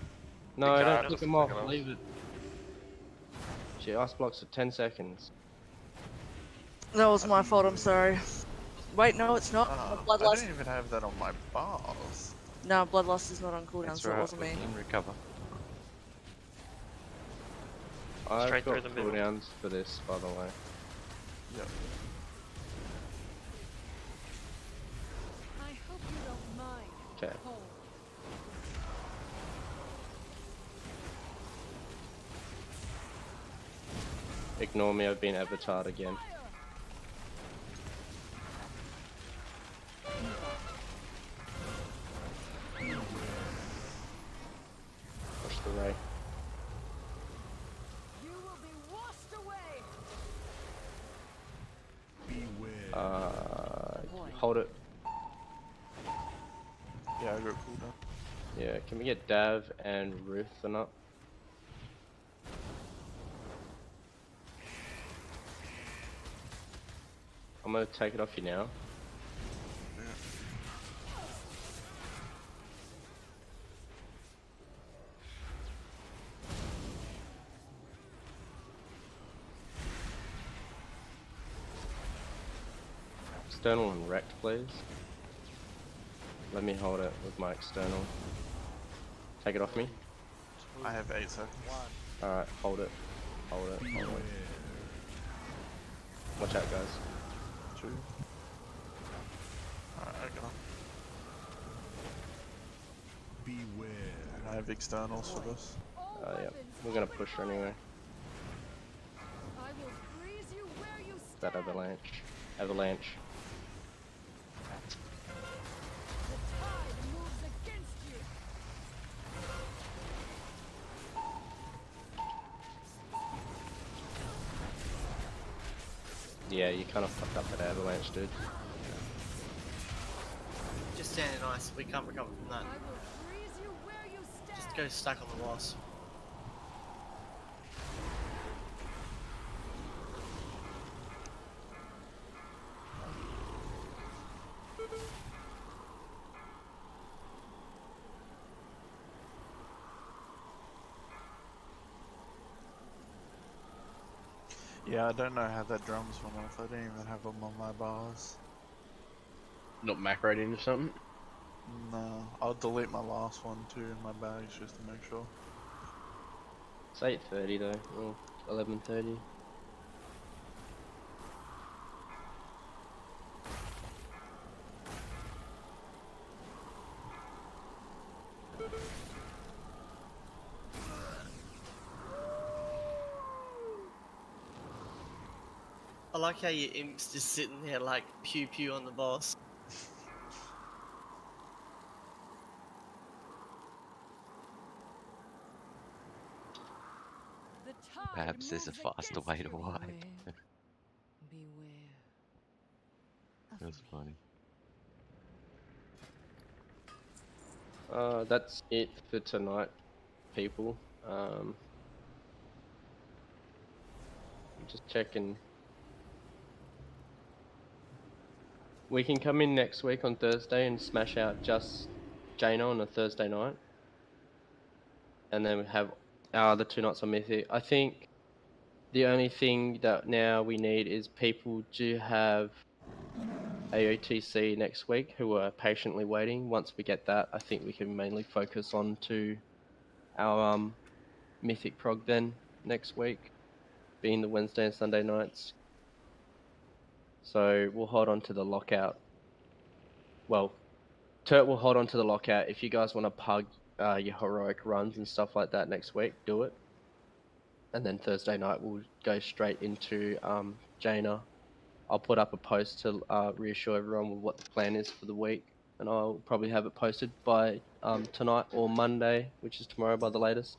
No, You don't can't flick just them off. flick it off. Leave it. She ice blocks for 10 seconds. That was my fault, I'm sorry. Wait, no, it's not. I Bloodlust. don't even have that on my bars. No, Bloodlust is not on cooldown, That's so it right, wasn't we me. can recover. I've Straight got through the middle. cooldowns for this, by the way. Yep. I hope you don't mind. Okay. Cole. Ignore me, I've been avatared again. Push the ray. You will be washed away. Hold it. Yeah, I got cooldown. Yeah, can we get Dav and Ruth and up? I'm gonna take it off you now. External and wrecked, please. Let me hold it with my external. Take it off me. I have 8 seconds. Alright, hold it. Hold it. Hold it. Watch out, guys. 2. Alright, I got him. Beware. And I have externals for this. Yeah, we're gonna push her anyway. I will freeze you where you stand. That avalanche. Avalanche. The tide moves against you. Yeah, you kind of fucked up that avalanche, dude. Just standing nice. We can't recover from that. I will freeze you where you stand. Just go stack on the boss. Yeah, I don't know how that drums went off. I didn't even have them on my bars. Not macroed into something? No, I'll delete my last one too in my bags just to make sure. It's 8:30 though, or 11:30. I like how your imp's just sitting there like pew pew on the boss. The tide Perhaps there's a moves faster against way to you. wipe. Beware. That's funny. That's it for tonight, people. Just checking. We can come in next week on Thursday and smash out just Jaina on a Thursday night. And then we have our other 2 nights on Mythic. I think the only thing that now we need is people to have AOTC next week who are patiently waiting. Once we get that, I think we can mainly focus on to our Mythic prog then next week, being the Wednesday and Sunday nights. So we'll hold on to the lockout. Well, Turt will hold on to the lockout. If you guys want to pug your heroic runs and stuff like that next week, do it. And then Thursday night we'll go straight into Jaina. I'll put up a post to reassure everyone with what the plan is for the week, and I'll probably have it posted by tonight or Monday, which is tomorrow by the latest.